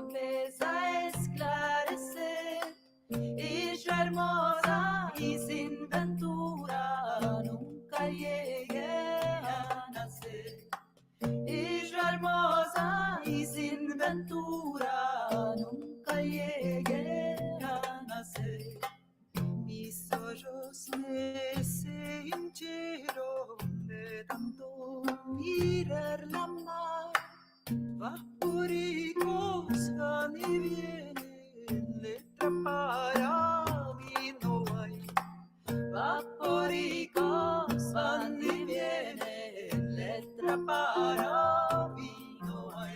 volves a esclarecer. Y yo hermosa y sin ventura nunca llegué a nacer. Y yo hermosa y sin ventura nunca llegué a nacer. Mis ojos me se hincharon de tanto mirar la mar. Vapóricos van y vienen, letra para mí no hay. Vapóricos van y vienen, letra para mí no hay.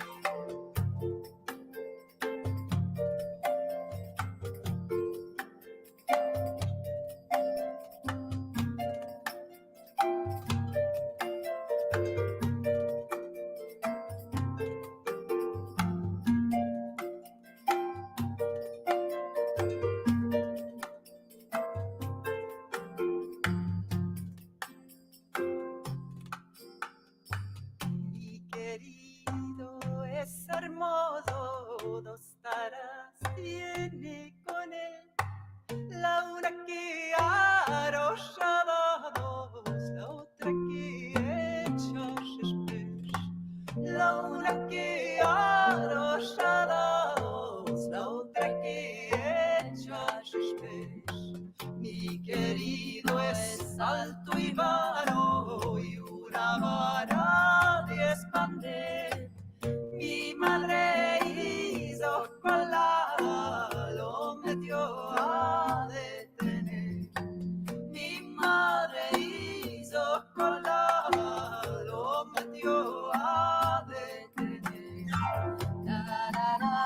Hermoso, dos taras tiene con él, la una que arrollada dos, la otra que echa sheshbesh. La una que arrollada dos, la otra que echa sheshbesh. Mi querido es alto y vano y una vara de expander. Mi madre hizo cola, lo metió a detener. Mi madre hizo cola, lo metió a detener. La, la, la, la.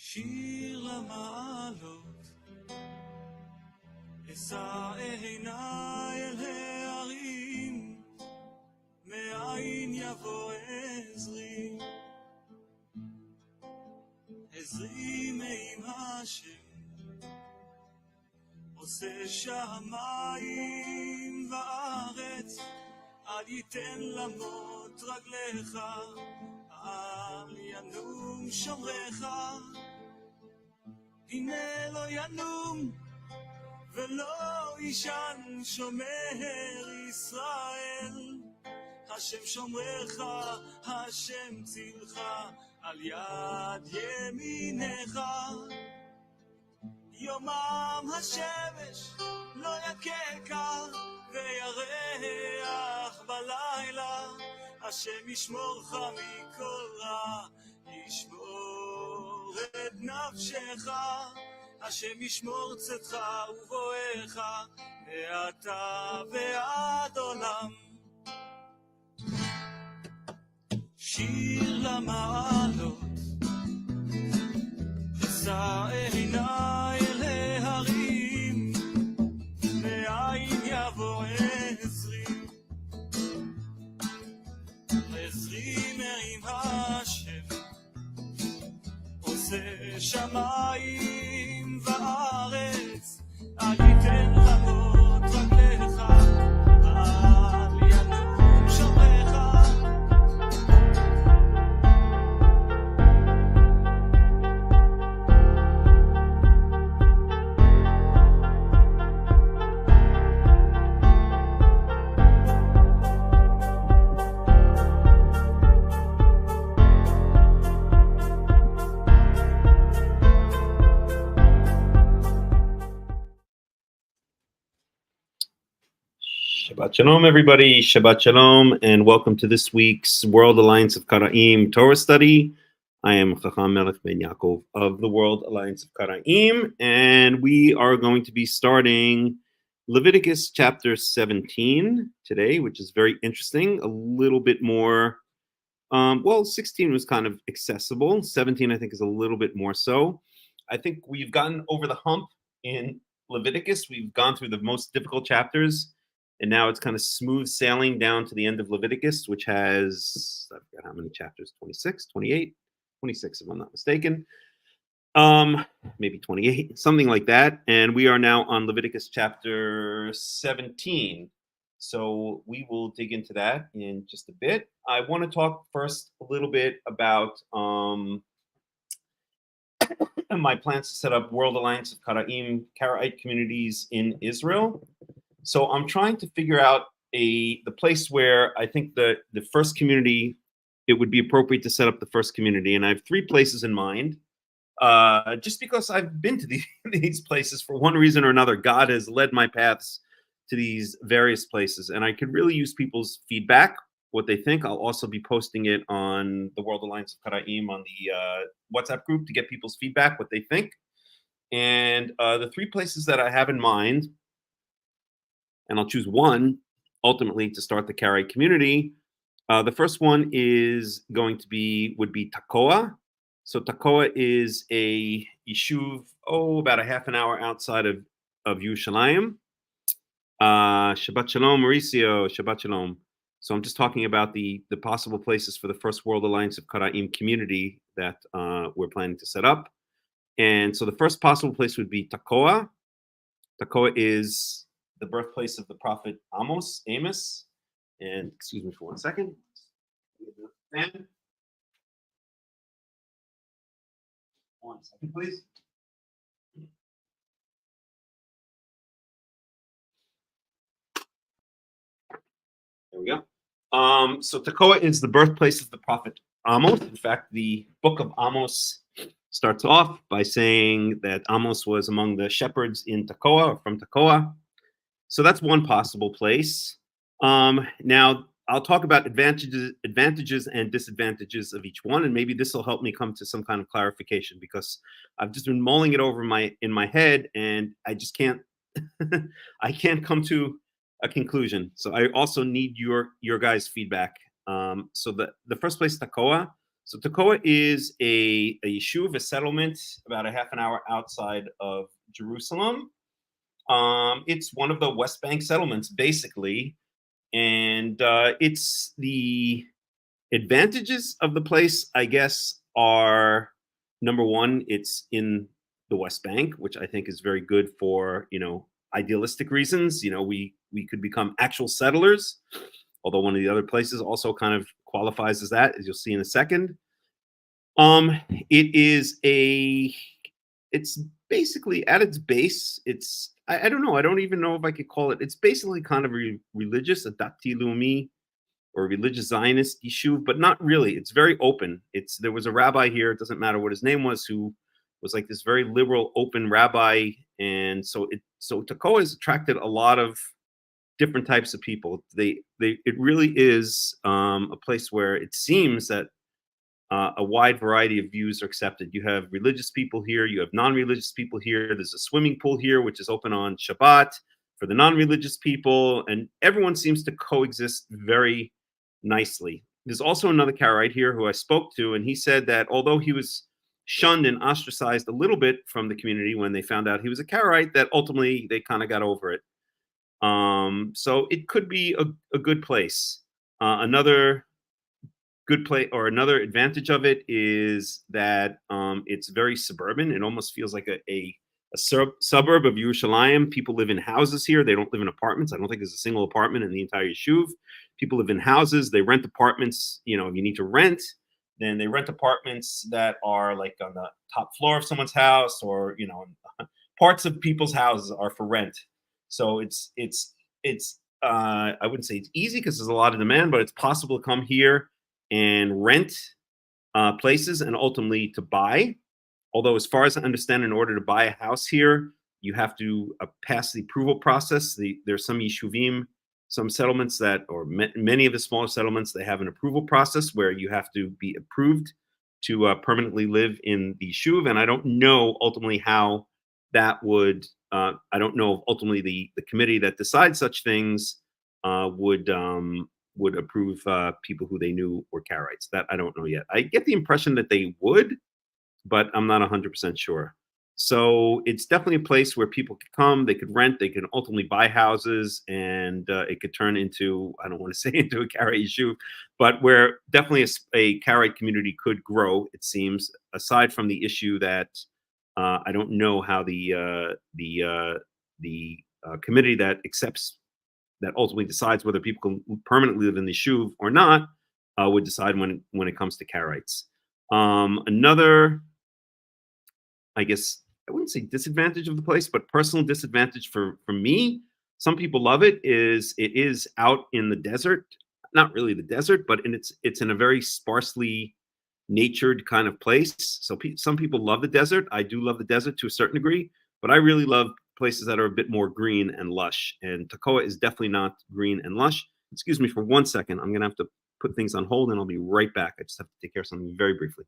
שיר למעלות, אשא עיניי אל ההרים, מאין יבוא עזרי, עזרי מעם השם, עושה שמיים וארץ, אל ייתן למות רגליך, אל ינום שומרך, הנה לא ינום ולא ישן שומר ישראל, השם שומרך, השם צילך, על יד ימינך. יומם השמש לא יככה וירח בלילה, השם ישמורך מכל רע, ישמור את נפשך, השם ישמור צאתך ובואך, מעתה ועד עולם. שיר למעלות, אשא עיניי אל ההרים, מאין יבוא עזרי, עזרי מעם השם, עושה שמיים וארץ, אל ייתן למות רגליך, אל ינום שומרך. Shabbat Shalom, everybody. Shabbat Shalom, and welcome to this week's World Alliance of Qara'im Torah study. I am Hakham Melech ben Yaakov of the World Alliance of Qara'im, and we are going to be starting Leviticus chapter 17 today, which is very interesting, a little bit more Well, 16 was kind of accessible. 17, I think, is a little bit more so. I think we've gotten over the hump in Leviticus. We've gone through the most difficult chapters, and now it's kind of smooth sailing down to the end of Leviticus, which has, I forgot how many chapters, 26, 28, 26, if I'm not mistaken. Maybe 28, something like that. And we are now on Leviticus chapter 17. So we will dig into that in just a bit. I want to talk first a little bit about my plans to set up World Alliance of Qara'im, Karaite communities in Israel. So I'm trying to figure out the place where I think the first community, it would be appropriate to set up the first community. And I have 3 places in mind. Just because I've been to these places for one reason or another. God has led my paths to these various places, and I could really use people's feedback, what they think. I'll also be posting it on the World Alliance of Qara'im on the WhatsApp group to get people's feedback, what they think. And the 3 places that I have in mind, and I'll choose one ultimately to start the Karaite community. The first one would be Tekoa. So Tekoa is a yeshuv, about a half an hour outside of Yerushalayim. Shabbat Shalom, Mauricio, Shabbat Shalom. So I'm just talking about the possible places for the first World Alliance of Qara'im community that we're planning to set up. And so the first possible place would be Tekoa. Tekoa is the birthplace of the prophet Amos. And excuse me for 1 second. And 1 second, please. There we go. So Tekoa is the birthplace of the prophet Amos. In fact, the book of Amos starts off by saying that Amos was among the shepherds in Tekoa, or from Tekoa. So that's one possible place. Now, I'll talk about advantages and disadvantages of each one, and maybe this will help me come to some kind of clarification, because I've just been mulling it over in my head, and I just can't I can't come to a conclusion. So I also need your guys' feedback. So the first place, Tekoa. So Tekoa is a yeshuv, a settlement about a half an hour outside of Jerusalem. It's one of the West Bank settlements, basically. And it's the advantages of the place, I guess, are, number one, it's in the West Bank, which I think is very good for, idealistic reasons. We could become actual settlers, although one of the other places also kind of qualifies as that, as you'll see in a second. It's basically, at its base, I don't know. I don't even know if I could call it. It's basically kind of religious, a dati leumi, or religious Zionist yeshuv, but not really. It's very open. There was a rabbi here, it doesn't matter what his name was, who was like this very liberal, open rabbi. And so Tekoa has attracted a lot of different types of people. It really is a place where it seems that a wide variety of views are accepted. You have religious people here, you have non-religious people here. There's a swimming pool here, which is open on Shabbat for the non-religious people, and everyone seems to coexist very nicely. There's also another Karaite here who I spoke to, and he said that although he was shunned and ostracized a little bit from the community when they found out he was a Karaite, that ultimately they kind of got over it. So it could be a good place. Another good place, or another advantage of it, is that it's very suburban. It almost feels like a suburb of Yerushalayim. People live in houses here. They don't live in apartments. I don't think there's a single apartment in the entire yeshuv. People live in houses. They rent apartments. If you need to rent, then they rent apartments that are like on the top floor of someone's house, or parts of people's houses are for rent. So it's I wouldn't say it's easy because there's a lot of demand, but it's possible to come here and rent places and ultimately to buy. Although, as far as I understand, in order to buy a house here, you have to pass the approval process. There's some yeshuvim, some settlements or many of the smaller settlements, they have an approval process where you have to be approved to permanently live in the yeshuv. And I don't know ultimately how that would, I don't know if ultimately the committee that decides such things would would approve people who they knew were Karaites. That I don't know yet. I get the impression that they would, but I'm not 100% sure. So it's definitely a place where people could come, they could rent, they could ultimately buy houses, and it could turn into, I don't want to say into a Karaite issue, but where definitely a Karaite community could grow, it seems, aside from the issue that I don't know how the committee that accepts, that ultimately decides whether people can permanently live in the shuv or not, would decide when it comes to Karaites. Another, I guess I wouldn't say disadvantage of the place, but personal disadvantage for me. Some people love it. It is out in the desert, not really the desert, but it's in a very sparsely natured kind of place. So some people love the desert. I do love the desert to a certain degree, but I really love places that are a bit more green and lush. And Tekoa is definitely not green and lush. Excuse me for 1 second. I'm gonna have to put things on hold, and I'll be right back. I just have to take care of something very briefly.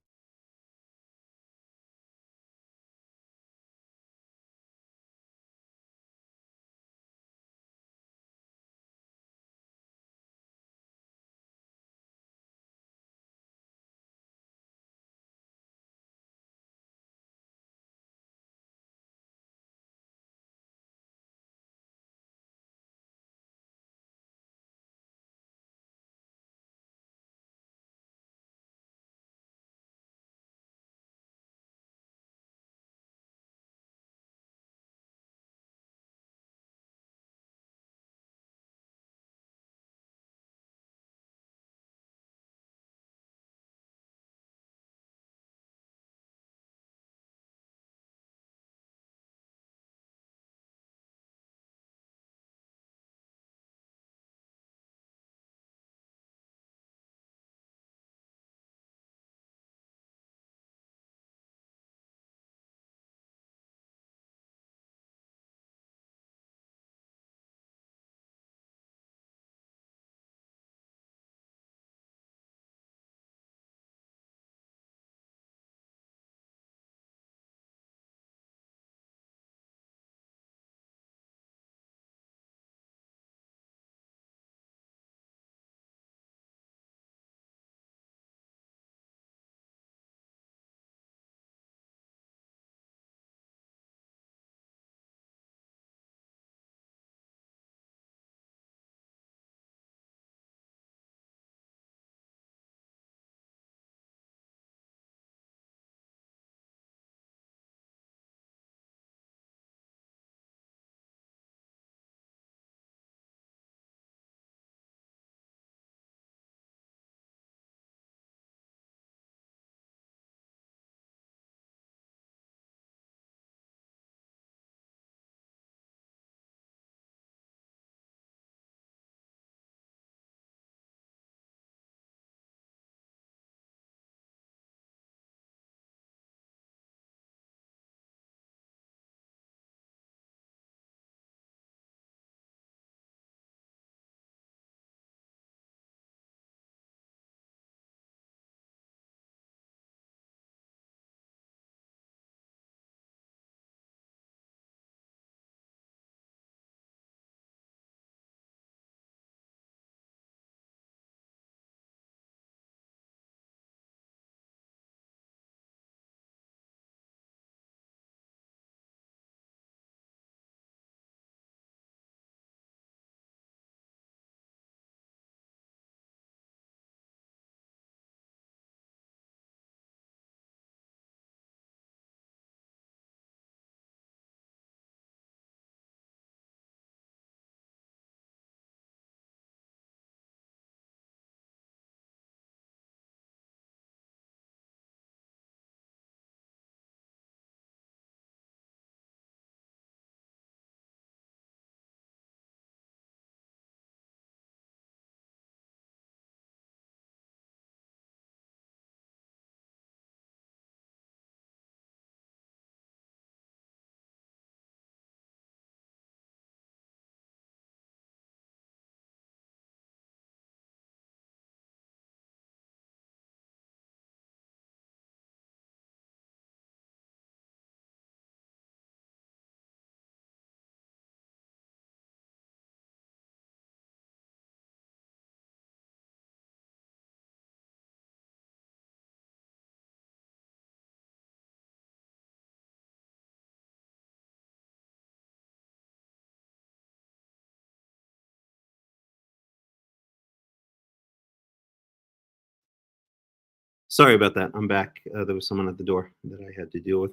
Sorry about that. I'm back. There was someone at the door that I had to deal with.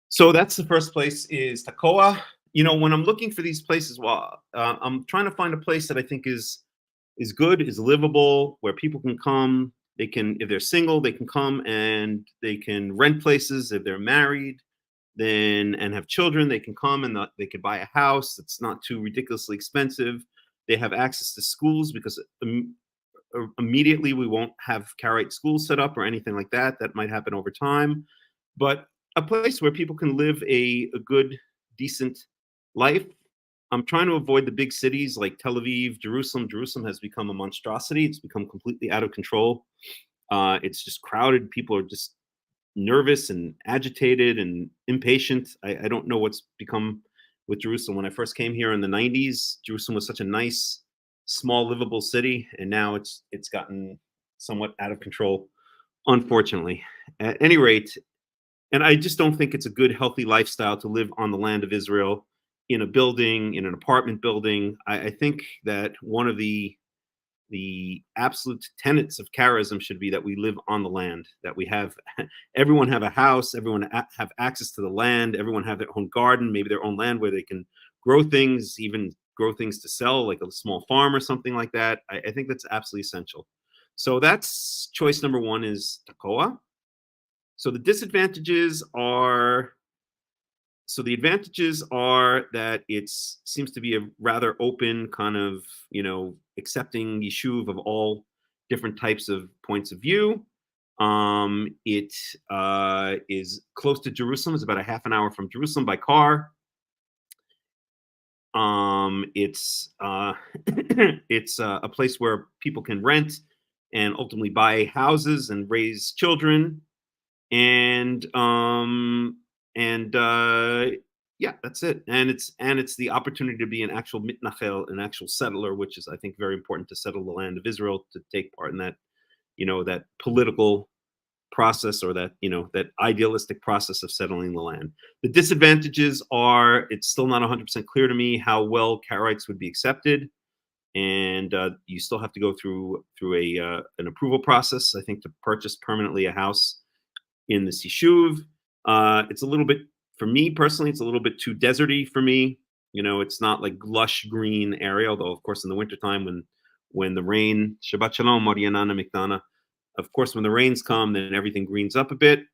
So that's the first place is Tekoa. When I'm looking for these places, I'm trying to find a place that I think is good, is livable, where people can come. They can, if they're single, they can come and they can rent places. If they're married, and have children, they can come and they can buy a house that's not too ridiculously expensive. They have access to schools because immediately we won't have Karaite schools set up or anything like that. That might happen over time, but a place where people can live a good, decent life. I'm trying to avoid the big cities like Tel Aviv, Jerusalem. Jerusalem has become a monstrosity. It's become completely out of control. It's just crowded. People are just nervous and agitated and impatient. I don't know what's become with Jerusalem. When I first came here in the 90s, Jerusalem was such a nice, small, livable city, and now it's gotten somewhat out of control, unfortunately. At any rate, and I just don't think it's a good, healthy lifestyle to live on the land of Israel in a building, in an apartment building. I think that one of the absolute tenets of Karaism should be that we live on the land, that we have everyone have a house, everyone have access to the land, everyone have their own garden, maybe their own land where they can grow things, even grow things to sell, like a small farm or something like that. I think that's absolutely essential. So that's choice number one, is Tekoa. So the advantages are that it seems to be a rather open kind of, accepting yishuv of all different types of points of view. It is close to Jerusalem. It's about a half an hour from Jerusalem by car. It's it's a place where people can rent and ultimately buy houses and raise children. And yeah, that's it. And it's the opportunity to be an actual mitnachel, an actual settler, which is, I think, very important to settle the land of Israel, to take part in that, that political process, or that, that idealistic process of settling the land. The disadvantages are, it's still not 100% clear to me how well Karaites would be accepted. And you still have to go through an approval process, I think, to purchase permanently a house in the Sishuv. It's a little bit, for me personally, it's a little bit too deserty for me. It's not like lush green area, although of course in the wintertime when the rain, Shabbat Shalom, Marianana Mikdana, of course when the rains come, then everything greens up a bit.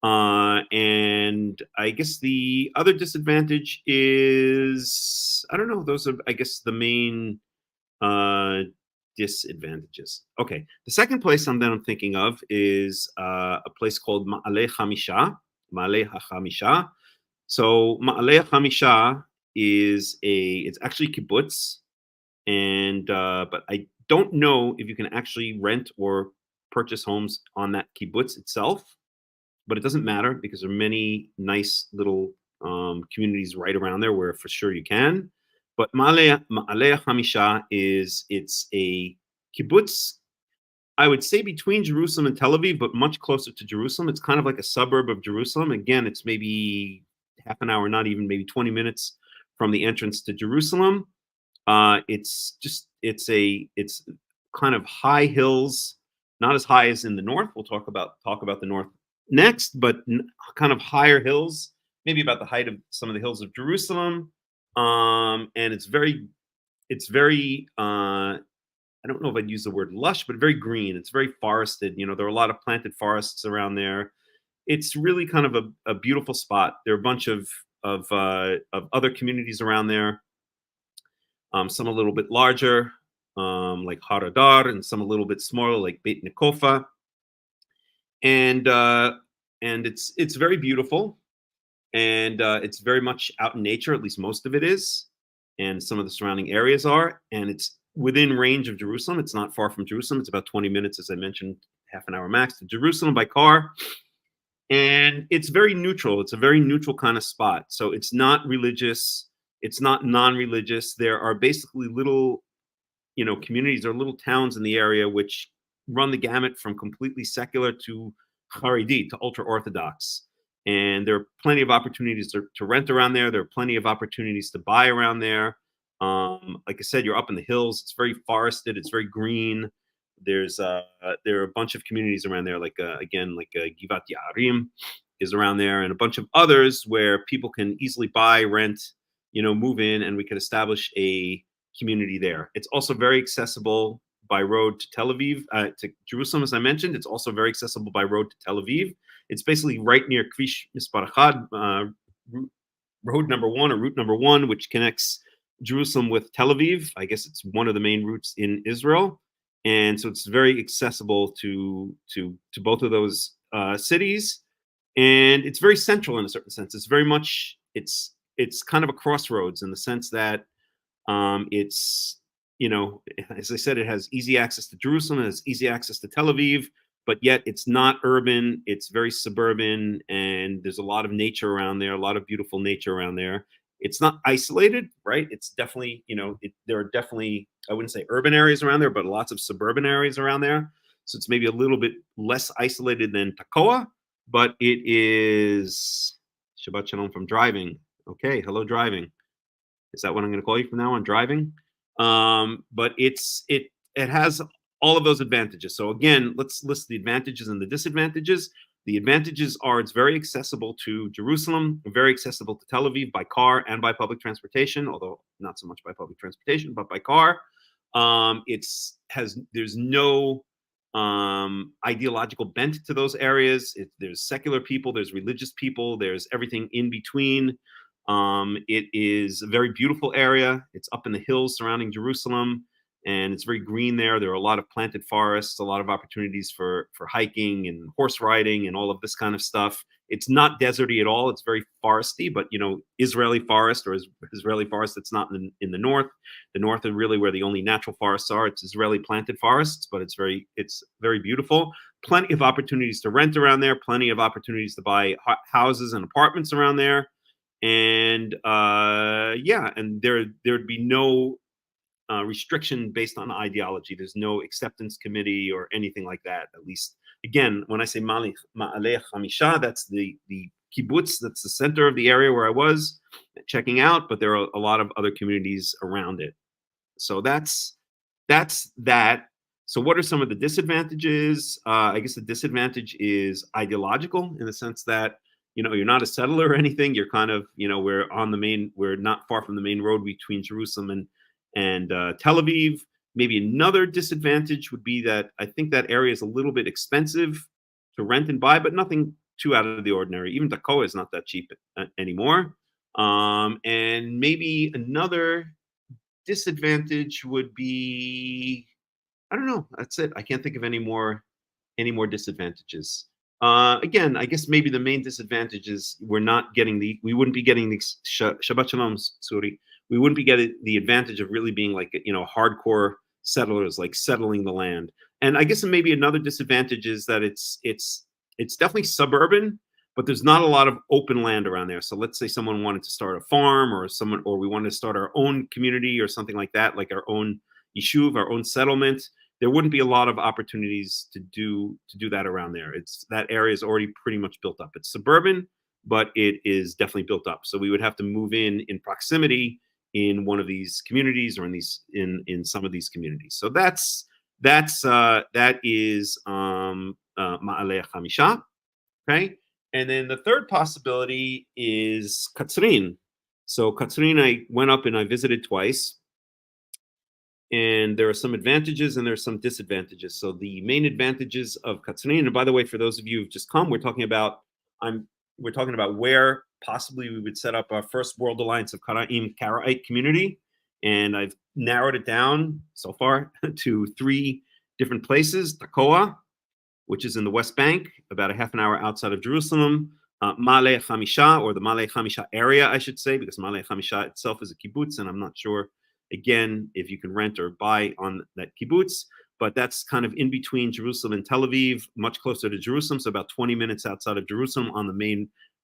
And I guess the other disadvantage is, I don't know, those are, I guess, the main disadvantages. Okay, the second place that I'm thinking of is a place called Ma'aleh Hamisha. Ma'aleh HaChamisha. So Ma'aleh HaChamisha it's actually kibbutz, and but I don't know if you can actually rent or purchase homes on that kibbutz itself. But it doesn't matter, because there are many nice little communities right around there where for sure you can. But Ma'aleh Hamisha it's a kibbutz, I would say, between Jerusalem and Tel Aviv, but much closer to Jerusalem. It's kind of like a suburb of Jerusalem. Again, it's maybe half an hour, not even, maybe 20 minutes from the entrance to Jerusalem. It's kind of high hills, not as high as in the north. We'll talk about the north next, but kind of higher hills, maybe about the height of some of the hills of Jerusalem. And it's very I don't know if I'd use the word lush, but very green. It's very forested. There are a lot of planted forests around there. It's really kind of a beautiful spot. There are a bunch of other communities around there. Some a little bit larger, like Haradar, and some a little bit smaller, like Beit Nekofa. And it's very beautiful, and it's very much out in nature. At least most of it is, and some of the surrounding areas are. And it's within range of Jerusalem. It's not far from Jerusalem. It's about 20 minutes, as I mentioned, half an hour max to Jerusalem by car. And it's very neutral. It's a very neutral kind of spot. So it's not religious. It's not non-religious. There are basically little, communities or little towns in the area which run the gamut from completely secular to Haredi, to ultra-Orthodox. And there are plenty of opportunities to rent around there. There are plenty of opportunities to buy around there. Like I said, you're up in the hills. It's very forested. It's very green. there are a bunch of communities around there, like Givat Yarim is around there, and a bunch of others where people can easily buy, rent, move in, and we could establish a community there. It's also very accessible by road to Tel Aviv, to Jerusalem, as I mentioned. It's also very accessible by road to Tel Aviv. It's basically right near Kvish Mispar Achad, road number 1 or route number 1, which connects Jerusalem with Tel Aviv. I guess it's one of the main routes in Israel, and so it's very accessible to both of those cities, and it's very central in a certain sense. It's very much it's kind of a crossroads in the sense that it's, as I said, it has easy access to Jerusalem, it has easy access to Tel Aviv, but yet it's not urban. It's very suburban, and there's a lot of nature around there, a lot of beautiful nature around there. It's not isolated, right? It's definitely, there are definitely, I wouldn't say urban areas around there, but lots of suburban areas around there. So it's maybe a little bit less isolated than Tekoa, but it is Shabbat Shalom from driving. Okay, hello driving. Is that what I'm going to call you from now on, driving? But it has all of those advantages. So again, let's list the advantages and the disadvantages. The advantages are it's very accessible to Jerusalem, very accessible to Tel Aviv by car and by public transportation, although not so much by public transportation, but by car. There's no ideological bent to those areas. There's secular people, there's religious people, there's everything in between. It is a very beautiful area. It's up in the hills surrounding Jerusalem, and it's very green there. There are a lot of planted forests, a lot of opportunities for hiking and horse riding and all of this kind of stuff. It's not deserty at all. It's very foresty, but Israeli forest or Israeli forest that's not in the north. The north is really where the only natural forests are. It's Israeli planted forests, but it's very beautiful. Plenty of opportunities to rent around there. Plenty of opportunities to buy houses and apartments around there. And and there'd be no restriction based on ideology. There's no acceptance committee or anything like that. At least, again, when I say Ma'aleh Hamisha, that's the kibbutz, that's the center of the area where I was checking out, but there are a lot of other communities around it. So that's that. So what are some of the disadvantages? I guess the disadvantage is ideological in the sense that you're not a settler or anything. You're kind of, we're not far from the main road between Jerusalem and Tel Aviv. Maybe another disadvantage would be that I think that area is a little bit expensive to rent and buy, but nothing too out of the ordinary. Even Tekoa is not that cheap anymore. And maybe another disadvantage would be, I don't know. That's it. I can't think of any more disadvantages. Again, I guess maybe the main disadvantage is we wouldn't be getting the Shabbat Shalom, sorry. We wouldn't be getting the advantage of really being like, hardcore settlers, like settling the land. And I guess maybe another disadvantage is that it's definitely suburban, but there's not a lot of open land around there. So let's say someone wanted to start a farm or we wanted to start our own community or something like that, like our own yishuv, our own settlement. There wouldn't be a lot of opportunities to do that around there. That area is already pretty much built up. It's suburban, but it is definitely built up. So we would have to move in proximity in one of these communities or in some of these communities. So that is Ma'aleh Hamisha. Okay, and then the third possibility is Katzrin. So Katzrin, I went up and I visited twice. And there are some advantages and there's some disadvantages. So the main advantages of Katzrin, and by the way, for those of you who've just come, we're talking about where possibly we would set up our first World Alliance of Qara'im Karaite community. And I've narrowed it down so far to 3 different places. Tekoa, which is in the West Bank, about a half an hour outside of Jerusalem. Ma'aleh Hamisha, or the Ma'aleh Hamisha area, I should say, because Ma'aleh Hamisha itself is a kibbutz, and I'm not sure, again, if you can rent or buy on that kibbutz, but that's kind of in between Jerusalem and Tel Aviv, much closer to Jerusalem, so about 20 minutes outside of Jerusalem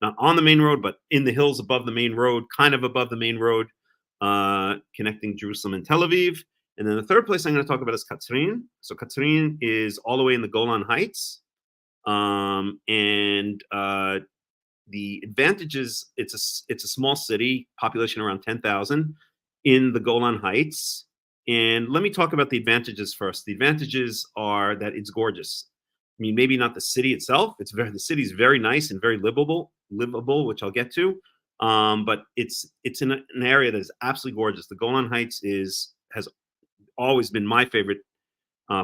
not on the main road, but in the hills above the main road, kind of above the main road, connecting Jerusalem and Tel Aviv. And then the third place I'm going to talk about is Katzrin. So Katzrin is all the way in the Golan Heights. The advantages, it's a small city, population around 10,000 in the Golan Heights. And let me talk about the advantages first. The advantages are that it's gorgeous. I mean, maybe not the city itself. The city's very nice and very livable, which I'll get to. But it's in an area that is absolutely gorgeous. The Golan Heights has always been my favorite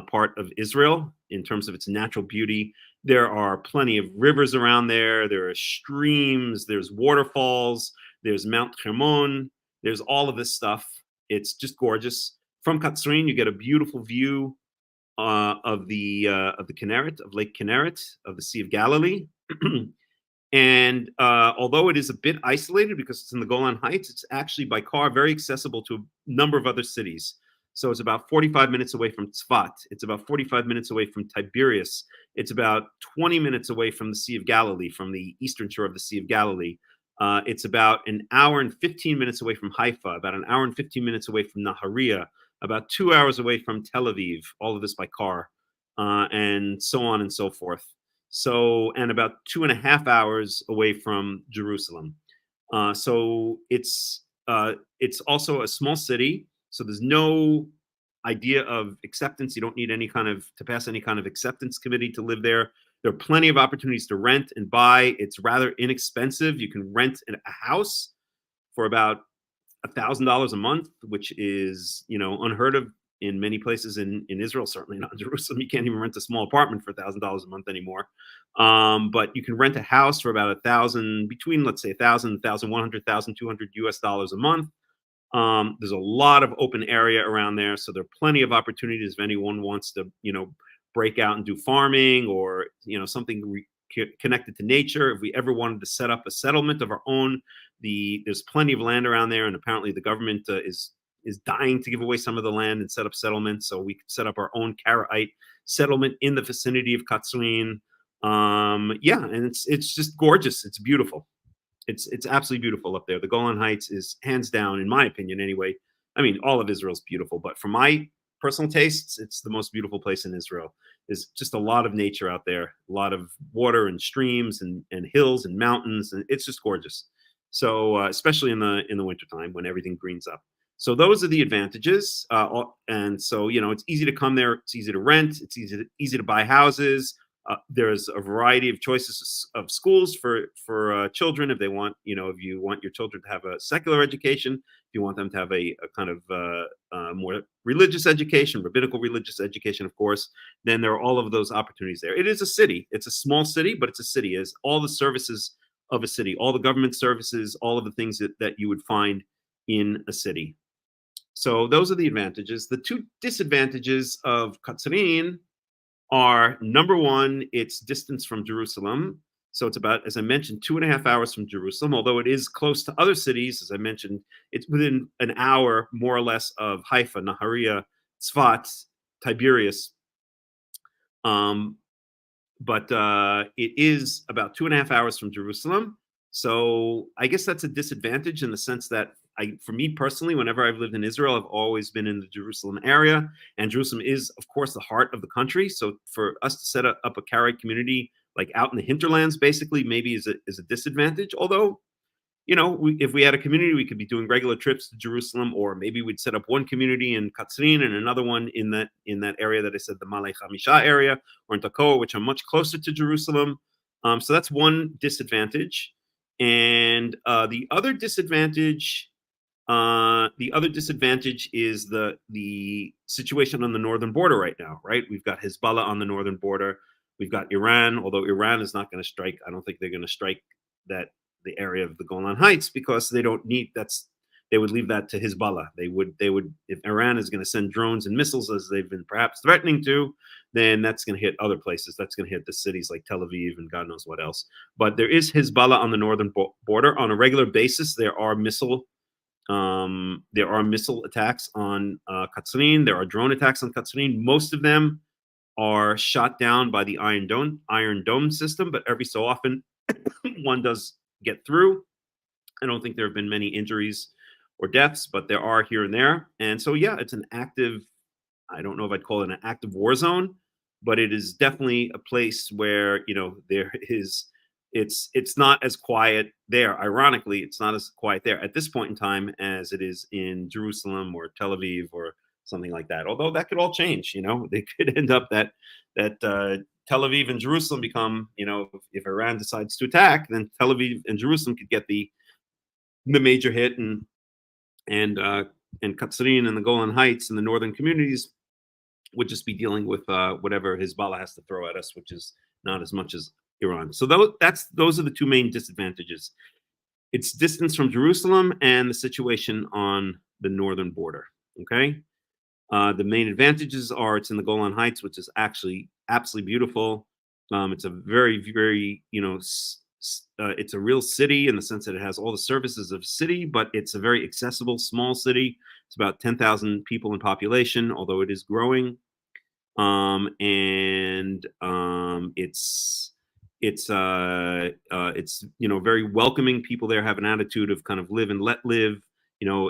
part of Israel in terms of its natural beauty. There are plenty of rivers around there. There are streams. There's waterfalls. There's Mount Hermon. There's all of this stuff. It's just gorgeous. From Katzrin, you get a beautiful view of the Kinneret, of Lake Kinneret, of the Sea of Galilee. And although it is a bit isolated because it's in the Golan Heights, it's actually by car very accessible to a number of other cities. So it's about 45 minutes away from Tzfat. It's about 45 minutes away from Tiberias. It's about 20 minutes away from the Sea of Galilee, from the eastern shore of the Sea of Galilee. It's about an hour and 15 minutes away from Haifa, about an hour and 15 minutes away from Nahariya, about 2 hours away from Tel Aviv, all of this by car, and so on and so forth. So, and about 2.5 hours away from Jerusalem. So it's also a small city. So there's no idea of acceptance. You don't need to pass any kind of acceptance committee to live there. There are plenty of opportunities to rent and buy. It's rather inexpensive. You can rent a house for about $1,000 a month, which is, unheard of in many places in Israel, certainly not in Jerusalem. You can't even rent a small apartment for $1,000 a month anymore. But you can rent a house for about between, let's say, $1,000, $1,100, $1,200 a month. There's a lot of open area around there, so there are plenty of opportunities if anyone wants to, break out and do farming or, something connected to nature. If we ever wanted to set up a settlement of our own, there's plenty of land around there, and apparently the government is dying to give away some of the land and set up settlements, so we could set up our own Karaite settlement in the vicinity of Katzrin. And it's just gorgeous. It's beautiful. It's absolutely beautiful up there. The Golan Heights is hands down, in my opinion anyway. I mean, all of Israel's beautiful, but for my personal tastes, it's the most beautiful place in Israel. There's just a lot of nature out there, a lot of water and streams and hills and mountains, and it's just gorgeous. So especially in the wintertime when everything greens up. So those are the advantages. And so, it's easy to come there. It's easy to rent. It's easy to buy houses. There's a variety of choices of schools for children if they want, if you want your children to have a secular education, if you want them to have a kind of more religious education, rabbinical religious education, of course, then there are all of those opportunities there. It is a city. It's a small city, but it's a city. It's all the services of a city, all the government services, all of the things that you would find in a city. So those are the advantages. The two disadvantages of Katzrin are, number one, its distance from Jerusalem. So it's about, as I mentioned, 2.5 hours from Jerusalem, although it is close to other cities. As I mentioned, it's within an hour, more or less, of Haifa, Nahariya, Tzfat, Tiberias. But it is about 2.5 hours from Jerusalem. So I guess that's a disadvantage in the sense that for me personally, whenever I've lived in Israel, I've always been in the Jerusalem area, and Jerusalem is, of course, the heart of the country. So for us to set up a Karaite community like out in the hinterlands, basically, maybe is a disadvantage. Although, if we had a community, we could be doing regular trips to Jerusalem, or maybe we'd set up one community in Katzrin and another one in that area that I said, the Malay Chamisha area, or in Tekoa, which are much closer to Jerusalem. So that's one disadvantage. And the other disadvantage is the situation on the northern border right now, right? We've got Hezbollah on the northern border. We've got Iran, although Iran is not going to strike. I don't think they're going to strike the area of the Golan Heights because they don't need they would leave that to Hezbollah. They would if Iran is going to send drones and missiles as they've been perhaps threatening to, then that's going to hit other places. That's going to hit the cities like Tel Aviv and God knows what else. But there is Hezbollah on the northern border on a regular basis. There are missile attacks on Katzrin. There are drone attacks on Katzrin. Most of them are shot down by the Iron Dome system, but every so often one does get through. I don't think there have been many injuries or deaths, but there are here and there. And so, yeah, it's an active, I don't know if I'd call it an active war zone, but it is definitely a place where, there is, it's not as quiet there. Ironically, it's not as quiet there at this point in time as it is in Jerusalem or Tel Aviv or something like that. Although that could all change, they could end up that Tel Aviv and Jerusalem become, if Iran decides to attack, then Tel Aviv and Jerusalem could get the major hit, and Katsrin and the Golan Heights and the northern communities would just be dealing with whatever Hezbollah has to throw at us, which is not as much as Iran. So those are the two main disadvantages. It's distance from Jerusalem and the situation on the northern border. Okay. The main advantages are it's in the Golan Heights, which is actually absolutely beautiful. It's a very, very, it's a real city in the sense that it has all the services of a city, but it's a very accessible, small city. It's about 10,000 people in population, although it is growing. And it's very welcoming. People there have an attitude of kind of live and let live.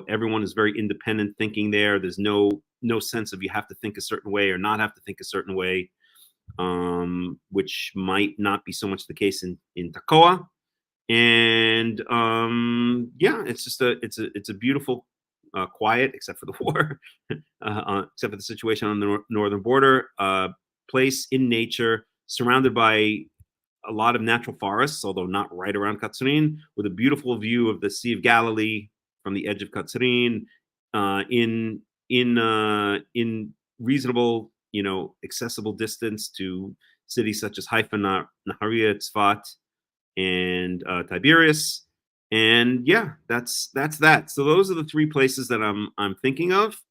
Everyone is very independent thinking there. There's no sense of you have to think a certain way or not have to think a certain way, which might not be so much the case in Tekoa. And it's a beautiful, quiet, except for the war, except for the situation on the northern border, place in nature, surrounded by a lot of natural forests, although not right around Katsrin, with a beautiful view of the Sea of Galilee from the edge of Katsrin, in reasonable, accessible distance to cities such as Haifa, Nahariya, Tzfat, and Tiberias. And that's that. So those are the three places that I'm thinking of.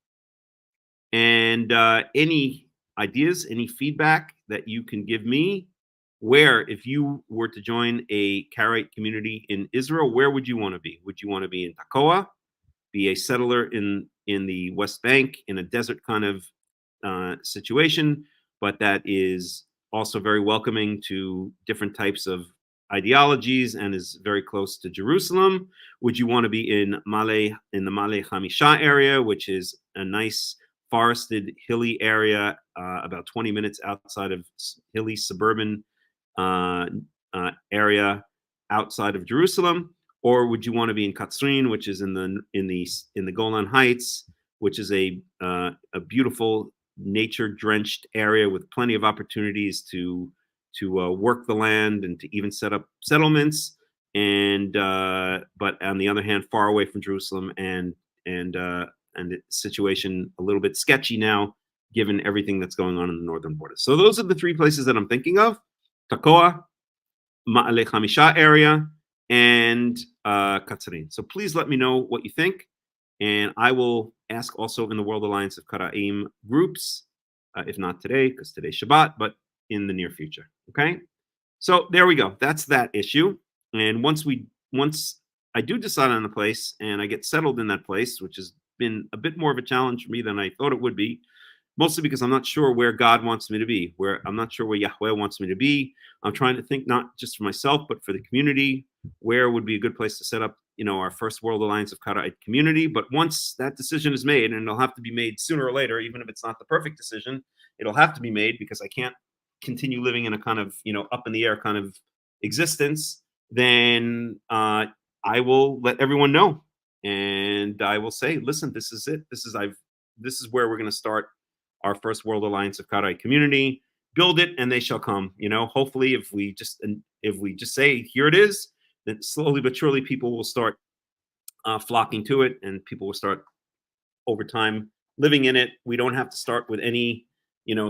And any ideas, any feedback that you can give me, where, if you were to join a Karaite community in Israel, where would you want to be? Would you want to be in Tekoa, be a settler in the West Bank, in a desert kind of situation, but that is also very welcoming to different types of ideologies and is very close to Jerusalem? Would you want to be in the Maleh Hamisha area, which is a nice forested, hilly area, about 20 minutes outside of hilly suburban area outside of Jerusalem? Or would you want to be in Katsrin, which is in the Golan Heights, which is a beautiful nature-drenched area with plenty of opportunities to work the land and to even set up settlements, but on the other hand, far away from Jerusalem, and the situation a little bit sketchy now, given everything that's going on in the northern border. So those are the three places that I'm thinking of: Tekoa, Ma'aleh Hamisha area, and Katsrin. So please let me know what you think, and I will ask also in the World Alliance of Qara'im groups, if not today, because today's Shabbat, but in the near future. Okay, so there we go. That's that issue. And once I do decide on a place and I get settled in that place, which has been a bit more of a challenge for me than I thought it would be, mostly because I'm not sure where God wants me to be, where I'm not sure where Yahweh wants me to be. I'm trying to think not just for myself, but for the community, where would be a good place to set up, our first World Alliance of Karaite community. But once that decision is made, and it'll have to be made sooner or later, even if it's not the perfect decision, it'll have to be made, because I can't continue living in a kind of, up in the air kind of existence, then I will let everyone know. And I will say, listen, this is it. This is where we're going to start our first World Alliance of Karaite community. Build it, and they shall come. Hopefully, if we just say, here it is, then slowly but surely people will start flocking to it, and people will start over time living in it. We don't have to start with any,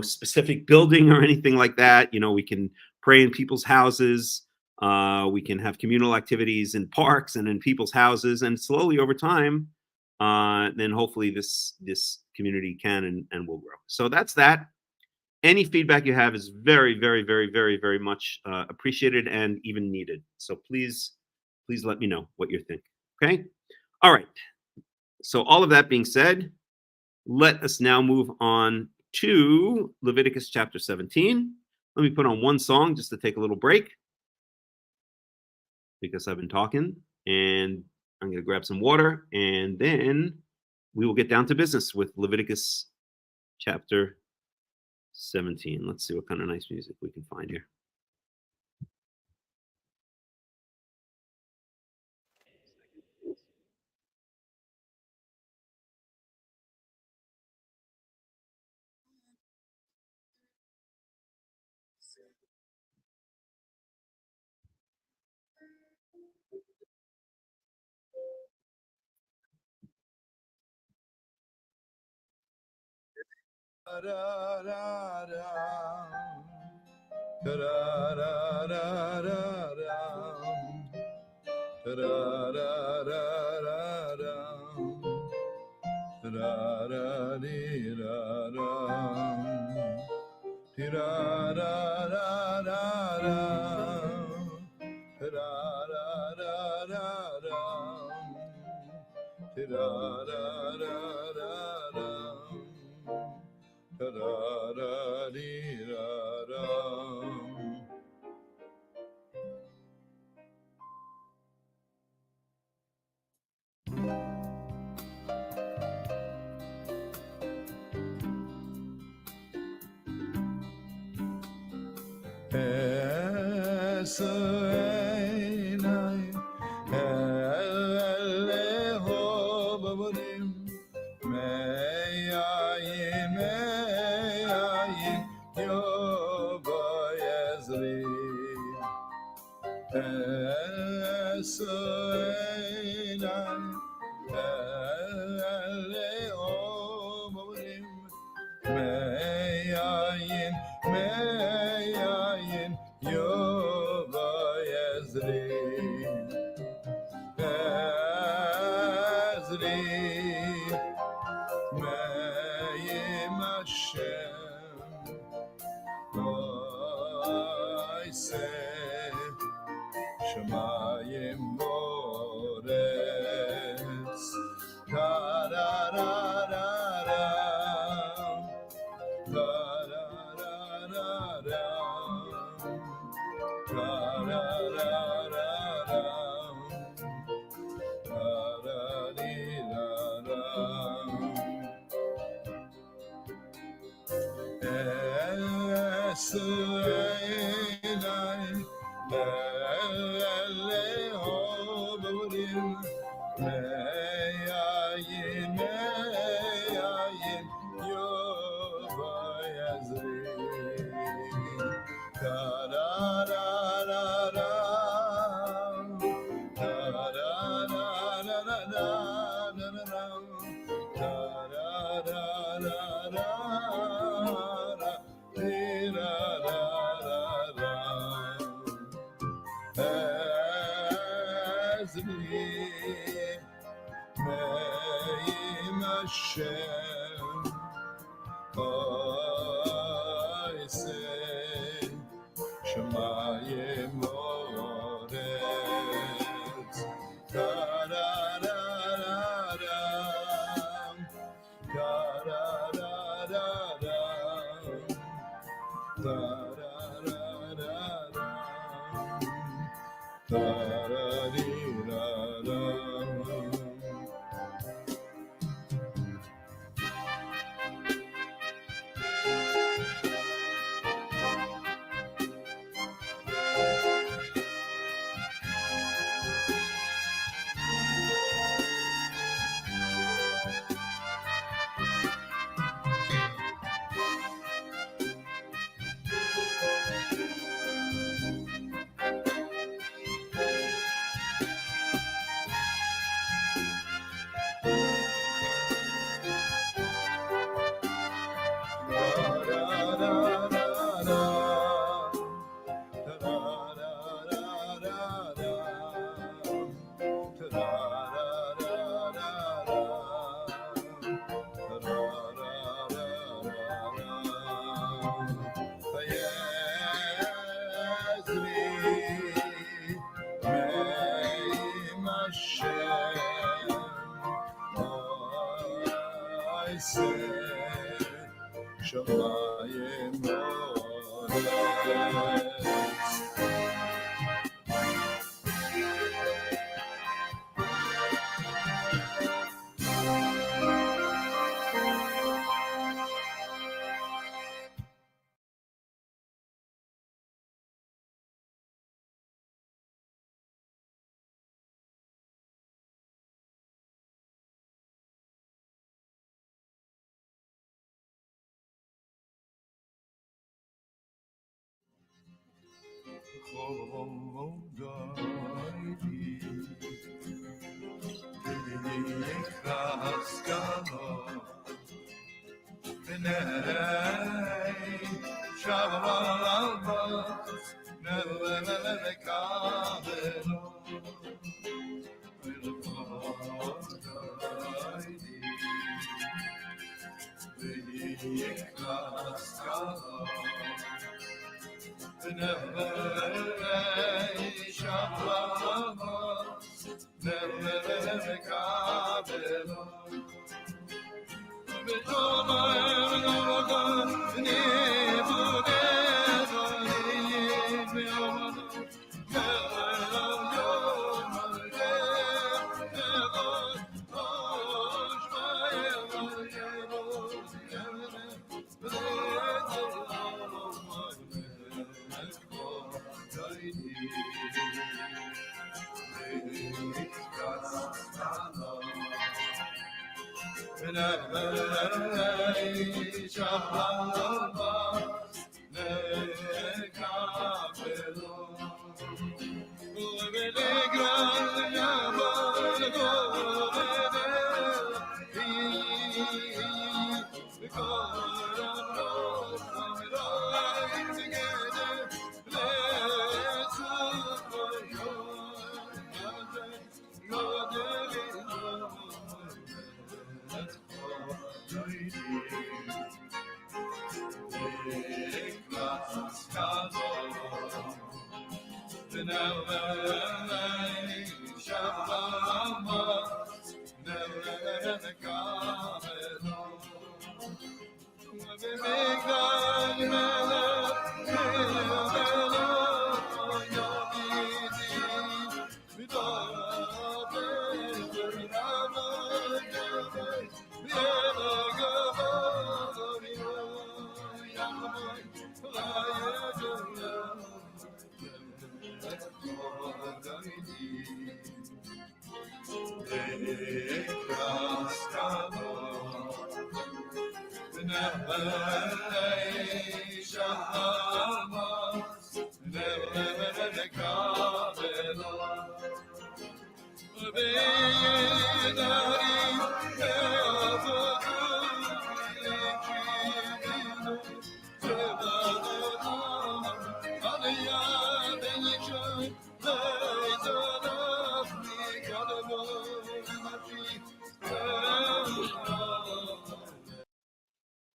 specific building or anything like that. We can pray in people's houses. We can have communal activities in parks and in people's houses, and slowly over time, then hopefully this community can and will grow. So that's that. Any feedback you have is very, very, very, very, very much appreciated and even needed. So please let me know what you're thinking. Okay. All right. So all of that being said, let us now move on to Leviticus chapter 17. Let me put on one song just to take a little break, because I've been talking, and I'm going to grab some water, and then we will get down to business with Leviticus chapter 17. Let's see what kind of nice music we can find here.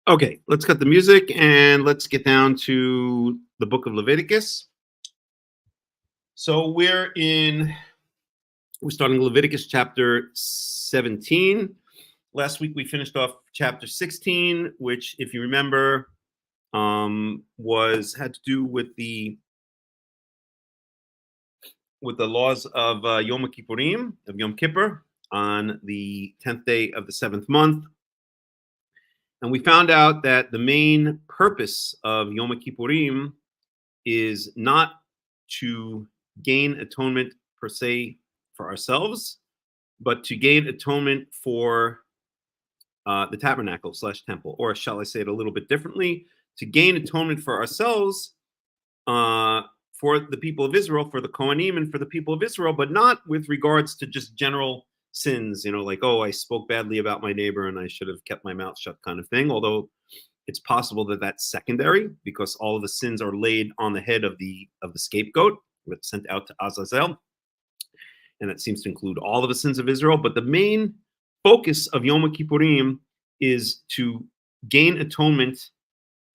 Okay, let's cut the music and let's get down to the book of Leviticus. So we're starting Leviticus chapter 17. Last week we finished off chapter 16, which, if you remember, had to do with the laws of Yom Kippurim, of Yom Kippur, on the 10th day of the 7th month. And we found out that the main purpose of Yom Kippurim is not to gain atonement per se for ourselves, but to gain atonement for the tabernacle / temple, or shall I say it a little bit differently, to gain atonement for ourselves, for the people of Israel, for the Kohanim and for the people of Israel, but not with regards to just general sins, like, oh, I spoke badly about my neighbor and I should have kept my mouth shut kind of thing. Although it's possible that that's secondary, because all of the sins are laid on the head of the scapegoat that's sent out to Azazel. And that seems to include all of the sins of Israel. But the main focus of Yom Kippurim is to gain atonement,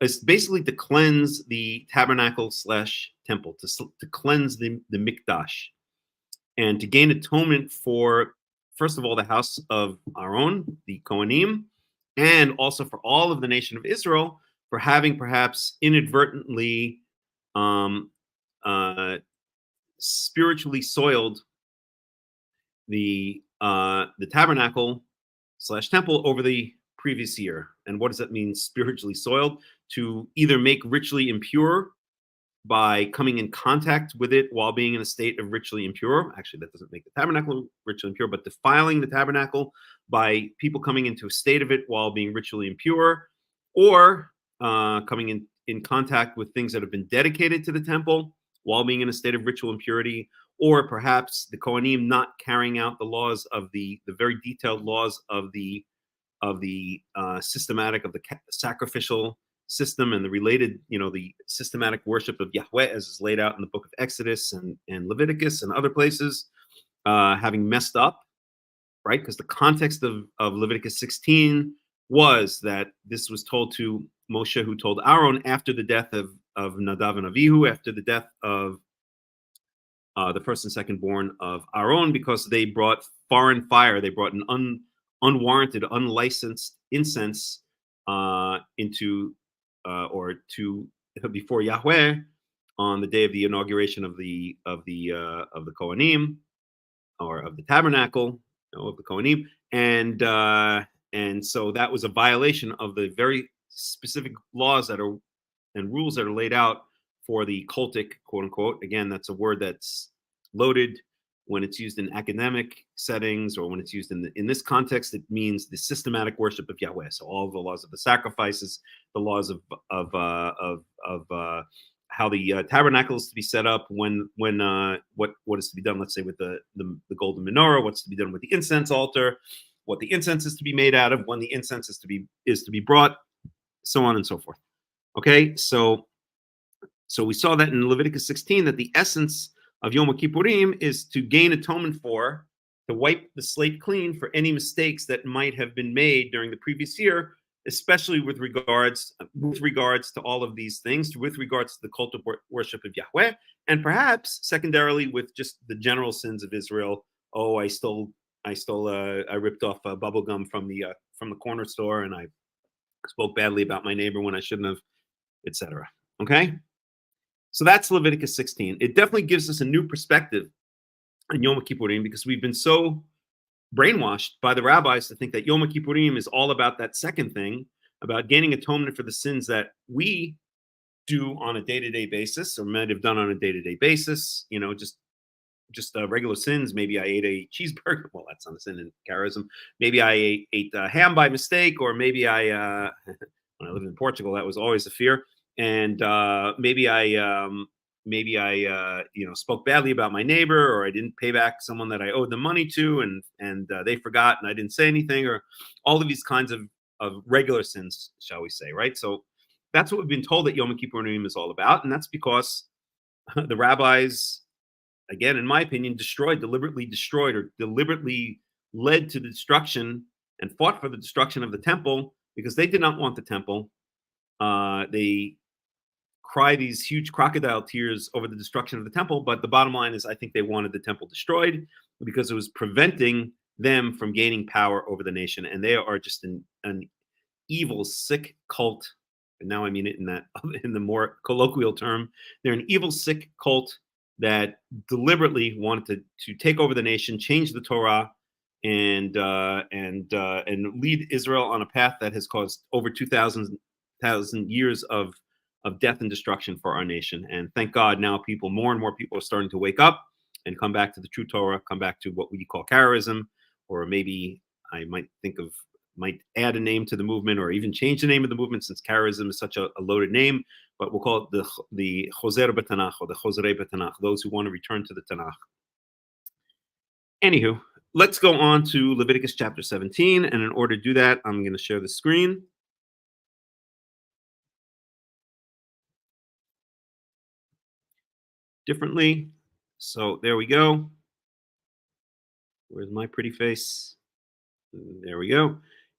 is basically to cleanse the tabernacle / temple, to cleanse the mikdash, and to gain atonement for, first of all, the house of our own, the Kohanim, and also for all of the nation of Israel for having perhaps inadvertently spiritually soiled the tabernacle / temple over the previous year. And what does that mean, spiritually soiled? To either make ritually impure by coming in contact with it while being in a state of ritually impure. Actually, that doesn't make the tabernacle ritually impure, but defiling the tabernacle by people coming into a state of it while being ritually impure, or coming in contact with things that have been dedicated to the temple while being in a state of ritual impurity, or perhaps the Kohanim not carrying out the laws of the very detailed laws of the systematic of the sacrificial system and the related, the systematic worship of Yahweh as is laid out in the book of Exodus and Leviticus and other places, having messed up, right? Because the context of Leviticus 16 was that this was told to Moshe, who told Aaron after the death of Nadav and Avihu, after the death of the first and second born of Aaron, because they brought foreign fire, they brought an unwarranted, unlicensed incense into or to before Yahweh on the day of the inauguration of the Kohanim, or of the tabernacle, of the Kohanim, and so that was a violation of the very specific laws and rules that are laid out for the cultic, quote unquote. Again, that's a word that's loaded when it's used in academic settings, or when it's used in this context. It means the systematic worship of Yahweh. So all of the laws of the sacrifices, the laws of how the tabernacle is to be set up, what is to be done, let's say with the golden menorah, what's to be done with the incense altar, what the incense is to be made out of, when the incense is to be brought, so on and so forth. Okay, so we saw that in Leviticus 16, that the essence of Yom Kippurim is to gain atonement for, to wipe the slate clean for any mistakes that might have been made during the previous year, especially with regards to all of these things, with regards to the cult of worship of Yahweh, and perhaps secondarily with just the general sins of Israel. Oh, I ripped off bubble gum from the corner store, and I spoke badly about my neighbor when I shouldn't have, etc. Okay, so that's Leviticus 16. It definitely gives us a new perspective on Yom Kippurim, because we've been so brainwashed by the rabbis to think that Yom Kippurim is all about that second thing, about gaining atonement for the sins that we do on a day-to-day basis, or might have done on a day-to-day basis, just regular sins. Maybe I ate a cheeseburger. Well, that's not a sin in Karaism. Maybe I ate ham by mistake, or maybe I, when I lived in Portugal, that was always a fear. And maybe I spoke badly about my neighbor, or I didn't pay back someone that I owed them money to, and they forgot and I didn't say anything, or all of these kinds of regular sins, shall we say, right? So that's what we've been told that Yom Kippurim is all about, and that's because the rabbis, again, in my opinion, deliberately destroyed, or deliberately led to the destruction and fought for the destruction of the temple, because they did not want the temple. They cry these huge crocodile tears over the destruction of the temple, but the bottom line is I think they wanted the temple destroyed because it was preventing them from gaining power over the nation. And they are just an evil, sick cult. And now I mean it in the more colloquial term. They're an evil, sick cult that deliberately wanted to take over the nation, change the Torah, and lead Israel on a path that has caused over 2,000 years of death and destruction for our nation. And thank God now more and more people are starting to wake up and come back to the true Torah, come back to what we call Karaism, or maybe I might add a name to the movement, or even change the name of the movement, since Karaism is such a loaded name, but we'll call it the Choser B'Tanach, or the Chosrei B'Tanach, those who want to return to the Tanakh. Anywho, let's go on to Leviticus chapter 17, and in order to do that, I'm going to share the screen. Differently. So there we go. Where's my pretty face? There we go.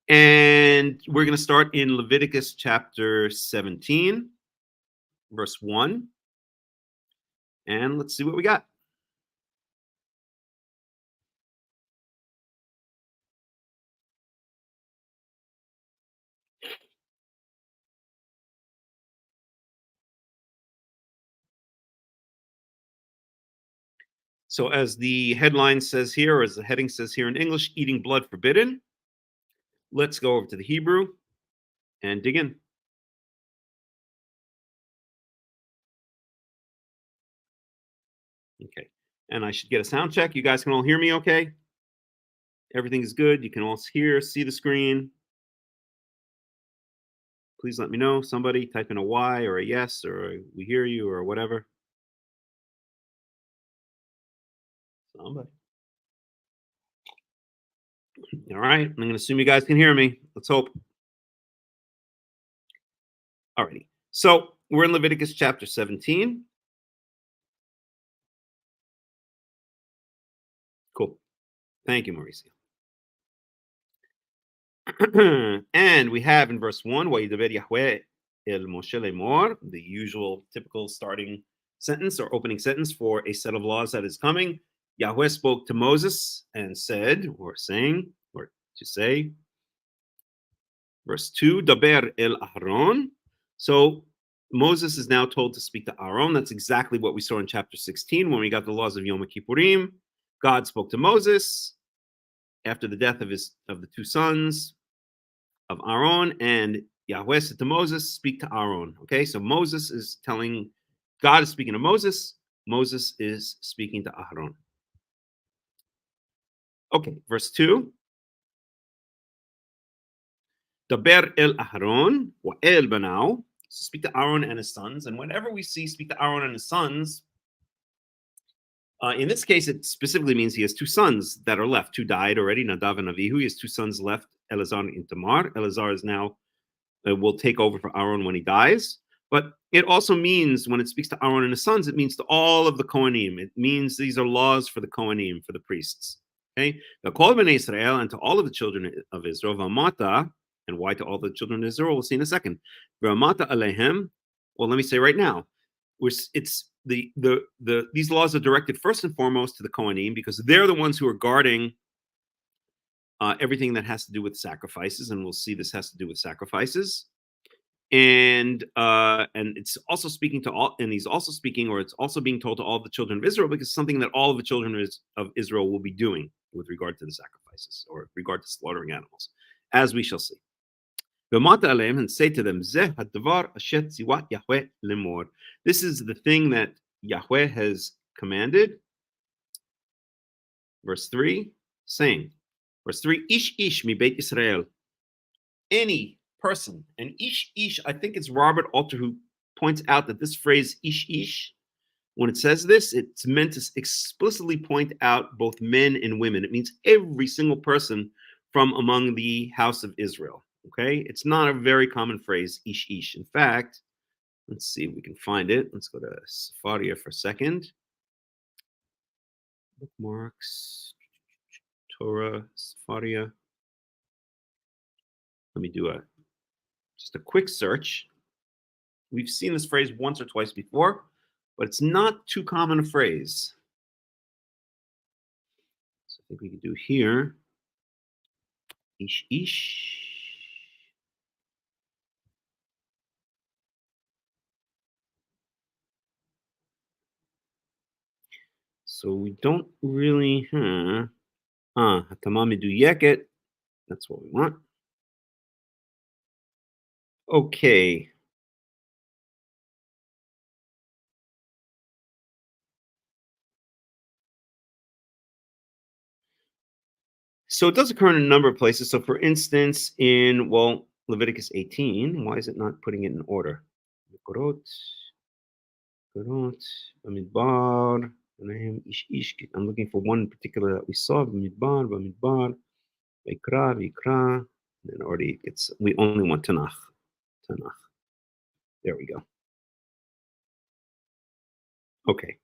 And we're going to start in Leviticus chapter 17, verse 1. And let's see what we got. So as the headline says here, or as the heading says here in English, eating blood forbidden. Let's go over to the Hebrew and dig in. Okay. And I should get a sound check. You guys can all hear me okay? Everything is good. You can all see the screen. Please let me know. Somebody type in a Y or a yes, or we hear you, or whatever. Somebody. All right, I'm going to assume you guys can hear me. Let's hope. Alrighty. So we're in Leviticus chapter 17. Cool. Thank you, Mauricio. And we have in verse 1, YHWH Yahweh el Moshe lemor, the usual typical starting sentence or opening sentence for a set of laws that is coming. Yahweh spoke to Moses and said, or saying, or to say, verse 2, Daber el Aharon. So Moses is now told to speak to Aaron. That's exactly what we saw in chapter 16 when we got the laws of Yom Kippurim. God spoke to Moses after the death of the two sons of Aaron, and Yahweh said to Moses, speak to Aaron. Okay, so Moses is telling, God is speaking to Moses. Moses is speaking to Aaron. Okay, verse 2. Daber el Aharon wa el banao. So speak to Aaron and his sons. And whenever we see speak to Aaron and his sons, in this case, it specifically means he has two sons that are left. Two died already, Nadav and Avihu. He has two sons left, Elazar and Tamar. Elazar is now will take over for Aaron when he dies. But it also means, when it speaks to Aaron and his sons, it means to all of the Kohanim. It means these are laws for the Kohanim, for the priests. Okay? The Kol Bnei Israel, and to all of the children of Israel, V'amata, and why to all the children of Israel, we'll see in a second. V'amata alehem, well, let me say right now, it's these laws are directed first and foremost to the Kohanim, because they're the ones who are guarding everything that has to do with sacrifices, and we'll see this has to do with sacrifices. And it's also speaking to all, and he's also speaking, or it's also being told to all the children of Israel, because it's something that all of the children of Israel will be doing with regard to the sacrifices, or regard to slaughtering animals, as we shall see. And say to them, this is the thing that Yahweh has commanded. Verse 3, saying, verse 3, Ish Ish mi Beit Israel. Any person, and Ish, I think it's Robert Alter who points out that this phrase Ish, when it says this, it's meant to explicitly point out both men and women. It means every single person from among the house of Israel. Okay, it's not a very common phrase, Ish. In fact, let's see if we can find it. Let's go to Sefaria for a second. Bookmarks, Torah, Sefaria. Let me do just a quick search. We've seen this phrase once or twice before, but it's not too common a phrase. So I think we could do here, Ish. So we don't really, Hatama meduyeket. That's what we want. Okay. So it does occur in a number of places. So for instance, in, well, Leviticus 18, why is it not putting it in order? Bamidbar, I'm looking for one particular that we saw. Bamidbar, Vikra. Then already we only want Tanach. There we go. Okay,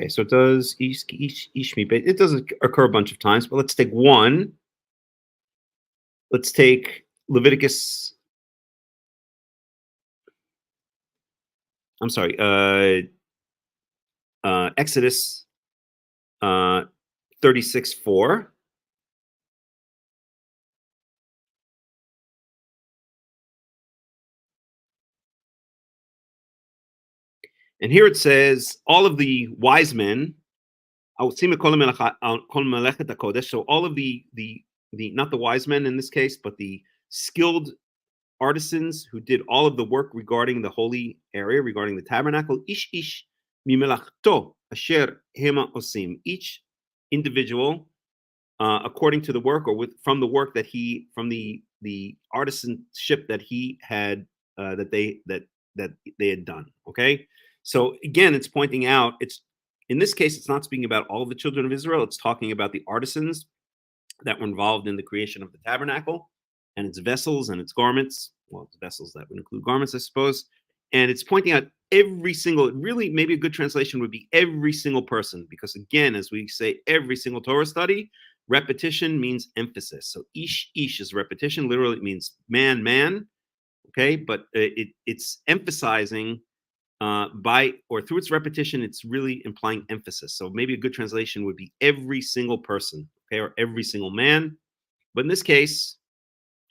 so it does Ishmi, but it doesn't occur a bunch of times, but let's take one. Let's take Leviticus. I'm sorry, Exodus 36:4. And here it says, all of the wise men, so all of the not the wise men in this case, but the skilled artisans who did all of the work regarding the holy area, regarding the tabernacle, ish mimelachto asher hema osim. Each individual, according to the work, or from the work that from the artisanship that he had, that they had done. Okay. So again, it's pointing out, in this case, it's not speaking about all of the children of Israel. It's talking about the artisans that were involved in the creation of the tabernacle and its vessels and its garments. Well, it's vessels, that would include garments, I suppose. And it's pointing out every single, really, maybe a good translation would be every single person, because again, as we say, every single Torah study, repetition means emphasis. So ish is repetition. Literally, it means man, man. Okay, but it's emphasizing by or through its repetition, it's really implying emphasis. So maybe a good translation would be every single person, okay, or every single man. But in this case,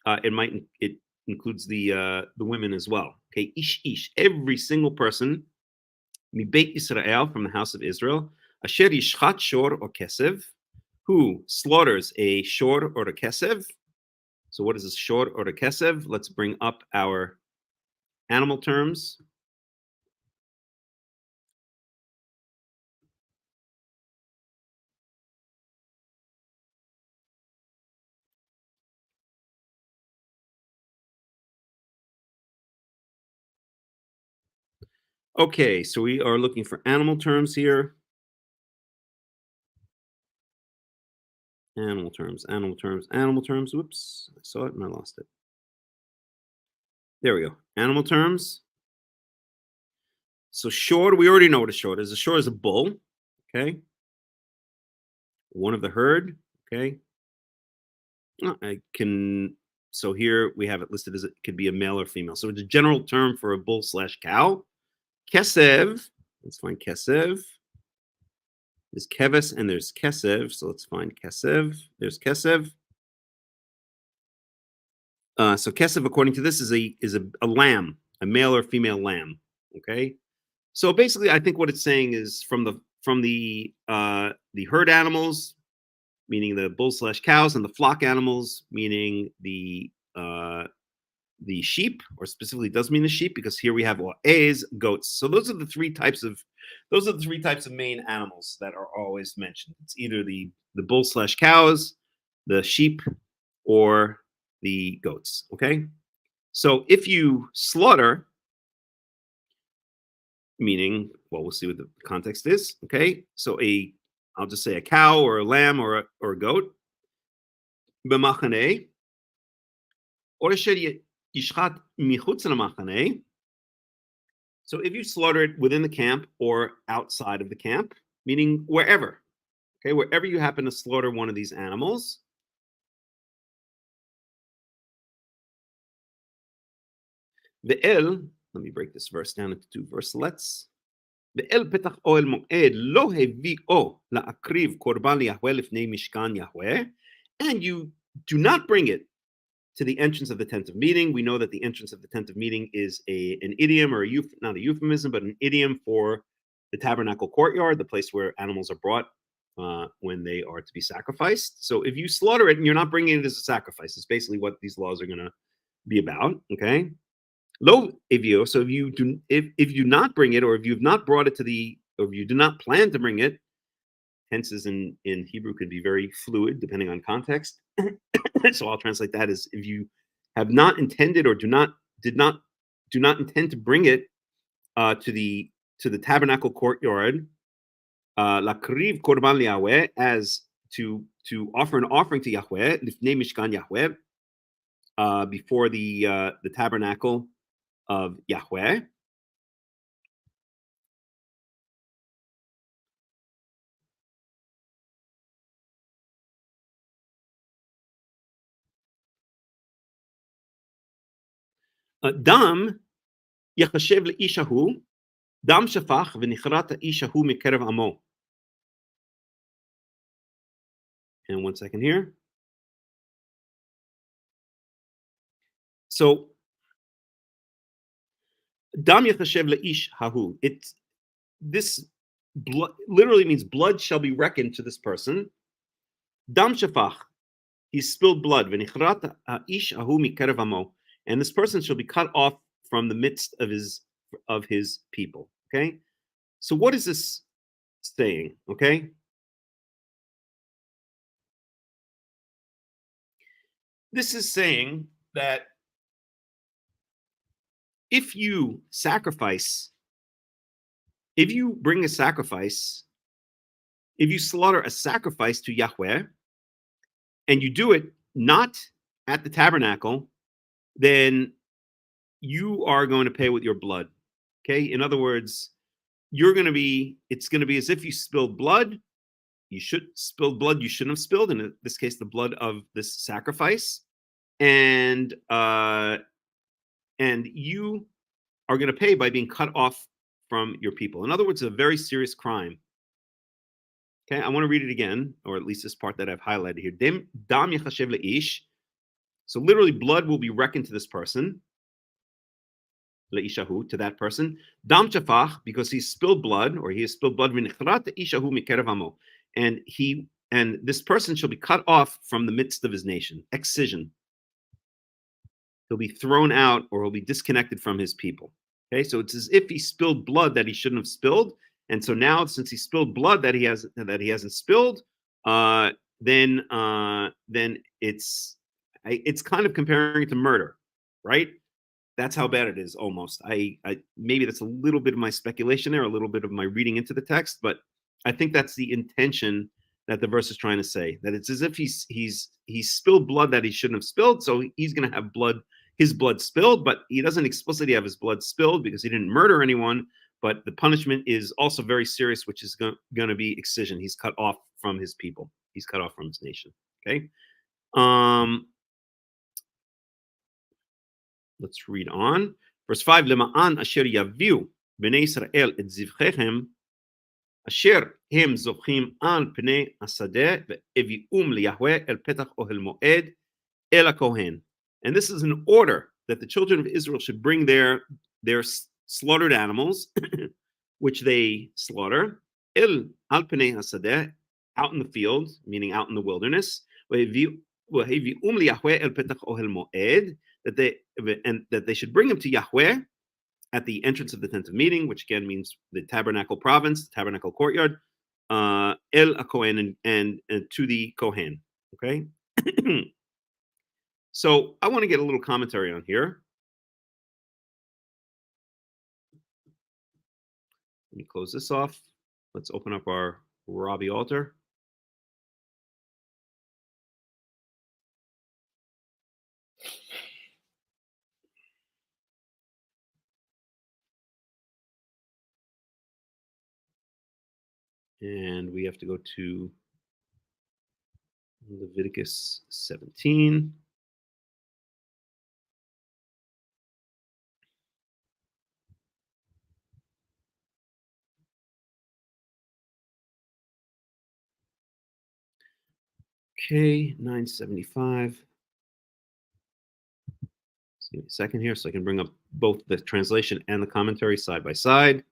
it includes the women as well. Okay, ish, every single person, mi Beit Israel, from the house of Israel, asher yishchat shor or kesev, who slaughters a shor or a kesev. So what is a shor or a kesev? Let's bring up our animal terms. Okay, so we are looking for animal terms here. Animal terms. Whoops, I saw it and I lost it. There we go. Animal terms. So shor, we already know what a shor is. A shor is a bull, okay? One of the herd, okay? So here we have it listed as it could be a male or female. So it's a general term for a bull / cow. Kesev, let's find kesev. There's keves and there's kesev. So let's find kesev. There's kesev. So kesev, according to this, is a lamb, a male or female lamb. Okay. So basically, I think what it's saying is from the herd animals, meaning the bulls / cows, and the flock animals, meaning the sheep, or specifically does mean the sheep, because here we have goats. So those are the three types of main animals that are always mentioned. It's either the bulls / cows, the sheep, or the goats. Okay, so if you slaughter, meaning, well, we'll see what the context is. Okay, so I'll just say a cow or a lamb or a goat. B'machane, or yishchat michutz lemachane. So if you slaughter it within the camp or outside of the camp, meaning wherever, okay, wherever you happen to slaughter one of these animals, let me break this verse down into two verselets. ואל פתח אוהל מועד לא הביאו להקריב קורבן ליהוה לפני משכן יהוה, and you do not bring it to the entrance of the tent of meeting. We know that the entrance of the tent of meeting is an idiom, or not a euphemism, but an idiom for the tabernacle courtyard, the place where animals are brought when they are to be sacrificed. So if you slaughter it and you're not bringing it as a sacrifice, it's basically what these laws are going to be about. Okay. Lo evio. So if you do not bring it, or if you've not brought it or if you do not plan to bring it, tenses in Hebrew could be very fluid depending on context. So I'll translate that as, if you have not intended or do not intend to bring it to the tabernacle courtyard, lakriv korban Yahweh, as to offer an offering to Yahweh, lifnei mishkan Yahweh, before the tabernacle of Yahweh. Dam yachashev le'ish hahu, dam shafach v'nichrat ha'ish hahu mikerev amo. And 1 second here. So dam yachashev le'ish hahu. This literally means blood shall be reckoned to this person. Dam shafach, he spilled blood. V'nichrat ha'ish hahu mikerev amo, and this person shall be cut off from the midst of his people. Okay, so what is this saying? Okay, this is saying that if you bring a sacrifice, if you slaughter a sacrifice to Yahweh, and you do it not at the tabernacle, then you are going to pay with your blood. Okay. In other words, it's going to be as if you spilled blood. You should spill blood you shouldn't have spilled, in this case, the blood of this sacrifice. And you are going to pay by being cut off from your people. In other words, a very serious crime. Okay, I want to read it again, or at least this part that I've highlighted here. Dam yachashev leish. So literally, blood will be reckoned to this person. Leishahu, to that person. Dam chafach, because he spilled blood, or he has spilled blood. V'nichrat ishahu mikerev amo. And this person shall be cut off from the midst of his nation. Excision. He'll be thrown out, or he'll be disconnected from his people. Okay, so it's as if he spilled blood that he shouldn't have spilled, and so now, since he spilled blood that he hasn't spilled, then it's kind of comparing it to murder, right? That's how bad it is, almost. I maybe that's a little bit of my speculation there, a little bit of my reading into the text, but I think that's the intention that the verse is trying to say. That it's as if he's spilled blood that he shouldn't have spilled, so he's going to have his blood spilled, but he doesn't explicitly have his blood spilled because he didn't murder anyone. But the punishment is also very serious, which is going to be excision. He's cut off from his people. He's cut off from his nation. Okay. Let's read on. Verse 5, Lema'an asher yaviu b'nei Yisrael et zivchechem asher hem zochim al pnei hasadeh ve'evi'um liyahweh el petach ohel moed el hakohen. And this is an order that the children of Israel should bring their slaughtered animals, which they slaughter, el al pnei hasadeh, out in the field, meaning out in the wilderness, ve'evi'um liyahweh el petach ohel moed, that they should bring him to Yahweh at the entrance of the tent of meeting, which again means the tabernacle province, the tabernacle courtyard, El HaKohen, and to the Kohen. Okay. So I want to get a little commentary on here. Let me close this off. Let's open up our Robbie altar. And we have to go to Leviticus 17. Okay, 975. Just give me a second here so I can bring up both the translation and the commentary side by side.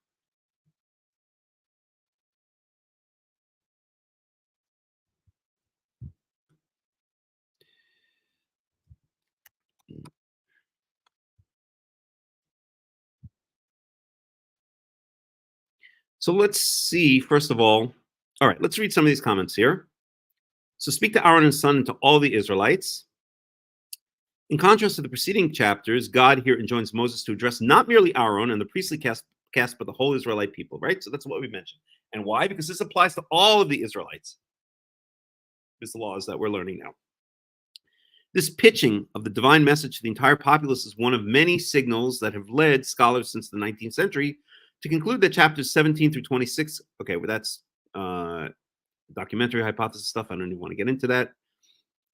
So let's see, first of all right, let's read some of these comments here. So speak to Aaron and his son and to all the Israelites. In contrast to the preceding chapters, God here enjoins Moses to address not merely Aaron and the priestly caste, but the whole Israelite people, right? So that's what we mentioned. And why? Because this applies to all of the Israelites. These laws that we're learning now. This pitching of the divine message to the entire populace is one of many signals that have led scholars since the 19th century to conclude that chapters 17 through 26, okay, well, that's documentary hypothesis stuff. I don't even want to get into that.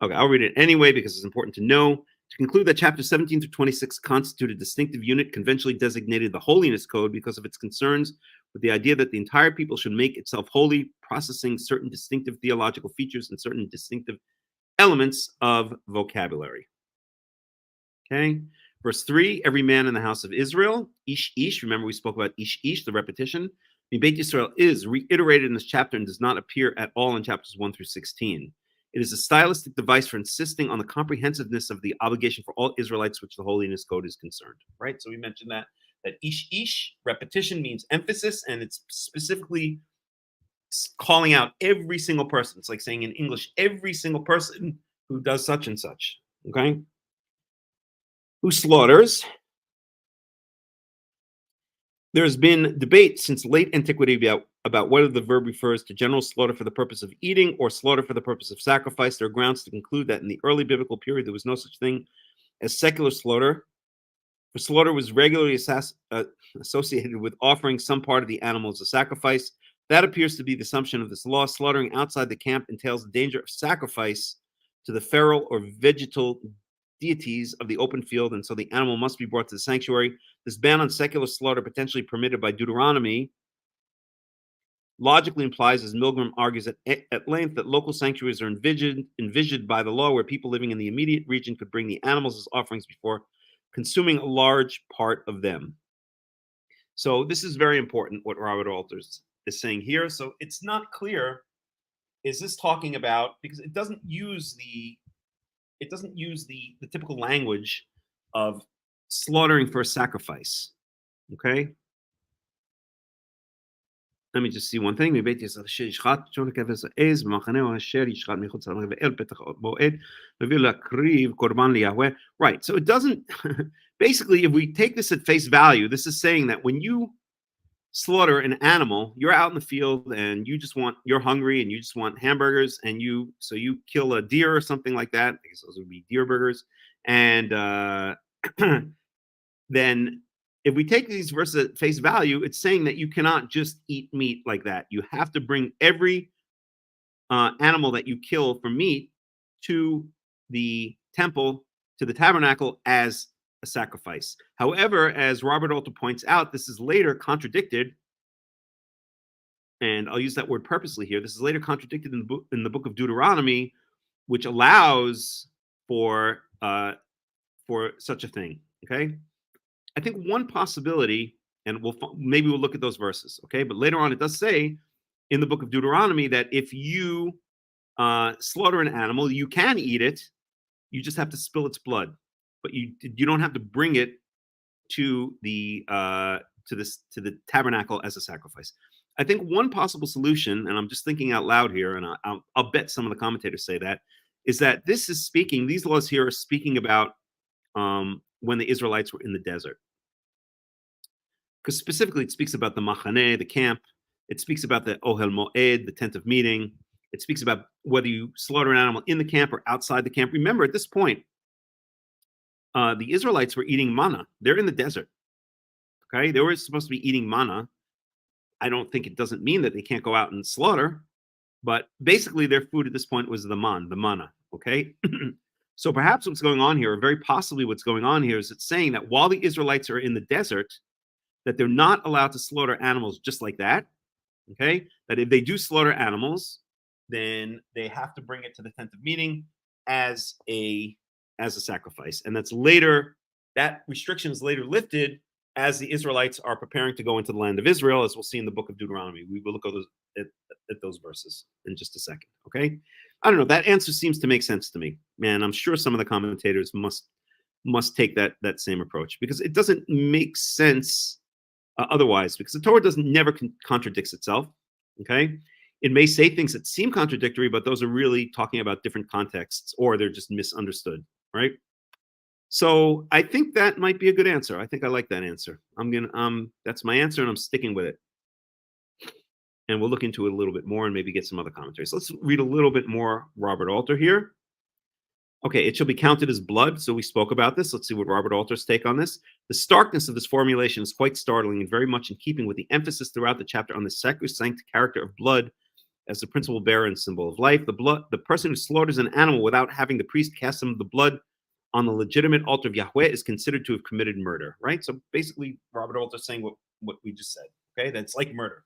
Okay, I'll read it anyway because it's important to know. To conclude that chapters 17 through 26 constitute a distinctive unit conventionally designated the Holiness Code because of its concerns with the idea that the entire people should make itself holy, processing certain distinctive theological features and certain distinctive elements of vocabulary. Okay. Verse 3, every man in the house of Israel, ish ish, remember we spoke about ish ish, the repetition. Beit Yisrael is reiterated in this chapter and does not appear at all in chapters 1 through 16. It is a stylistic device for insisting on the comprehensiveness of the obligation for all Israelites, which the Holiness Code is concerned, right? So we mentioned that ish ish, repetition means emphasis, and it's specifically calling out every single person. It's like saying in English, every single person who does such and such, okay? Who slaughters. There's been debate since late antiquity about about whether the verb refers to general slaughter for the purpose of eating or slaughter for the purpose of sacrifice. There are grounds to conclude that in the early biblical period, there was no such thing as secular slaughter. For slaughter was regularly associated with offering some part of the animal as a sacrifice. That appears to be the assumption of this law. Slaughtering outside the camp entails the danger of sacrifice to the feral or vegetal deities of the open field, and so the animal must be brought to the sanctuary. This ban on secular slaughter, potentially permitted by Deuteronomy, logically implies, as Milgram argues at length, that local sanctuaries are envisioned by the law where people living in the immediate region could bring the animals as offerings before consuming a large part of them. So this is very important, what Robert Alters is saying here. So it's not clear, is this talking about, because it doesn't use the typical language of slaughtering for a sacrifice. Okay? Let me just see one thing. Right. So it doesn't, basically, if we take this at face value, this is saying that when you slaughter an animal, you're out in the field and you're hungry and you just want hamburgers, and you kill a deer or something like that. I guess those would be deer burgers. And then if we take these verses at face value, it's saying that you cannot just eat meat like that. You have to bring every animal that you kill for meat to the temple, to the tabernacle, as a sacrifice. However, as Robert Alter points out, this is later contradicted, and I'll use that word purposely here. This is later contradicted in the book of Deuteronomy, which allows for such a thing. Okay. I think one possibility, and maybe we'll look at those verses, okay? But later on, it does say in the book of Deuteronomy that if you slaughter an animal, you can eat it. You just have to spill its blood, but you don't have to bring it to the tabernacle as a sacrifice. I think one possible solution, and I'm just thinking out loud here, and I'll bet some of the commentators say that, is that these laws here are speaking about when the Israelites were in the desert. Because specifically it speaks about the Machaneh, the camp. It speaks about the Ohel Moed, the tent of meeting. It speaks about whether you slaughter an animal in the camp or outside the camp. Remember, at this point, the Israelites were eating manna. They're in the desert. Okay, they were supposed to be eating manna. I don't think it doesn't mean that they can't go out and slaughter, but basically their food at this point was the manna. Okay. So perhaps what's going on here, or very possibly what's going on here, is it's saying that while the Israelites are in the desert, that they're not allowed to slaughter animals just like that. Okay, that if they do slaughter animals, then they have to bring it to the tent of meeting as a sacrifice, and that restriction is later lifted as the Israelites are preparing to go into the land of Israel, as we'll see in the book of Deuteronomy. We will look at those verses in just a second. Okay. I don't know. That answer seems to make sense to me. Man, I'm sure some of the commentators must take that same approach, because it doesn't make sense otherwise, because the Torah never contradicts itself. Okay. It may say things that seem contradictory, but those are really talking about different contexts, or they're just misunderstood. Right. So I think that might be a good answer. I think I like that answer. That's my answer, and I'm sticking with it. And we'll look into it a little bit more and maybe get some other commentaries. Let's read a little bit more Robert Alter here. Okay, it shall be counted as blood. So we spoke about this. Let's see what Robert Alter's take on this. The starkness of this formulation is quite startling and very much in keeping with the emphasis throughout the chapter on the sacrosanct character of blood as the principal bearer and symbol of life. The person who slaughters an animal without having the priest cast some of the blood on the legitimate altar of Yahweh is considered to have committed murder, right? So basically, Robert Alter is saying what we just said, okay? That's like murder.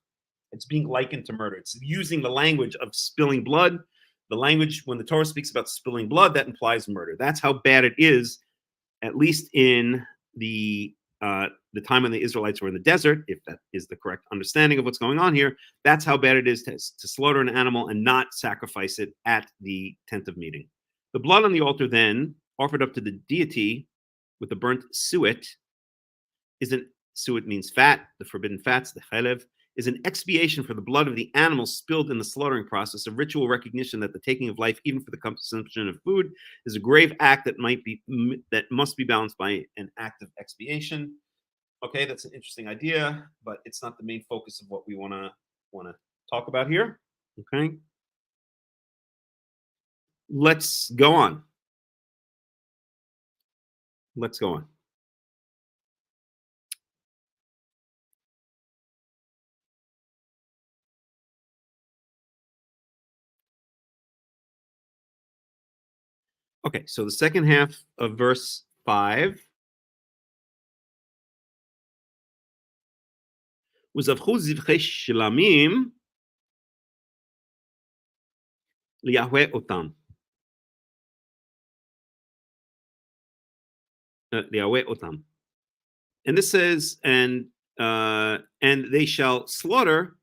It's being likened to murder. It's using the language of spilling blood. The language, when the Torah speaks about spilling blood, that implies murder. That's how bad it is, at least in the time when the Israelites were in the desert, if that is the correct understanding of what's going on here. That's how bad it is to slaughter an animal and not sacrifice it at the tent of meeting. The blood on the altar then, offered up to the deity with the burnt suet, suet means fat, the forbidden fats, the chelev, is an expiation for the blood of the animal spilled in the slaughtering process, a ritual recognition that the taking of life, even for the consumption of food, is a grave act that must be balanced by an act of expiation. Okay, that's an interesting idea, but it's not the main focus of what we want want to talk about here. Okay. Let's go on. Let's go on. Okay, so the second half of verse 5 וזבחו זבחי שלמים ליהווה אותם. ליהווה אותם. And this says, and they shall slaughter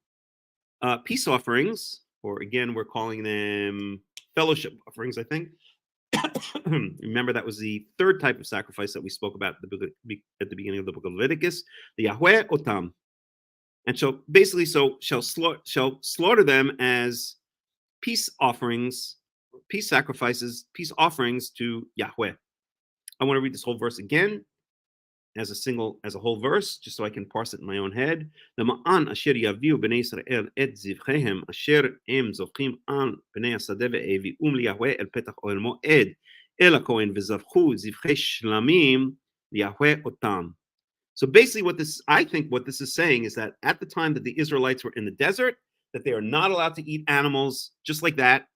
peace offerings, or again, we're calling them fellowship offerings, I think. Remember, that was the third type of sacrifice that we spoke about at the beginning of the book of Leviticus, the Yahweh Otam. And so basically, shall slaughter them as peace offerings, peace sacrifices, peace offerings to Yahweh. I want to read this whole verse again as a whole verse, just so I can parse it in my own head. למען אשר יביאו בני ישראל את זבחיהם אשר הם זובחים על פני השדה והביאום ליהווה אל פתח אוהל מועד אל הכהן וזבחו זבחי שלמים ליהווה אותם. So basically I think what this is saying is that at the time that the Israelites were in the desert, that they are not allowed to eat animals just like that.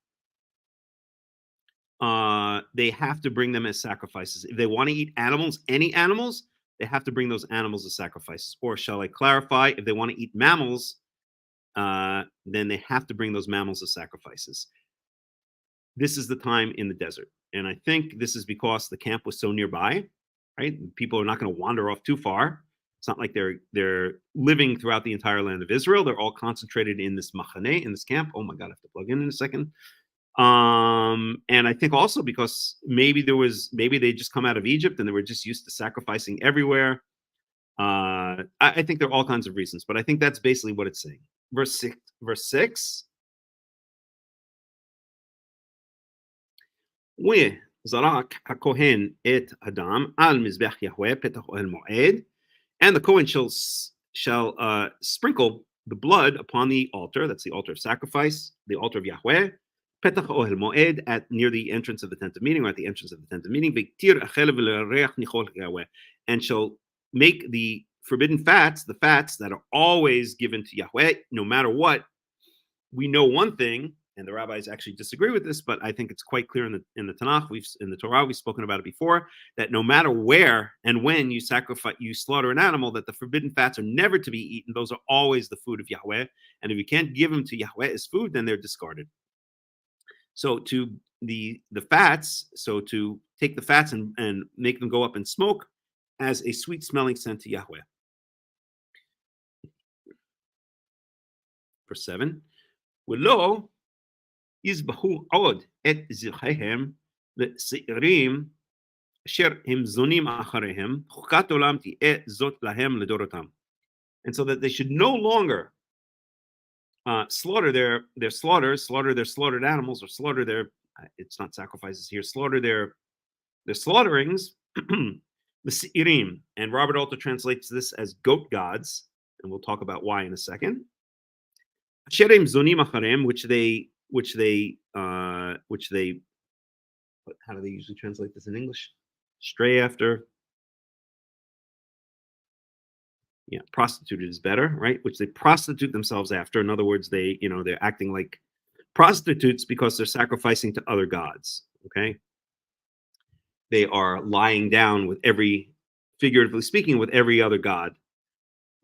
They have to bring them as sacrifices. If they want to eat animals, any animals, they have to bring those animals as sacrifices. Or shall I clarify, if they want to eat mammals, then they have to bring those mammals as sacrifices. This is the time in the desert. And I think this is because the camp was so nearby, right? People are not going to wander off too far. It's not like they're living throughout the entire land of Israel. They're all concentrated in this machaneh, in this camp. Oh my God, I have to plug in a second. And I think also because maybe they just come out of Egypt and they were just used to sacrificing everywhere. I think there are all kinds of reasons, but I think that's basically what it's saying. Verse 6. וזרק הכהן את הדם על מזבח יהוה פתח אוהל מועד, and the Kohen shall sprinkle the blood upon the altar. That's the altar of sacrifice, the altar of Yahweh. Petach Ohel Moed, at near the entrance of the tent of meeting, or at the entrance of the tent of meeting. And shall make the forbidden fats, the fats that are always given to Yahweh, no matter what. We know one thing, and the rabbis actually disagree with this, but I think it's quite clear in the Tanakh, in the Torah, we've spoken about it before, that no matter where and when you slaughter an animal, that the forbidden fats are never to be eaten. Those are always the food of Yahweh. And if you can't give them to Yahweh as food, then they're discarded. So to the fats, so to take the fats and make them go up in smoke as a sweet smelling scent to Yahweh. Verse 7. ולא יזבחו עוד את זבחיהם לשעירים אשר הם זונים אחריהם, חוקת עולם תהיה זאת להם לדורותם. And so that they should no longer slaughter their slaughtered animals, or slaughter their, it's not sacrifices here, slaughter their slaughterings, the Se'irim. And Robert Alter translates this as goat gods, and we'll talk about why in a second. Asherim zonim acharem, which they, how do they usually translate this in English? Stray after. Yeah, prostituted is better, right? Which they prostitute themselves after. In other words, they're acting like prostitutes because they're sacrificing to other gods. Okay, they are lying down with figuratively speaking, with every other god.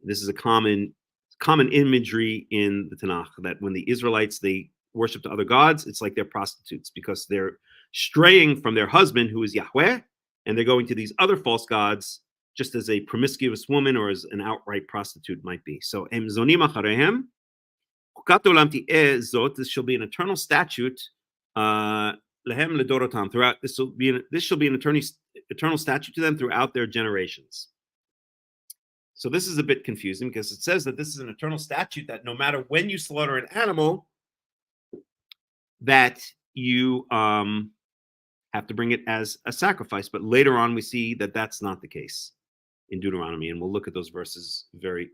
This is a common imagery in the Tanakh, that when the Israelites, they worship to other gods, it's like they're prostitutes because they're straying from their husband, who is Yahweh, and they're going to these other false gods, just as a promiscuous woman or as an outright prostitute might be. So, em zonim acharehem, chukat olam ti'eh zot, this shall be an eternal statute, lehem ledorotam, throughout, this shall be an eternal statute to them throughout their generations. So this is a bit confusing because it says that this is an eternal statute, that no matter when you slaughter an animal, that you have to bring it as a sacrifice. But later on, we see that that's not the case in Deuteronomy, and we'll look at those verses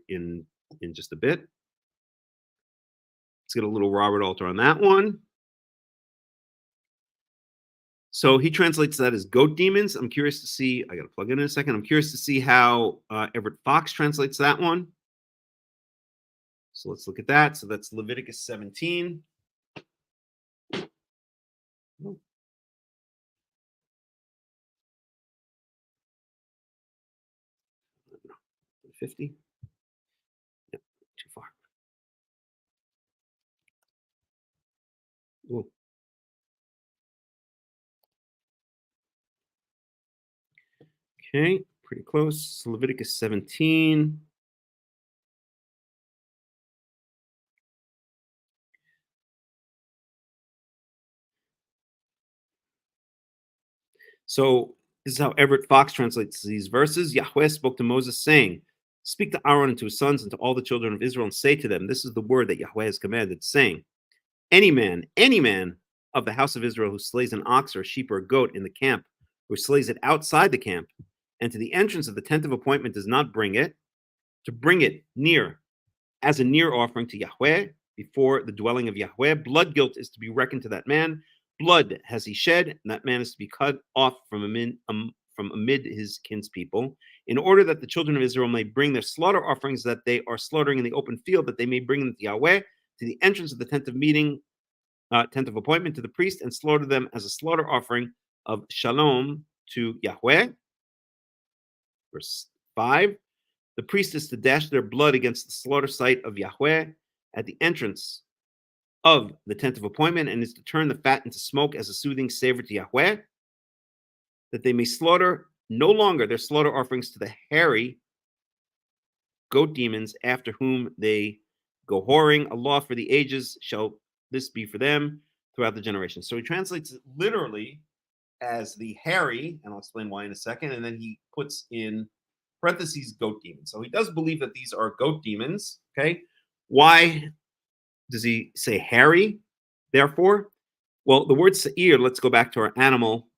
in just a bit. Let's get a little Robert Alter on that one. So he translates that as goat demons. I'm curious to see, I got to plug in a second. I'm curious to see how Everett Fox translates that one. So let's look at that. So that's Leviticus 17. Oh. 50. Yep, too far. Ooh. Okay, pretty close. Leviticus 17. So this is how Everett Fox translates these verses. Yahweh spoke to Moses, saying, "Speak to Aaron and to his sons and to all the children of Israel, and say to them, this is the word that Yahweh has commanded, saying, any man of the house of Israel who slays an ox or a sheep or a goat in the camp, or slays it outside the camp, and to the entrance of the tent of appointment does not bring it, to bring it near as a near offering to Yahweh before the dwelling of Yahweh, blood guilt is to be reckoned to that man. Blood has he shed, and that man is to be cut off from amid his kinspeople, in order that the children of Israel may bring their slaughter offerings that they are slaughtering in the open field, that they may bring them to Yahweh, to the entrance of the tent of meeting, tent of appointment, to the priest, and slaughter them as a slaughter offering of shalom to Yahweh." Verse 5. The priest is to dash their blood against the slaughter site of Yahweh at the entrance of the tent of appointment, and is to turn the fat into smoke as a soothing savor to Yahweh, that they may slaughter no longer their slaughter offerings to the hairy goat demons after whom they go whoring. A law for the ages shall this be for them throughout the generations. So he translates it literally as the hairy, and I'll explain why in a second, and then he puts in parentheses goat demons. So he does believe that these are goat demons. Okay, why does he say hairy? Therefore, well, the word sa'ir. Let's go back to our animal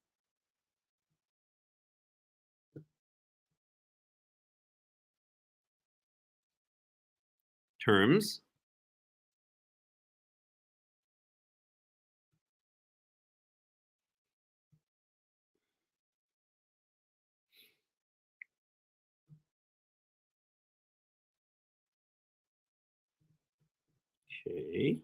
terms. Okay.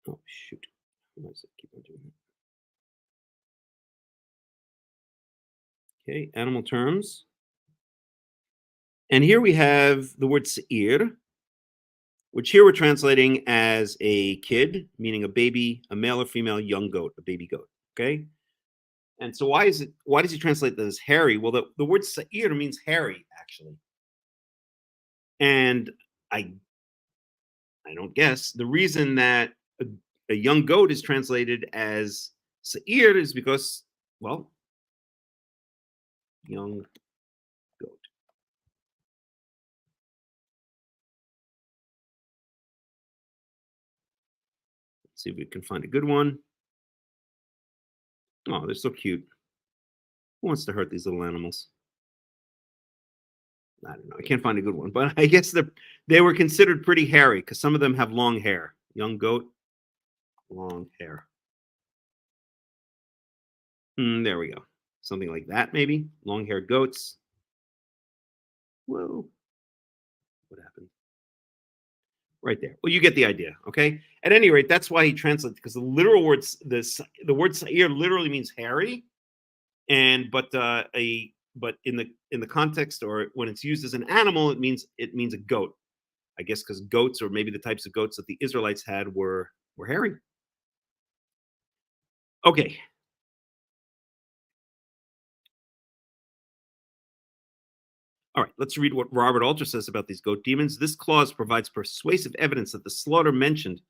Oh shoot! Why does it keep on doing that? Okay, animal terms. And here we have the word sa'ir, which here we're translating as a kid, meaning a baby, a male or female young goat, a baby goat. Okay. And so why does he translate that as hairy? Well, the word sa'ir means hairy, actually. And I don't guess the reason that a young goat is translated as sa'ir is because, well, young goat. Let's see if we can find a good one. Oh, they're so cute. Who wants to hurt these little animals? I don't know. I can't find a good one, but I guess they were considered pretty hairy because some of them have long hair. Young goat, long hair. There we go. Something like that, maybe. Long-haired goats. Whoa. What happened? Right there. Well, you get the idea, okay? At any rate, that's why he translates, because the literal words, the word sa'ir literally means hairy, but in the context, or when it's used as an animal, it means a goat. I guess because goats, or maybe the types of goats that the Israelites had, were hairy. Okay. All right, let's read what Robert Alter says about these goat demons. This clause provides persuasive evidence that the slaughter mentioned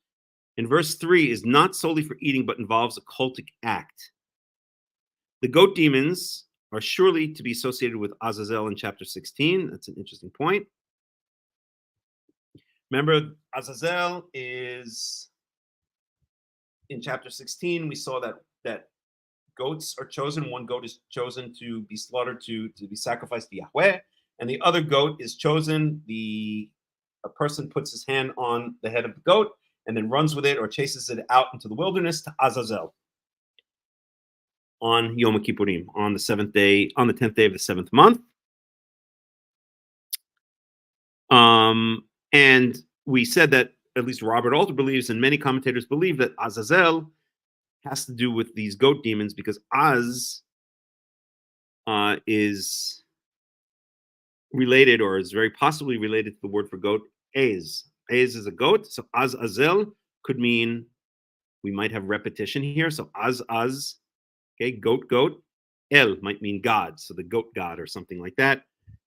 in verse 3 is not solely for eating, but involves a cultic act. The goat demons are surely to be associated with Azazel in chapter 16. That's an interesting point. Remember, Azazel is in chapter 16. We saw that goats are chosen. One goat is chosen to be slaughtered to be sacrificed to Yahweh. and the other goat is chosen. A person puts his hand on the head of the goat and then runs with it or chases it out into the wilderness to Azazel on Yom Kippurim, on the 10th day of the 7th month. And we said that at least Robert Alter believes, and many commentators believe, that Azazel has to do with these goat demons, because Az is related, or is very possibly related to the word for goat, Ez. Ez is a goat, so Azazel could mean, we might have repetition here, so Az, okay, goat. El might mean God, so the goat god or something like that.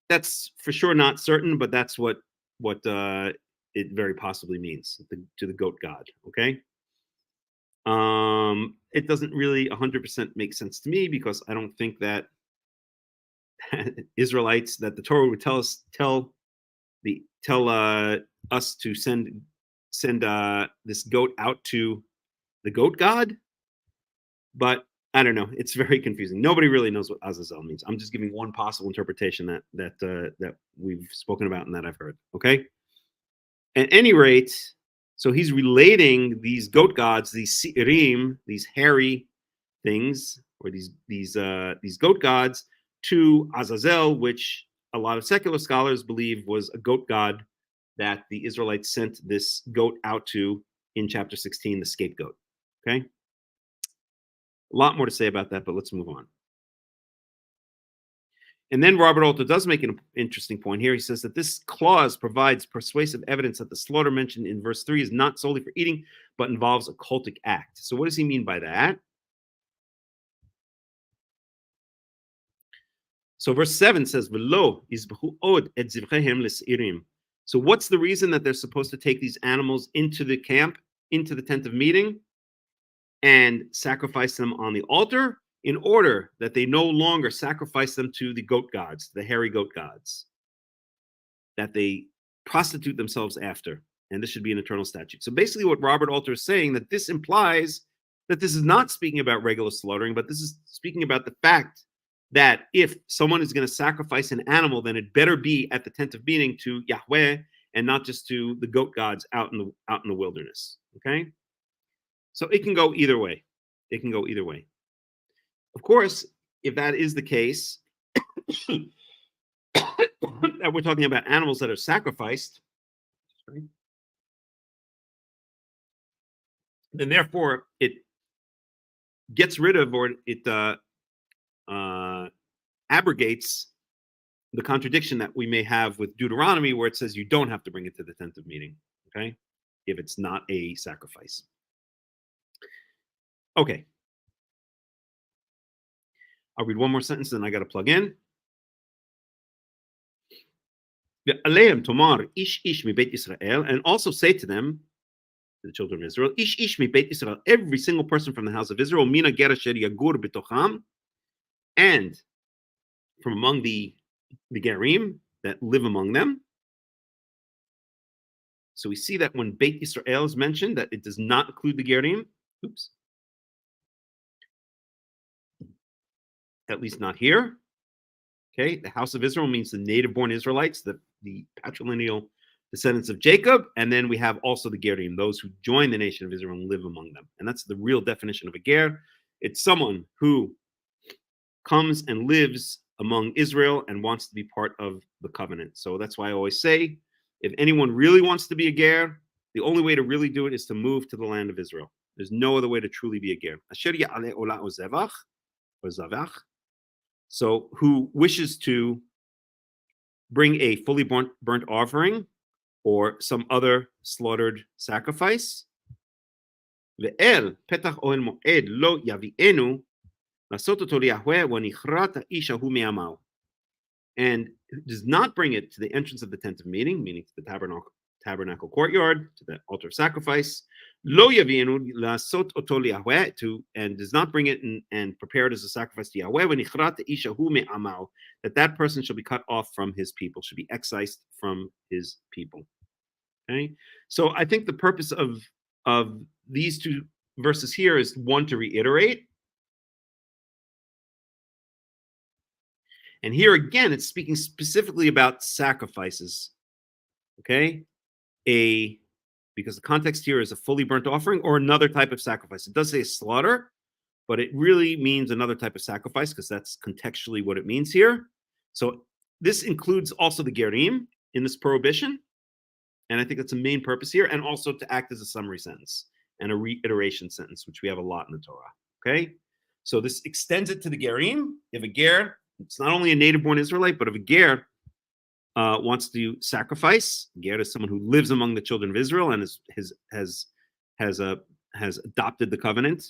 That's for sure not certain, but that's what it very possibly means, to the goat god, okay? It doesn't really 100% make sense to me, because I don't think that Israelites, that the Torah would tell us to send this goat out to the goat god. But I don't know, it's very confusing. Nobody really knows what Azazel means. I'm just giving one possible interpretation that we've spoken about and that I've heard, okay? At any rate, so he's relating these goat gods, these Si'rim, these hairy things, or these goat gods, to Azazel, which a lot of secular scholars believe was a goat god that the Israelites sent this goat out to in chapter 16, the scapegoat. Okay? A lot more to say about that, but let's move on. And then Robert Alter does make an interesting point here. He says that this clause provides persuasive evidence that the slaughter mentioned in verse 3 is not solely for eating, but involves a cultic act. So what does he mean by that? So verse 7 says, "V'lo yizbechu od et zivchehem l'seirim." So what's the reason that they're supposed to take these animals into the camp, into the tent of meeting, and sacrifice them on the altar? In order that they no longer sacrifice them to the goat gods, the hairy goat gods, that they prostitute themselves after. And this should be an eternal statute. So basically what Robert Alter is saying, that this implies that this is not speaking about regular slaughtering, but this is speaking about the fact that if someone is going to sacrifice an animal, then it better be at the tent of meeting to Yahweh and not just to the goat gods out in the wilderness. Okay? So it can go either way. It can go either way. Of course, if that is the case, that we're talking about animals that are sacrificed, then therefore it gets rid of, or it abrogates the contradiction that we may have with Deuteronomy, where it says you don't have to bring it to the tent of meeting, okay, if it's not a sacrifice. Okay. I'll read one more sentence, then I got to plug in. And also say to them, to the children of Israel, Ish ish mi Beit Israel, every single person from the house of Israel, mina ger asher yagur b'tocham, and from among the gerim that live among them. So we see that when Beit Israel is mentioned, that it does not include the gerim. Oops. At least not here. Okay, the house of Israel means the native-born Israelites, the patrilineal descendants of Jacob, and then we have also the gerim, those who join the nation of Israel and live among them. And that's the real definition of a ger. It's someone who comes and lives among Israel and wants to be part of the covenant. So that's why I always say, if anyone really wants to be a ger, the only way to really do it is to move to the land of Israel. There's no other way to truly be a ger. Asher ya'aleh olah o zevach, or zavach. So who wishes to bring a fully burnt offering or some other slaughtered sacrifice, ve'el petach ohel moed lo yavi'enu lasot oto liYahweh v'nichrat ha'ish hahu me'amav, and does not bring it to the entrance of the tent of meeting, meaning to the tabernacle courtyard, to the altar of sacrifice, lo yavi'enu lasot oto liYahweh, and does not bring it and prepare it as a sacrifice to Yahweh, v'nichrat ha'ish hahu me'amav, that person shall be cut off from his people, should be excised from his people. Okay, so I think the purpose of these two verses here is, one, to reiterate, And here again, it's speaking specifically about sacrifices. Okay, because the context here is a fully burnt offering or another type of sacrifice. It does say slaughter, but it really means another type of sacrifice because that's contextually what it means here. So this includes also the gerim in this prohibition, and I think that's the main purpose here, and also to act as a summary sentence and a reiteration sentence, which we have a lot in the Torah. Okay, so this extends it to the gerim. If a ger, it's not only a native-born Israelite, but if a ger wants to sacrifice, ger is someone who lives among the children of Israel and has adopted the covenant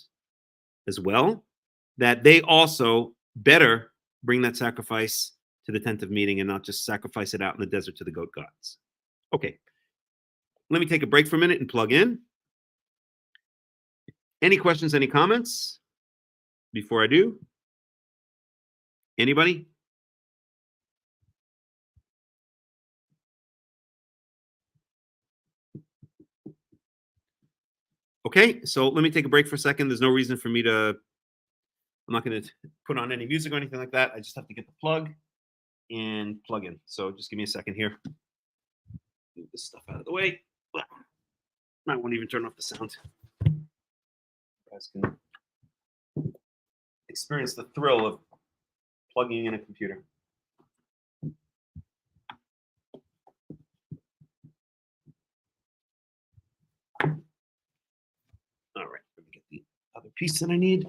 as well, that they also better bring that sacrifice to the tent of meeting and not just sacrifice it out in the desert to the goat gods. Okay, let me take a break for a minute and plug in. Any questions, any comments before I do? Anybody? Okay, so let me take a break for a second. There's no reason for me to, I'm not going to put on any music or anything like that. I just have to get the plug and plug in. So just give me a second here. Move this stuff out of the way. I won't even turn off the sound. You guys can experience the thrill of plugging in a computer. All right, let me get the other piece that I need.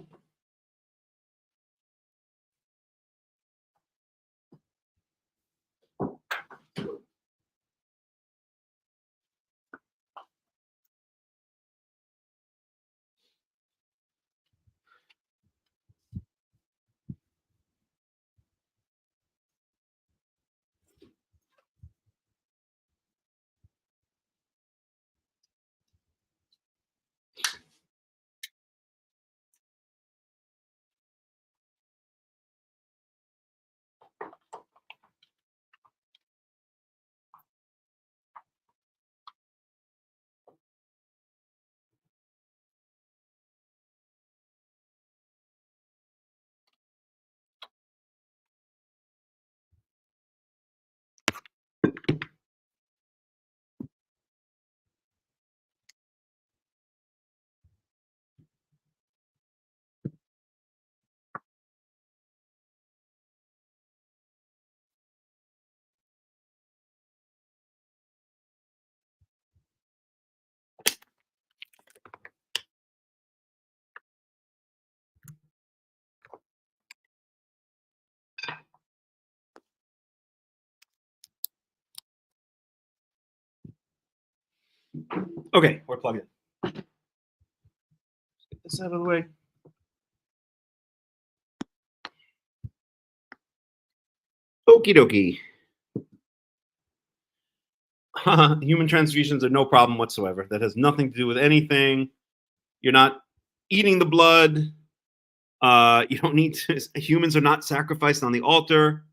Okay, we're plugged in. Let's get this out of the way. Okie dokie. Human transfusions are no problem whatsoever. That has nothing to do with anything. You're not eating the blood. You don't need to, humans are not sacrificed on the altar.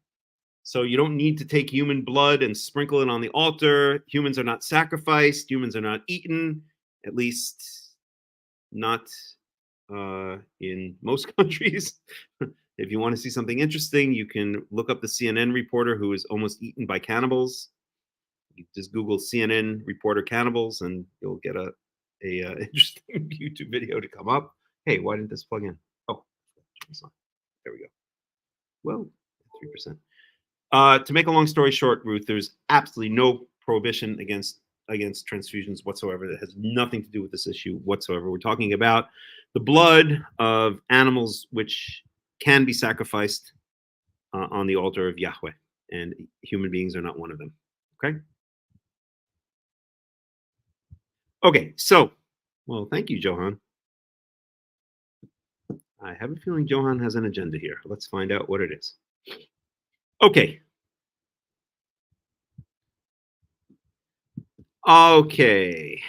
So you don't need to take human blood and sprinkle it on the altar. Humans are not sacrificed. Humans are not eaten, at least not in most countries. If you want to see something interesting, you can look up the CNN reporter who was almost eaten by cannibals. You just Google CNN reporter cannibals, and you'll get a interesting YouTube video to come up. Hey, why didn't this plug in? Oh, there we go. Well, 3%. To make a long story short, Ruth, there's absolutely no prohibition against transfusions whatsoever. That has nothing to do with this issue whatsoever. We're talking about the blood of animals which can be sacrificed on the altar of Yahweh, and human beings are not one of them. Okay. Okay, so, well, thank you, Johan. I have a feeling Johan has an agenda here. Let's find out what it is. Okay. Okay.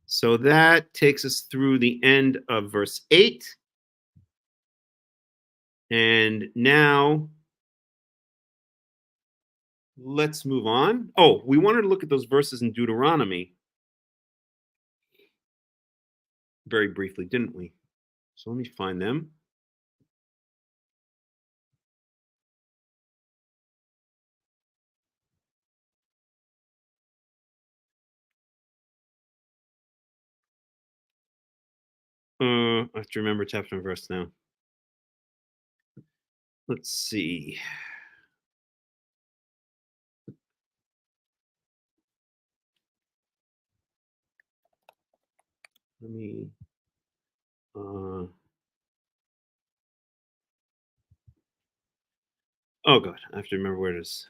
So that takes us through the end of verse 8. And now let's move on. Oh, we wanted to look at those verses in Deuteronomy very briefly, didn't we? So let me find them. I have to remember chapter and verse now. Let's see. Let me. Oh God, I have to remember where it is.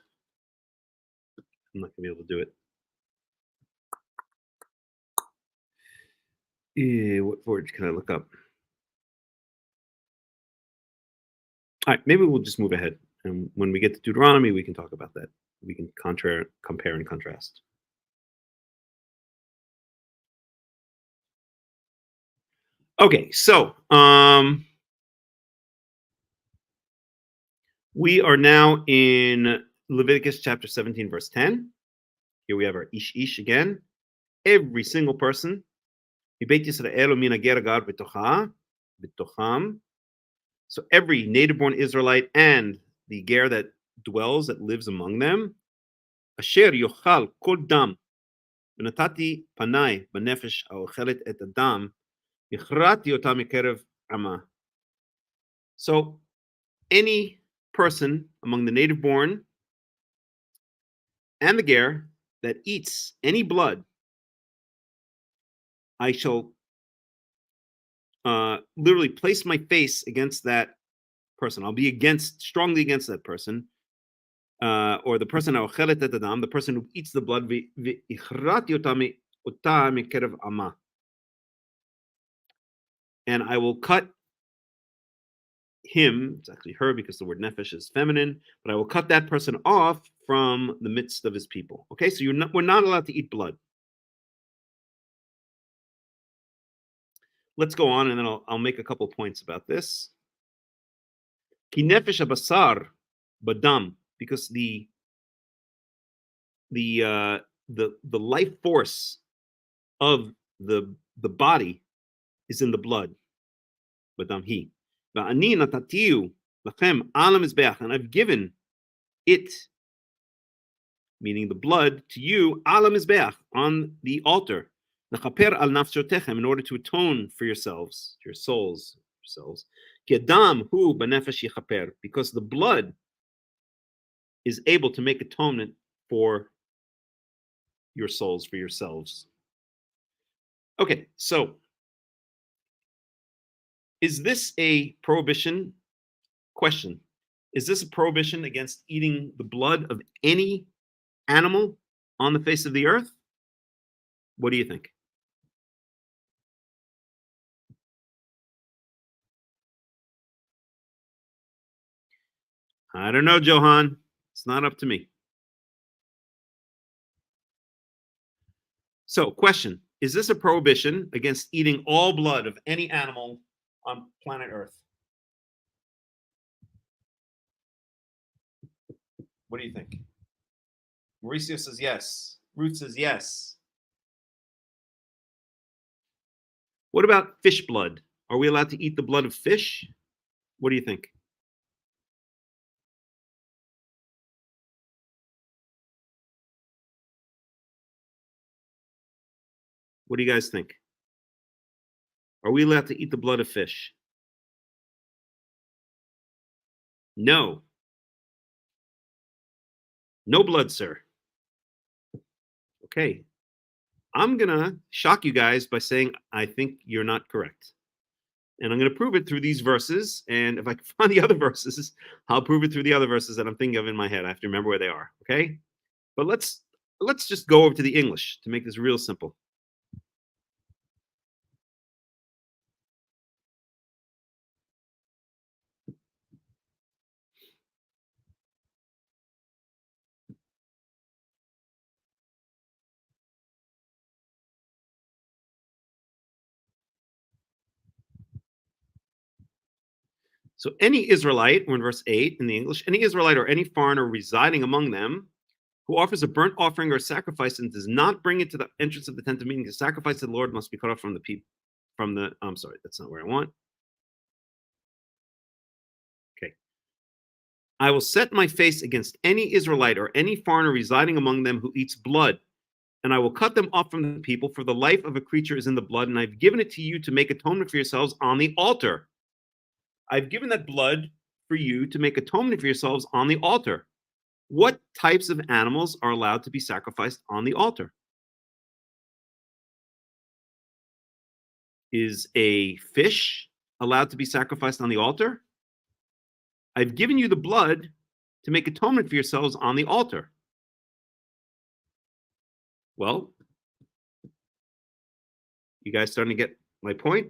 I'm not gonna be able to do it. What word can I look up? All right, maybe we'll just move ahead, and when we get to Deuteronomy, we can talk about that. We can compare and contrast. Okay, so we are now in Leviticus chapter 17, verse 10. Here we have our ish again. Every single person. So every native-born Israelite and the ger that dwells, that lives among them. Asher yochal kol dam. ונתתי פניי בנפש האוכלת את הדם, הכרעתי אותה מקרב עמה. So any person among the native born and the ger that eats any blood, I shall literally place my face against that person. I'll be strongly against that person, or the person האוכלת את הדם, the person who eats the blood, והכרעתי אותה מקרב עמה. And I will cut him, it's actually her because the word nefesh is feminine, but I will cut that person off from the midst of his people. Okay, so we're not allowed to eat blood. Let's go on, and then I'll make a couple points about this. Ki nefesh habasar badam, because the life force of the body is in the blood. Badam hi. Va'ani natatiu lachem ala mizbeach, and I've given it, meaning the blood, to you, ala mizbeach, on the altar, nechaper al nafshotechem, in order to atone for yourselves, your souls, yourselves. Kedam hu b'nefesh yichaper, because the blood is able to make atonement for your souls, for yourselves. Okay, so is this a prohibition? Question. Is this a prohibition against eating the blood of any animal on the face of the earth? What do you think? I don't know, Johan. It's not up to me. So, question. Is this a prohibition against eating all blood of any animal on planet Earth? What do you think? Mauricio says yes. Ruth says yes. What about fish blood? Are we allowed to eat the blood of fish? What do you think? What do you guys think? Are we allowed to eat the blood of fish? No. No blood, sir. Okay. I'm going to shock you guys by saying I think you're not correct. And I'm going to prove it through these verses. And if I can find the other verses, I'll prove it through the other verses that I'm thinking of in my head. I have to remember where they are. Okay. But let's just go over to the English to make this real simple. So any Israelite, we're in verse 8 in the English, any Israelite or any foreigner residing among them who offers a burnt offering or a sacrifice and does not bring it to the entrance of the tent of meeting to sacrifice to the Lord must be cut off from the people. I'm sorry, that's not where I want. Okay. I will set my face against any Israelite or any foreigner residing among them who eats blood. and I will cut them off from the people, for the life of a creature is in the blood, and I've given it to you to make atonement for yourselves on the altar. I've given that blood for you to make atonement for yourselves on the altar. What types of animals are allowed to be sacrificed on the altar? Is a fish allowed to be sacrificed on the altar? I've given you the blood to make atonement for yourselves on the altar. Well, you guys starting to get my point?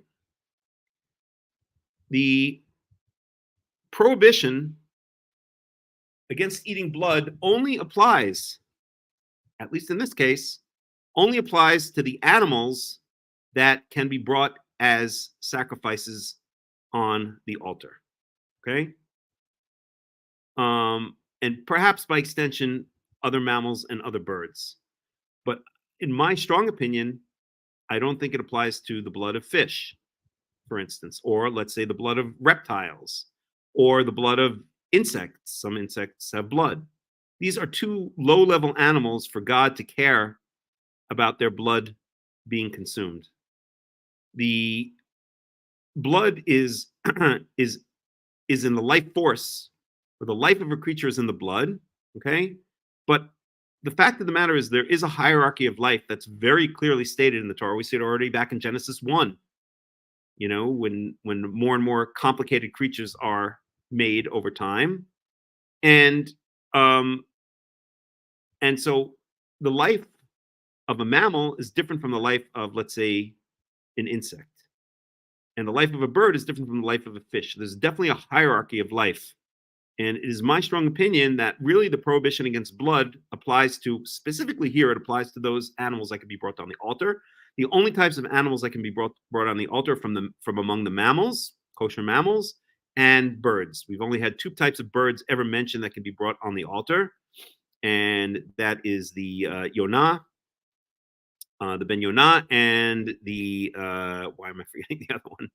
The prohibition against eating blood only applies, at least in this case, only applies to the animals that can be brought as sacrifices on the altar. Okay? And perhaps by extension, other mammals and other birds. But in my strong opinion, I don't think it applies to the blood of fish, for instance, or let's say the blood of reptiles, or the blood of insects. Some insects have blood. These are too low-level animals for God to care about their blood being consumed. The blood is is in the life force, or the life of a creature is in the blood, okay? But the fact of the matter is there is a hierarchy of life that's very clearly stated in the Torah. We see it already back in Genesis 1. You know, when more and more complicated creatures are made over time. And so the life of a mammal is different from the life of, let's say, an insect. And the life of a bird is different from the life of a fish. There's definitely a hierarchy of life. And it is my strong opinion that really the prohibition against blood applies to, specifically here, it applies to those animals that can be brought on the altar. The only types of animals that can be brought on the altar from among the mammals, kosher mammals, and birds. We've only had two types of birds ever mentioned that can be brought on the altar. And that is the Yonah, the Ben Yonah, and the, why am I forgetting the other one?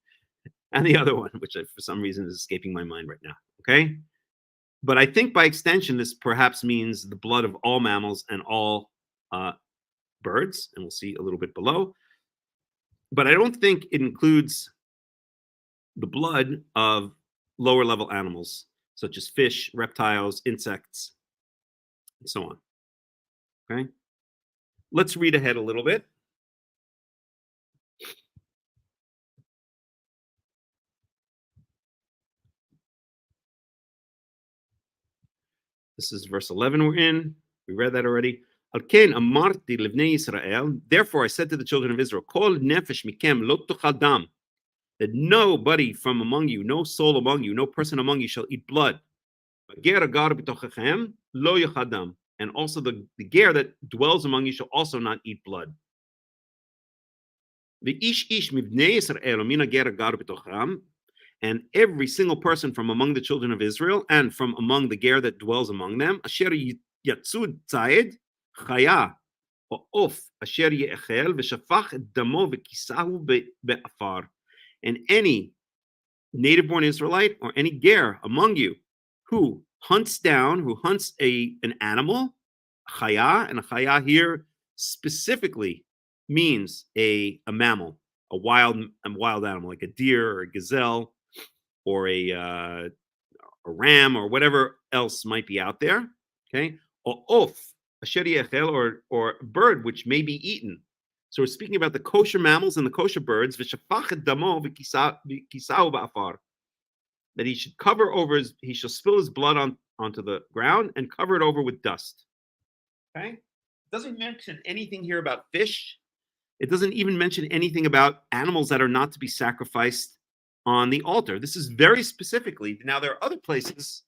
And the other one, which for some reason is escaping my mind right now, okay? But I think by extension, this perhaps means the blood of all mammals and all birds, and we'll see a little bit below. But I don't think it includes the blood of lower level animals, such as fish, reptiles, insects, and so on. Okay? Let's read ahead a little bit. This is verse 11 we're in. We read that already. Therefore I said to the children of Israel, Kol nefesh mikem lo tuchal dam, that nobody from among you, no soul among you, no person among you shall eat blood. And also the ger that dwells among you shall also not eat blood. And every single person from among the children of Israel and from among the ger that dwells among them, asher yatzud tzayed chaya or of asher ye'echel v'shafach damo v'kisahu be'afar. And any native-born Israelite or any ger among you who hunts an animal, chaya, and a chaya here specifically means a mammal, a wild animal, like a deer or a gazelle or a ram or whatever else might be out there, okay? Or of, asher yechel, or a bird which may be eaten. So we're speaking about the kosher mammals and the kosher birds, v'shafach damo v'kisau ba'afar, that he should cover over he shall spill his blood onto the ground and cover it over with dust. Okay? It doesn't mention anything here about fish. It doesn't even mention anything about animals that are not to be sacrificed on the altar. This is very specifically. Now, there are other places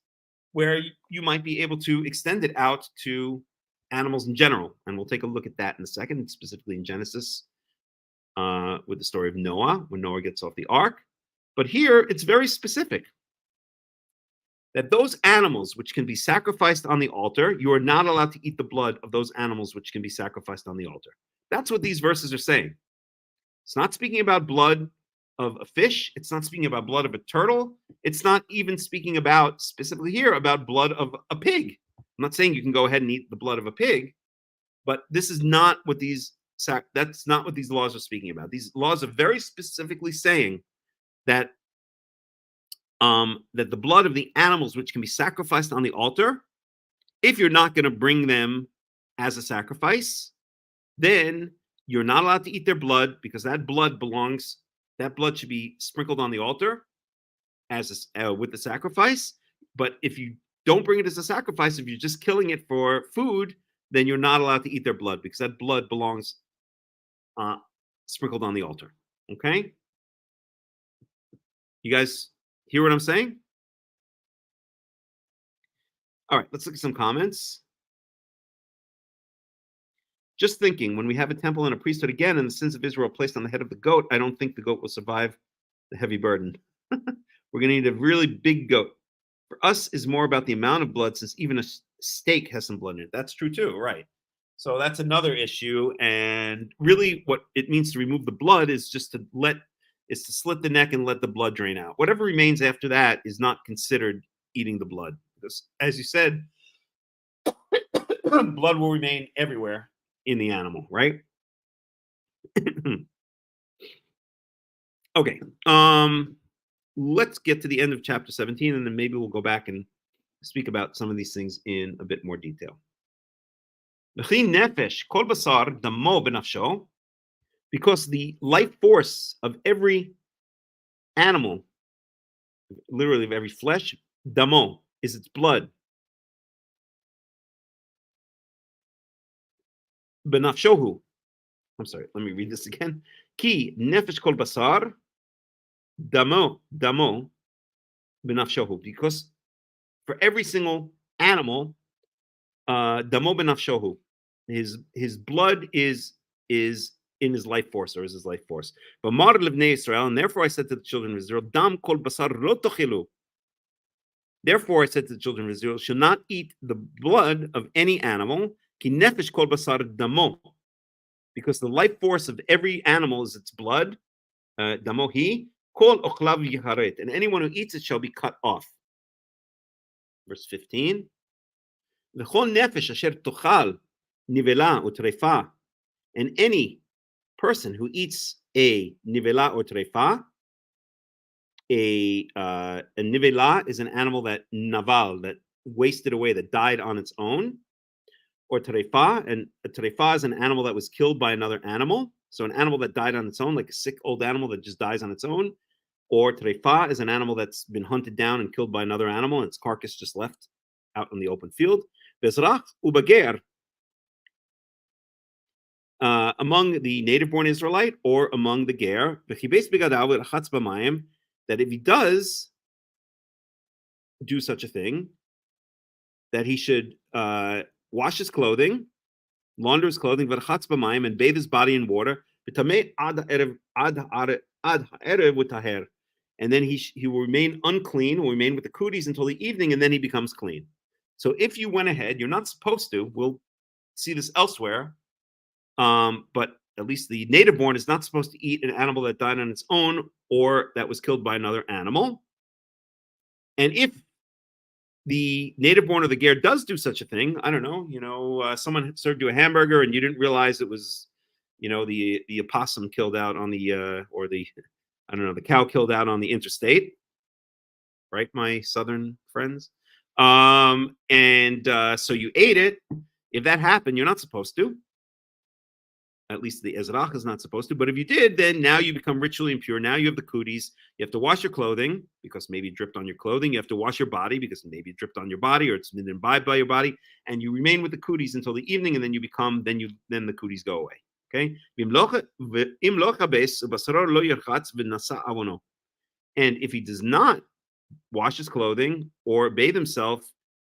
where you might be able to extend it out to animals in general. And we'll take a look at that in a second, specifically in Genesis with the story of Noah, when Noah gets off the ark. But here, it's very specific that those animals which can be sacrificed on the altar, you are not allowed to eat the blood of those animals which can be sacrificed on the altar. That's what these verses are saying. It's not speaking about blood of a fish. It's not speaking about blood of a turtle. It's not even speaking about, specifically here, about blood of a pig. I'm not saying you can go ahead and eat the blood of a pig, But this is not what that's not what these laws are speaking about. These laws are very specifically saying that that the blood of the animals which can be sacrificed on the altar, if you're not going to bring them as a sacrifice, then you're not allowed to eat their blood, because that blood should be sprinkled on the altar as with the sacrifice. But if you don't bring it as a sacrifice, if you're just killing it for food, then you're not allowed to eat their blood, because that blood belongs sprinkled on the altar. Okay? You guys hear what I'm saying? All right, let's look at some comments. Just thinking, when we have a temple and a priesthood again, and the sins of Israel placed on the head of the goat, I don't think the goat will survive the heavy burden. We're going to need a really big goat. For us, is more about the amount of blood, since even a steak has some blood in it. That's true too, right? So that's another issue. And really, what it means to remove the blood is just to slit the neck and let the blood drain out. Whatever remains after that is not considered eating the blood, because, as you said, blood will remain everywhere in the animal, right? Okay. Let's get to the end of chapter 17, and then maybe we'll go back and speak about some of these things in a bit more detail. Because the life force of every animal, literally of every flesh, damo, is its blood. Benafshohu. I'm sorry, let me read this again. Ki nefesh kol basar, damo, benafshohu. Because for every single animal, damo benafshohu, his blood is in his life force, or is his life force. But mar levnei Israel, and therefore I said to the children of Israel, dam kol basar lo tochilu. Therefore I said to the children of Israel, shall not eat the blood of any animal, ki nefesh kol basar damo. Because the life force of every animal is its blood, damohi, kol ochlav yicharet, and anyone who eats it shall be cut off. Verse 15. V'chol nefesh asher tochal nivela utrefa, and any person who eats a nivela or trefa, a nivela is an animal that naval, that wasted away, that died on its own, or trefa, and a trefa is an animal that was killed by another animal. So an animal that died on its own, like a sick old animal that just dies on its own. Or trefa is an animal that's been hunted down and killed by another animal, and its carcass just left out in the open field. Bezrach ubager, among the native-born Israelite or among the ger, that if he does do such a thing, that he should wash his clothing, launder his clothing, and bathe his body in water, and then he will remain unclean, will remain with the cooties until the evening, and then he becomes clean. So if you went ahead, you're not supposed to, we'll see this elsewhere, but at least the native-born is not supposed to eat an animal that died on its own or that was killed by another animal. And if the native-born or the ger does do such a thing, I don't know, someone served you a hamburger and you didn't realize it was, the opossum killed out on the, or the, I don't know, the cow killed out on the interstate, right, my southern friends? So you ate it. If that happened, you're not supposed to. At least the Ezrach is not supposed to. But if you did, then now you become ritually impure. Now you have the cooties. You have to wash your clothing because maybe it dripped on your clothing. You have to wash your body because maybe it dripped on your body or it's been imbibed by your body. And you remain with the cooties until the evening, and then then the cooties go away. Okay? And if he does not wash his clothing or bathe himself,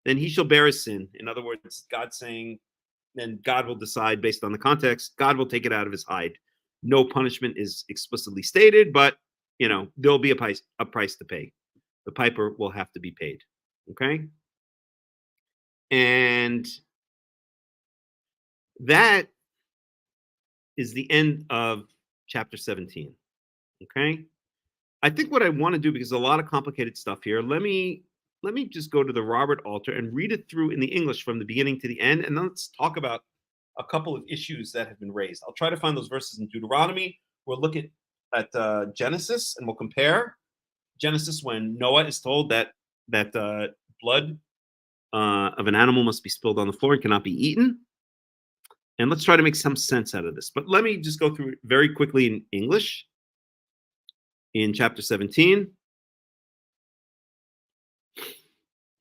then he shall bear his sin. In other words, God's saying, then God will decide based on the context. God will take it out of his hide. No punishment is explicitly stated, but there'll be a price to pay. The piper will have to be paid. Okay, and that is the end of chapter 17. Okay, I think what I want to do, because there's a lot of complicated stuff here, let me just go to the Robert Alter and read it through in the English from the beginning to the end, and then let's talk about a couple of issues that have been raised. I'll try to find those verses in Deuteronomy. We'll look at Genesis, and we'll compare Genesis when Noah is told that blood of an animal must be spilled on the floor and cannot be eaten. And let's try to make some sense out of this. But let me just go through it very quickly in English. In chapter 17,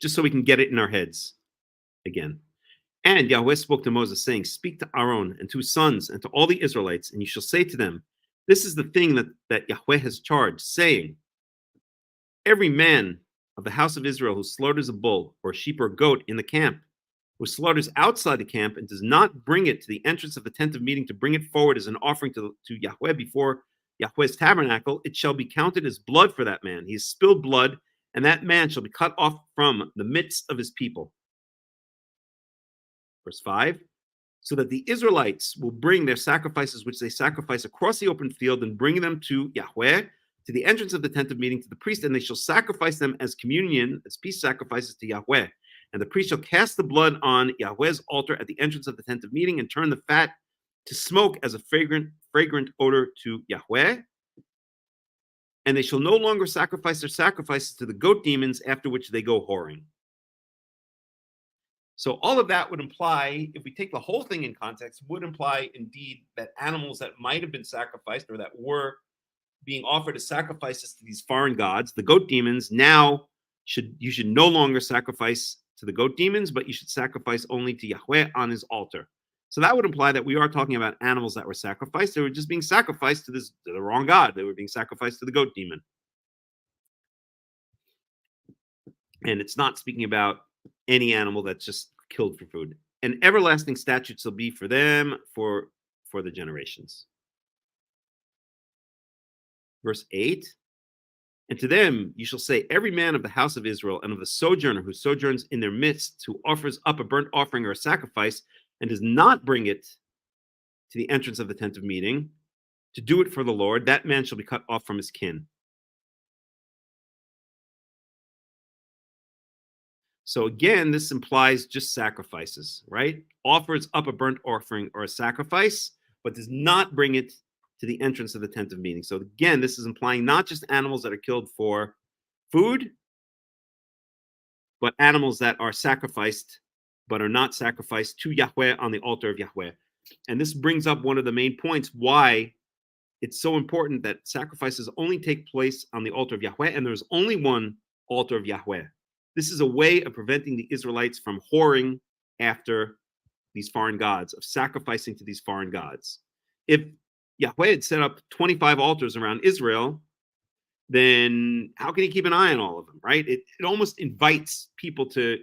just so we can get it in our heads again. And Yahweh spoke to Moses, saying, speak to Aaron and to his sons and to all the Israelites, and you shall say to them, this is the thing that Yahweh has charged, saying, every man of the house of Israel who slaughters a bull or a sheep or a goat in the camp, who slaughters outside the camp and does not bring it to the entrance of the tent of meeting to bring it forward as an offering to Yahweh before Yahweh's tabernacle, it shall be counted as blood for that man. He has spilled blood, and that man shall be cut off from the midst of his people. Verse 5, so that the Israelites will bring their sacrifices, which they sacrifice across the open field, and bring them to Yahweh, to the entrance of the tent of meeting, to the priest, and they shall sacrifice them as communion, as peace sacrifices to Yahweh. And the priest shall cast the blood on Yahweh's altar at the entrance of the tent of meeting, and turn the fat to smoke as a fragrant odor to Yahweh. And they shall no longer sacrifice their sacrifices to the goat demons, after which they go whoring. So all of that would imply, if we take the whole thing in context, would imply indeed that animals that might have been sacrificed or that were being offered as sacrifices to these foreign gods, the goat demons, now you should no longer sacrifice to the goat demons, but you should sacrifice only to Yahweh on his altar. So that would imply that we are talking about animals that were sacrificed. They were just being sacrificed to the wrong god. They were being sacrificed to the goat demon. And it's not speaking about any animal that's just killed for food. An everlasting statute shall be for them for the generations. Verse 8, and to them you shall say, every man of the house of Israel and of the sojourner who sojourns in their midst, who offers up a burnt offering or a sacrifice and does not bring it to the entrance of the tent of meeting to do it for the Lord, that man shall be cut off from his kin. So again, this implies just sacrifices, right? Offers up a burnt offering or a sacrifice, but does not bring it to the entrance of the tent of meeting. So again, this is implying not just animals that are killed for food, but animals that are sacrificed, but are not sacrificed to Yahweh on the altar of Yahweh. And this brings up one of the main points why it's so important that sacrifices only take place on the altar of Yahweh, and there's only one altar of Yahweh. This is a way of preventing the Israelites from whoring after these foreign gods, of sacrificing to these foreign gods. If Yahweh had set up 25 altars around Israel, then how can he keep an eye on all of them, right? It almost invites people to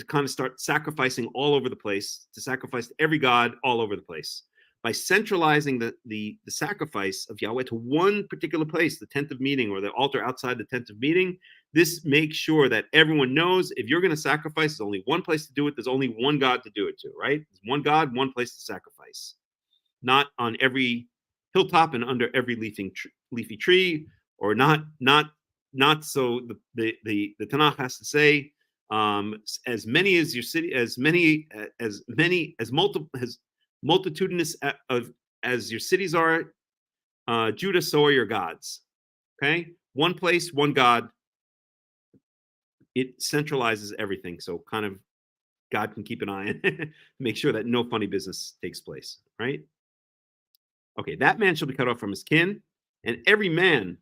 kind of start sacrificing all over the place, to sacrifice to every god all over the place. By centralizing the sacrifice of Yahweh to one particular place, the tent of meeting or the altar outside the tent of meeting, this makes sure that everyone knows if you're going to sacrifice, there's only one place to do it. There's only one God to do it to, right? There's one God, one place to sacrifice. Not on every hilltop and under every leafy tree, or not so the Tanakh has to say as many as your city, as multitudinous as your cities are, Judah, so are your gods. Okay, one place, one God. It centralizes everything, so kind of God can keep an eye on make sure that no funny business takes place, right? Okay, that man shall be cut off from his kin, and every man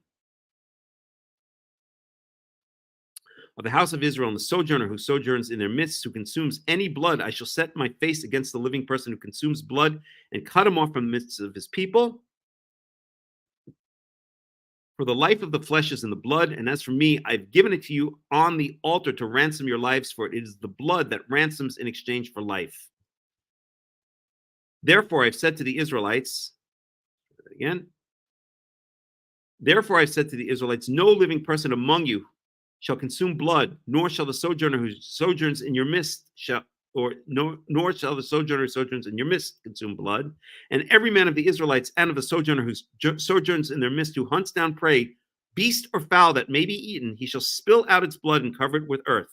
of the house of Israel and the sojourner who sojourns in their midst, who consumes any blood, I shall set my face against the living person who consumes blood and cut him off from the midst of his people. For the life of the flesh is in the blood, and as for me, I've given it to you on the altar to ransom your lives, for it is the blood that ransoms in exchange for life. Therefore, I've said to the Israelites, again, therefore I've said to the Israelites, no living person among you shall consume blood, nor shall the sojourner who sojourns in your midst nor shall the sojourner who sojourns in your midst consume blood. And every man of the Israelites and of the sojourner who sojourns in their midst, who hunts down prey, beast or fowl that may be eaten, he shall spill out its blood and cover it with earth.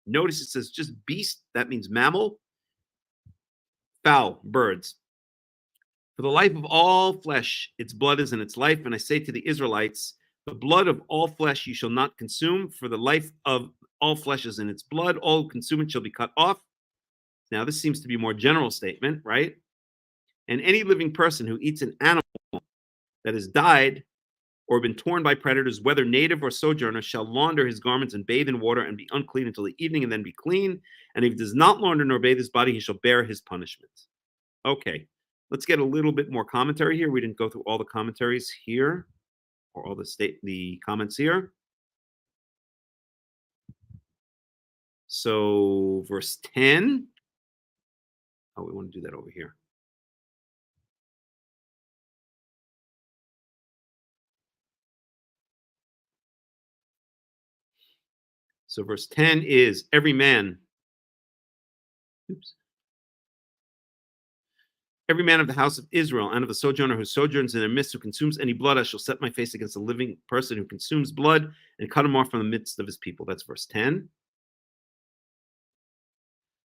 Notice it says just beast, that means mammal. fowl, birds. For the life of all flesh, its blood is in its life. And I say to the Israelites, the blood of all flesh you shall not consume, for the life of all flesh is in its blood. All who consume it shall be cut off. Now, this seems to be a more general statement, right? And any living person who eats an animal that has died or been torn by predators, whether native or sojourner, shall launder his garments and bathe in water and be unclean until the evening and then be clean. And if he does not launder nor bathe his body, he shall bear his punishment. Okay, let's get a little bit more commentary here. We didn't go through all the commentaries here or all the comments here. So verse 10. Oh, we want to do that over here. So verse 10 is every man of the house of Israel and of the sojourner who sojourns in their midst, who consumes any blood, I shall set my face against a living person who consumes blood and cut him off from the midst of his people. That's verse 10.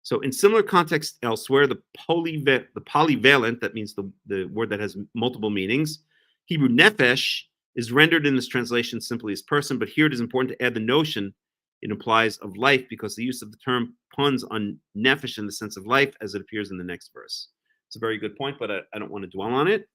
So in similar context elsewhere, the polyvalent, that means the word that has multiple meanings, Hebrew nefesh, is rendered in this translation simply as person, but here it is important to add the notion it implies of life, because the use of the term puns on nefesh in the sense of life as it appears in the next verse. It's a very good point, but I don't want to dwell on it.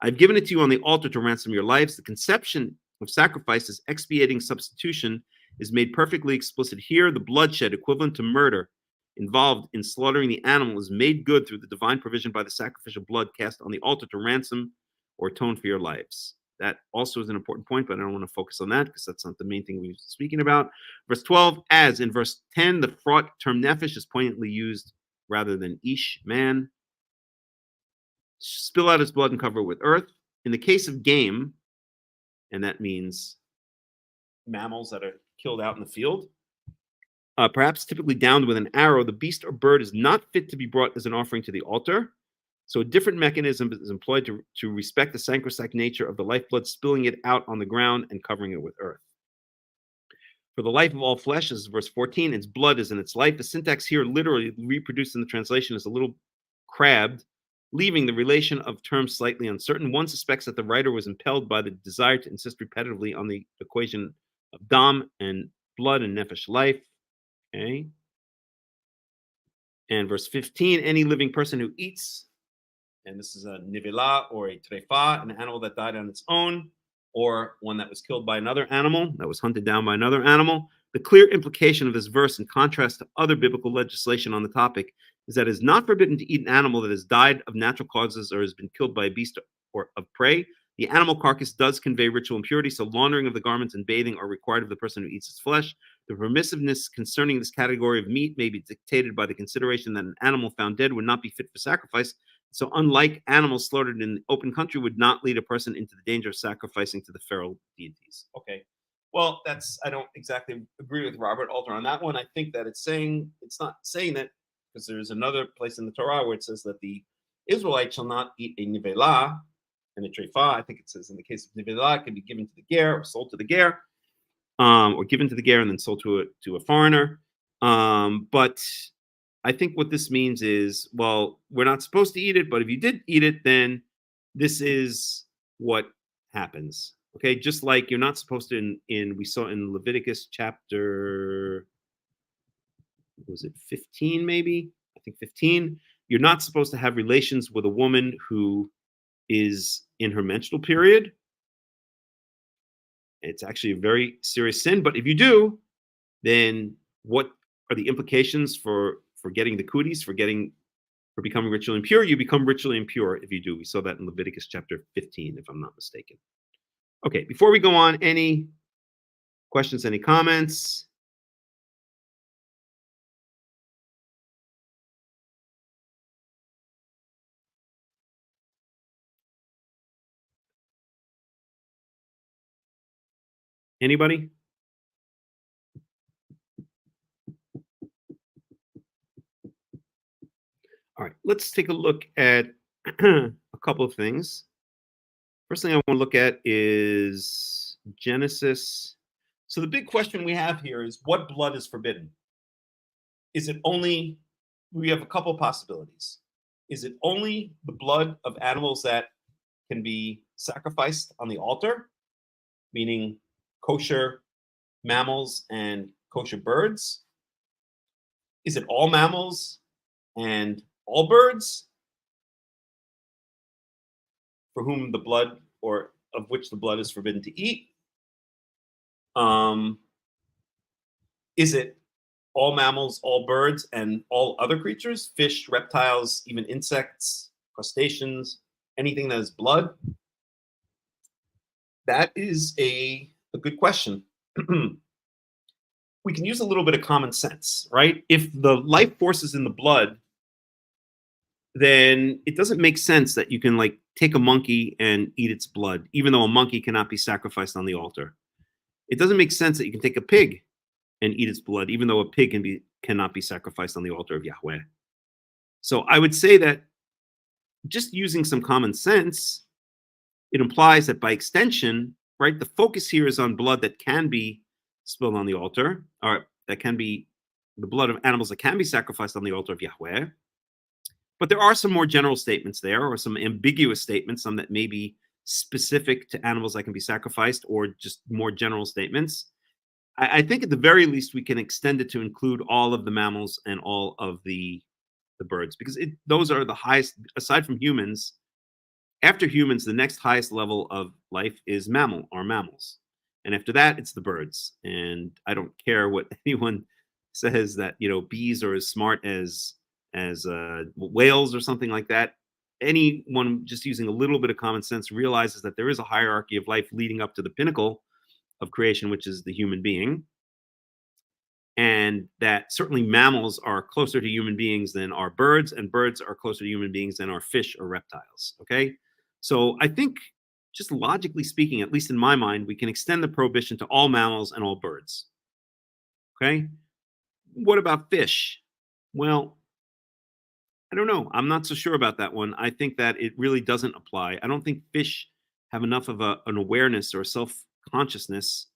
I've given it to you on the altar to ransom your lives. The conception of sacrifice as expiating substitution is made perfectly explicit here. The bloodshed equivalent to murder involved in slaughtering the animal is made good through the divine provision by the sacrificial blood cast on the altar to ransom or atone for your lives. That also is an important point, but I don't want to focus on that because that's not the main thing we're speaking about. Verse 12, as in verse 10, the fraught term nefesh is poignantly used rather than ish, man. Spill out his blood and cover it with earth. In the case of game, and that means mammals that are killed out in the field, perhaps typically downed with an arrow, the beast or bird is not fit to be brought as an offering to the altar. So a different mechanism is employed to respect the sacrosanct nature of the lifeblood, spilling it out on the ground and covering it with earth. For the life of all flesh, as verse 14, its blood is in its life. The syntax here literally reproduced in the translation is a little crabbed, leaving the relation of terms slightly uncertain. One suspects that the writer was impelled by the desire to insist repetitively on the equation of dam and blood and nefesh, life. Okay. And verse 15, any living person who eats, and this is a nivela or a trefa, an animal that died on its own, or one that was killed by another animal, that was hunted down by another animal. The clear implication of this verse, in contrast to other biblical legislation on the topic, is that it is not forbidden to eat an animal that has died of natural causes or has been killed by a beast or of prey. The animal carcass does convey ritual impurity, so laundering of the garments and bathing are required of the person who eats its flesh. The permissiveness concerning this category of meat may be dictated by the consideration that an animal found dead would not be fit for sacrifice. So unlike animals slaughtered in the open country would not lead a person into the danger of sacrificing to the feral deities. Okay. Well, I don't exactly agree with Robert Alter on that one. I think that it's not saying that, because there's another place in the Torah where it says that the Israelites shall not eat a nivela and a trefa. I think it says in the case of nivela, it can be given to the ger or sold to the ger, or given to the ger and then sold to a foreigner. But I think what this means is, well, we're not supposed to eat it, but if you did eat it, then this is what happens. Okay, just like you're not supposed to, we saw in Leviticus chapter, was it 15 maybe? I think 15. You're not supposed to have relations with a woman who is in her menstrual period. It's actually a very serious sin, but if you do, then what are the implications for getting the cooties, for becoming ritually impure? You become ritually impure if you do. We saw that in Leviticus chapter 15, if I'm not mistaken. Okay, before we go on, any questions, any comments? Anybody? All right, let's take a look at a couple of things. First thing I want to look at is Genesis. So the big question we have here is, what blood is forbidden? Is it only, we have a couple of possibilities. Is it only the blood of animals that can be sacrificed on the altar, meaning kosher mammals and kosher birds? Is it all mammals and all birds for whom the blood, or of which the blood is forbidden to eat? Is it all mammals, all birds, and all other creatures, fish, reptiles, even insects, crustaceans, anything that is blood? That is a good question. We can use a little bit of common sense, right? If the life force is in the blood, then it doesn't make sense that you can like take a monkey and eat its blood, even though a monkey cannot be sacrificed on the altar. It doesn't make sense that you can take a pig and eat its blood, even though a pig cannot be sacrificed on the altar of Yahweh. So I would say that just using some common sense, it implies that by extension, right, the focus here is on blood that can be spilled on the altar, or that can be the blood of animals that can be sacrificed on the altar of Yahweh. But there are some more general statements there, or some ambiguous statements, some that may be specific to animals that can be sacrificed, or just more general statements. I think at the very least we can extend it to include all of the mammals and all of the birds, because those are the highest, aside from humans. After humans, the next highest level of life is mammals. And after that, it's the birds. And I don't care what anyone says that, bees are as smart as whales or something like that. Anyone just using a little bit of common sense realizes that there is a hierarchy of life leading up to the pinnacle of creation, which is the human being. And that certainly mammals are closer to human beings than are birds, and birds are closer to human beings than are fish or reptiles. Okay. So I think, just logically speaking, at least in my mind, we can extend the prohibition to all mammals and all birds. Okay. What about fish? Well, I don't know. I'm not so sure about that one. I think that it really doesn't apply. I don't think fish have enough of an awareness or self-consciousness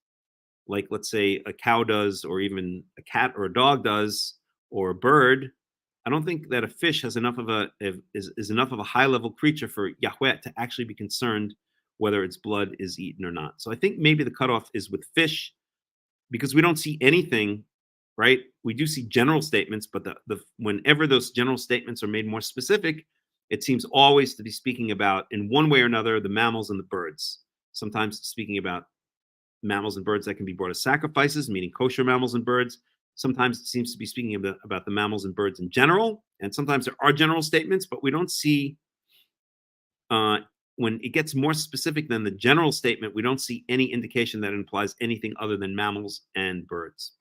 like, let's say, a cow does, or even a cat or a dog does, or a bird. I don't think that a fish has enough of is enough of a high-level creature for Yahweh to actually be concerned whether its blood is eaten or not. So I think maybe the cutoff is with fish, because we don't see anything, right? We do see general statements, but whenever those general statements are made more specific, it seems always to be speaking about, in one way or another, the mammals and the birds. Sometimes speaking about mammals and birds that can be brought as sacrifices, meaning kosher mammals and birds. Sometimes it seems to be speaking about the mammals and birds in general. And sometimes there are general statements, but we don't see, when it gets more specific than the general statement, we don't see any indication that it implies anything other than mammals and birds.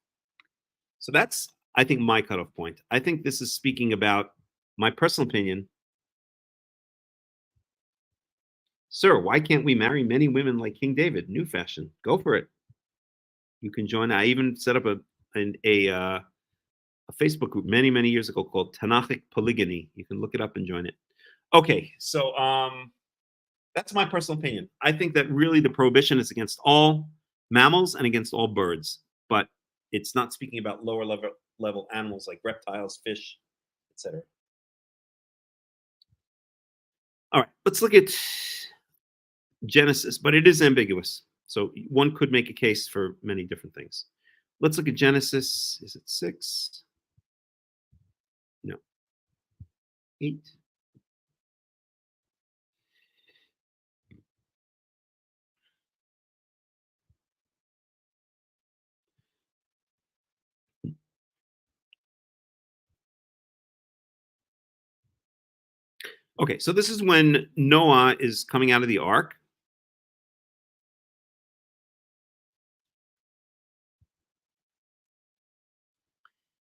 So that's, I think, my cutoff point. I think this is speaking about my personal opinion. Sir, why can't we marry many women like King David? New fashion. Go for it. You can join. I even set up a Facebook group many years ago called Tanach Polygamy. You can look it up and join it. Okay, so that's my personal opinion. I think that really the prohibition is against all mammals and against all birds, but it's not speaking about lower level animals like reptiles, fish, etc. All right, let's look at Genesis, but it is ambiguous. So one could make a case for many different things. Let's look at Genesis. Is it 6? No. 8. Okay, so this is when Noah is coming out of the ark.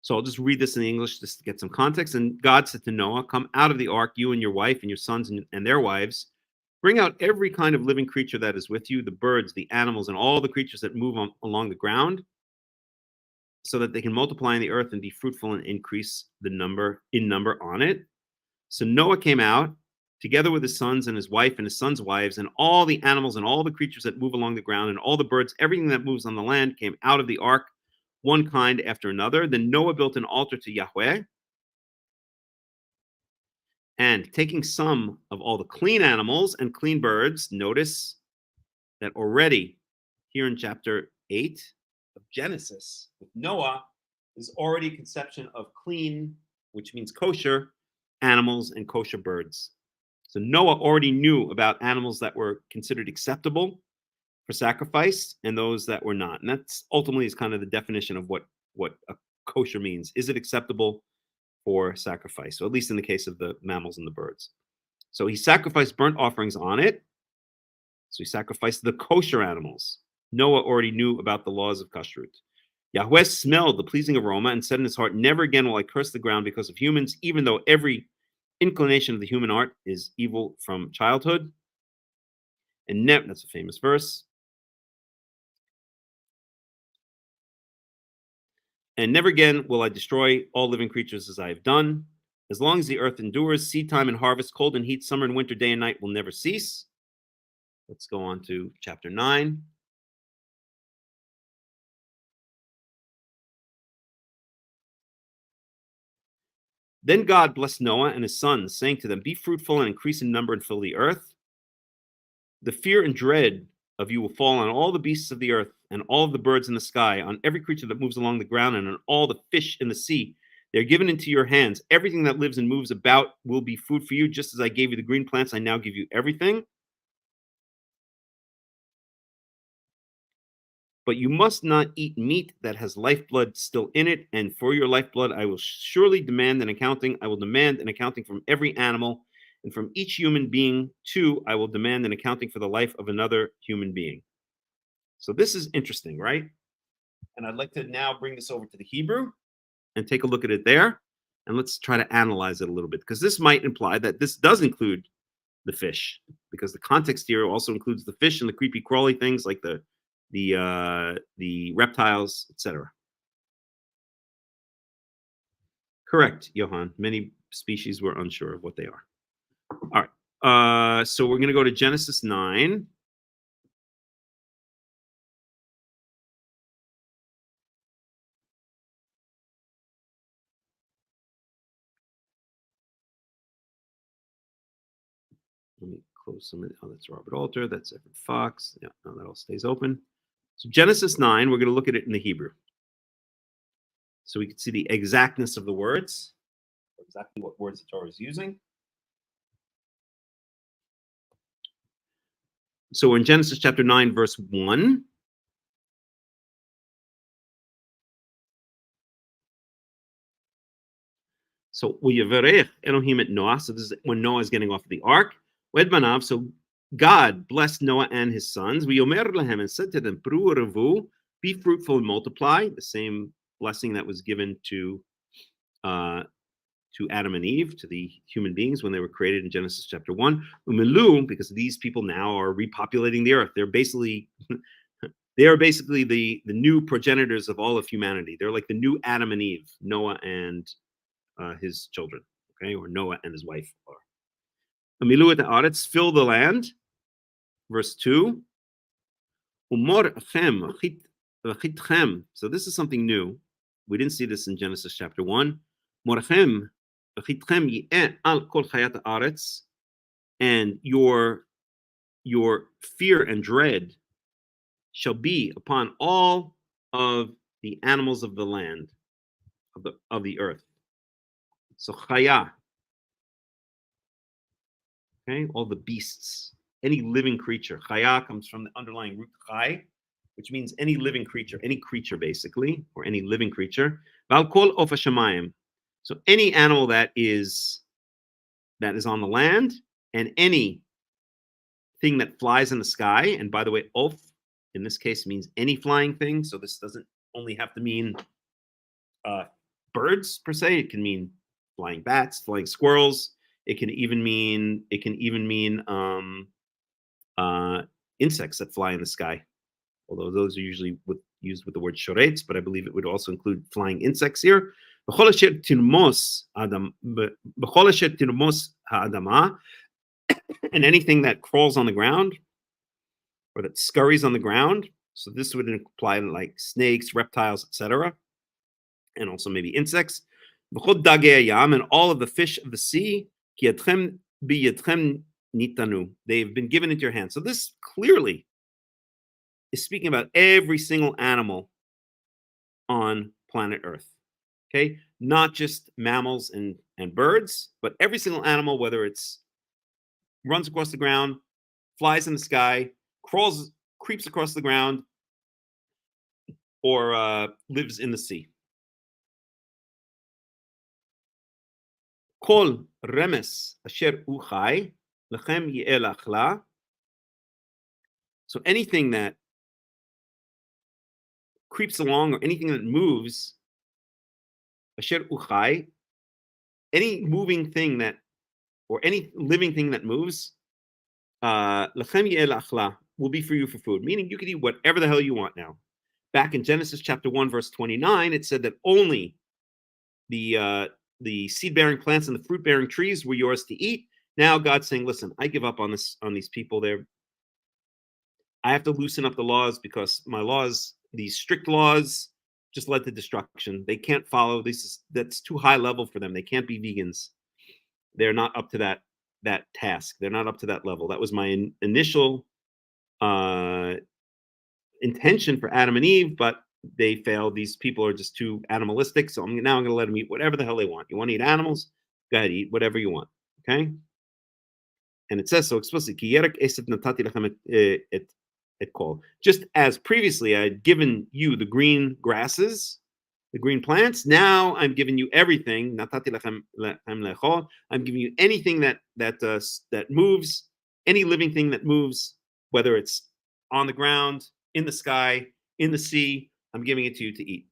So I'll just read this in English just to get some context. And God said to Noah, "Come out of the ark, you and your wife and your sons and their wives. Bring out every kind of living creature that is with you, the birds, the animals, and all the creatures that move along the ground, so that they can multiply in the earth and be fruitful and increase in number on it." So Noah came out, together with his sons and his wife and his sons' wives, and all the animals and all the creatures that move along the ground, and all the birds, everything that moves on the land came out of the ark, one kind after another. Then Noah built an altar to Yahweh. And taking some of all the clean animals and clean birds, notice that already here in chapter 8 of Genesis, with Noah, is already a conception of clean, which means kosher, animals and kosher birds. So Noah already knew about animals that were considered acceptable for sacrifice and those that were not. And that's ultimately is kind of the definition of what a kosher means. Is it acceptable for sacrifice? So at least in the case of the mammals and the birds. So he sacrificed burnt offerings on it. So he sacrificed the kosher animals. Noah already knew about the laws of kashrut. Yahweh smelled the pleasing aroma and said in his heart, never again will I curse the ground because of humans, even though every inclination of the human heart is evil from childhood. And that's a famous verse. And never again will I destroy all living creatures as I have done. As long as the earth endures, seed time and harvest, cold and heat, summer and winter, day and night will never cease. Let's go on to chapter 9. Then God blessed Noah and his sons, saying to them, be fruitful and increase in number and fill the earth. The fear and dread of you will fall on all the beasts of the earth and all of the birds in the sky, on every creature that moves along the ground and on all the fish in the sea. They're given into your hands. Everything that lives and moves about will be food for you. Just as I gave you the green plants, I now give you everything. But you must not eat meat that has lifeblood still in it. And for your lifeblood, I will surely demand an accounting. I will demand an accounting from every animal. And from each human being, too, I will demand an accounting for the life of another human being. So this is interesting, right? And I'd like to now bring this over to the Hebrew and take a look at it there. And let's try to analyze it a little bit, because this might imply that this does include the fish, because the context here also includes the fish and the creepy crawly things like the reptiles, etc. Correct, Johan. Many species were unsure of what they are. All right. So we're going to go to Genesis 9. Let me close some of it. Oh, that's Robert Alter. That's Everett Fox. Yeah, no, that all stays open. So Genesis 9, we're going to look at it in the Hebrew. So we can see the exactness of the words, exactly what words the Torah is using. So in Genesis chapter 9, verse 1. So Uyavarech Elohim et Noah. So this is when Noah is getting off the ark. Wedbanav. So God blessed Noah and his sons. V'yomer lahem, and said to them, Pru revu, be fruitful and multiply. The same blessing that was given to Adam and Eve, to the human beings when they were created in Genesis chapter 1. Umilu, because these people now are repopulating the earth. They're basically the new progenitors of all of humanity. They're like the new Adam and Eve, Noah and his children, okay, or Noah and his wife. Amilu et haaretz, fill the land. Verse 2. Umor achem v'chitchem. So this is something new. We didn't see this in Genesis chapter 1. Morachem v'chitchem yi'eh al kol chayat haaretz, and your fear and dread shall be upon all of the animals of the land, of the earth. So chaya, okay, all the beasts, any living creature. Chaya comes from the underlying root chay, which means any living creature, any creature basically, or any living creature. Val kol of hashamayim. So any animal that is on the land, and any thing that flies in the sky. And by the way, of in this case means any flying thing. So this doesn't only have to mean birds per se. It can mean flying bats, flying squirrels. It can even mean insects that fly in the sky. Although those are usually used with the word shoretz, but I believe it would also include flying insects here. And anything that crawls on the ground or that scurries on the ground. So this would imply like snakes, reptiles, etc., and also maybe insects. And all of the fish of the sea, Ki yadchem biyadchem nitanu. They've been given into your hands. So this clearly is speaking about every single animal on planet Earth. Okay, not just mammals and birds, but every single animal, whether it's runs across the ground, flies in the sky, creeps across the ground, or lives in the sea. Kol remes asher uchai lechem ye'el achla. So anything that creeps along or anything that moves, asher uchai, any moving thing that, or any living thing that moves, lechem ye'el achla, will be for you for food. Meaning you can eat whatever the hell you want now. Back in Genesis chapter 1, verse 29, it said that only the seed-bearing plants and the fruit-bearing trees were yours to eat. Now God's saying, listen, I give up on these people. I have to loosen up the laws because my laws, these strict laws, just led to destruction. They can't follow this. That's too high level for them. They can't be vegans. They're not up to that task. They're not up to that level. That was my initial intention for Adam and Eve, but they failed. These people are just too animalistic. So I'm going to let them eat whatever the hell they want. You want to eat animals? Go ahead, eat whatever you want. Okay. And it says so explicitly. Just as previously I had given you the green grasses, the green plants, now I'm giving you everything. I'm giving you anything that moves, any living thing that moves, whether it's on the ground, in the sky, in the sea. I'm giving it to you to eat.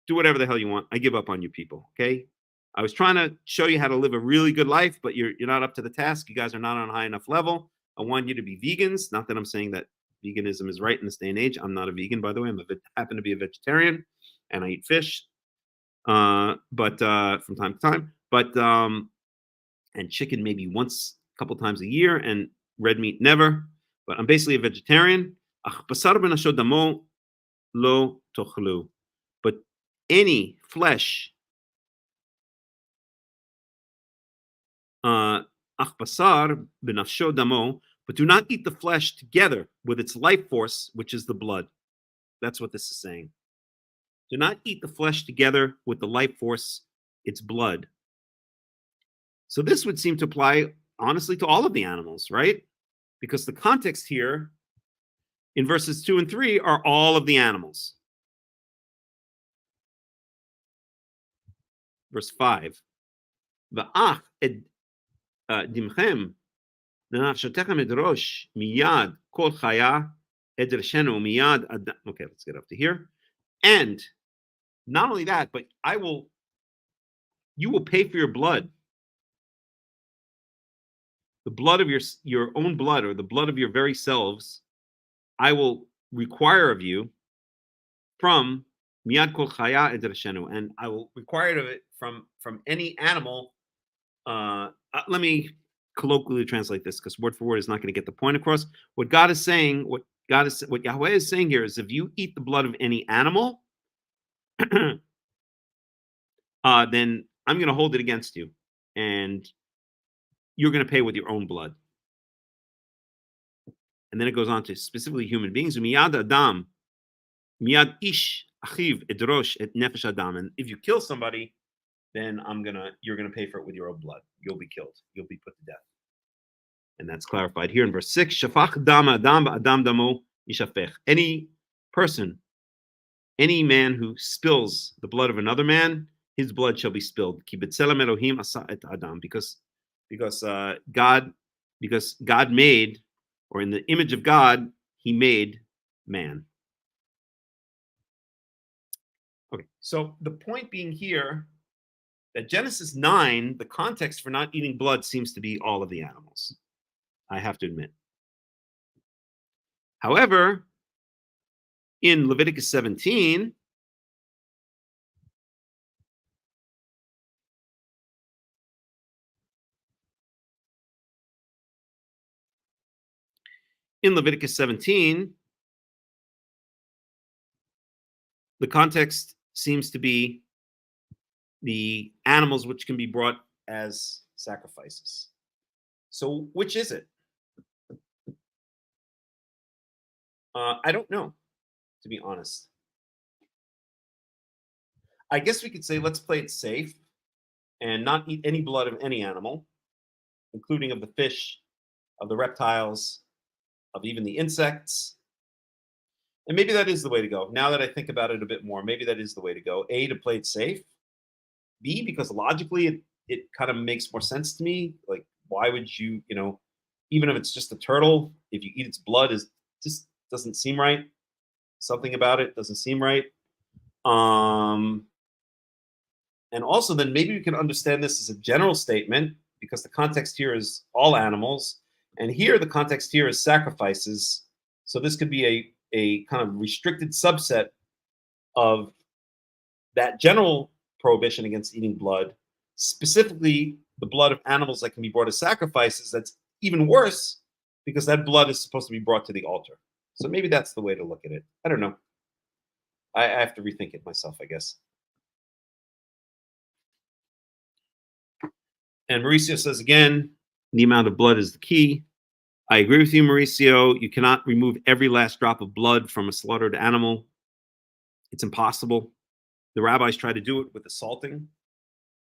Do whatever the hell you want. I give up on you people. Okay. I was trying to show you how to live a really good life, but you're not up to the task. You guys are not on a high enough level. I want you to be vegans. Not that I'm saying that veganism is right in this day and age. I'm not a vegan, by the way. I happen to be a vegetarian, and I eat fish, but from time to time. But and chicken maybe once, a couple times a year, and red meat never. But I'm basically a vegetarian. Lo tochlu. But any flesh, achbasar benafsho damo, but do not eat the flesh together with its life force, which is the blood. That's what this is saying. Do not eat the flesh together with the life force, its blood. So this would seem to apply, honestly, to all of the animals, right? Because the context here in verses 2 and 3 are all of the animals. Verse 5. Va'ach ed dimchem nenafshatechem edrosh miyad kol chaya edreshenu miyad adam. Okay, let's get up to here. And not only that, but you will pay for your blood. The blood of your own blood, or the blood of your very selves, I will require of you from miyad kol chaya edreshenu, and I will require of it from any animal. Let me colloquially translate this because word for word is not going to get the point across. What God is saying, what Yahweh is saying here is, if you eat the blood of any animal, then I'm going to hold it against you, and you're going to pay with your own blood. And then it goes on to specifically human beings. Miyad adam, miyad ish achiv edrosh et nefesh adam. And if you kill somebody, then you're gonna pay for it with your own blood. You'll be killed. You'll be put to death. And that's clarified here in verse 6. Shafach dam adam adam damo yishafech. Any person, any man who spills the blood of another man, his blood shall be spilled. Ki b'tzelem Elohim asa et adam. Because God made, or in the image of God, he made man. Okay, so the point being here that Genesis 9, the context for not eating blood seems to be all of the animals, I have to admit. However, in Leviticus 17, the context seems to be the animals which can be brought as sacrifices. So which is it? I don't know, to be honest. I guess we could say let's play it safe and not eat any blood of any animal, including of the fish, of the reptiles, of even the insects. And maybe that is the way to go. Now that I think about it a bit more, maybe that is the way to go. A, to play it safe. B, because logically it kind of makes more sense to me. Like, why would you, even if it's just a turtle, if you eat its blood, is just doesn't seem right. Something about it doesn't seem right. And also then maybe we can understand this as a general statement, because the context here is all animals. And here the context here is sacrifices. So this could be a kind of restricted subset of that general prohibition against eating blood, specifically the blood of animals that can be brought as sacrifices. That's even worse because that blood is supposed to be brought to the altar. So maybe that's the way to look at it. I don't know. I have to rethink it myself, I guess. And Mauricio says again, the amount of blood is the key. I agree with you, Mauricio. You cannot remove every last drop of blood from a slaughtered animal. It's impossible. The rabbis try to do it with the salting,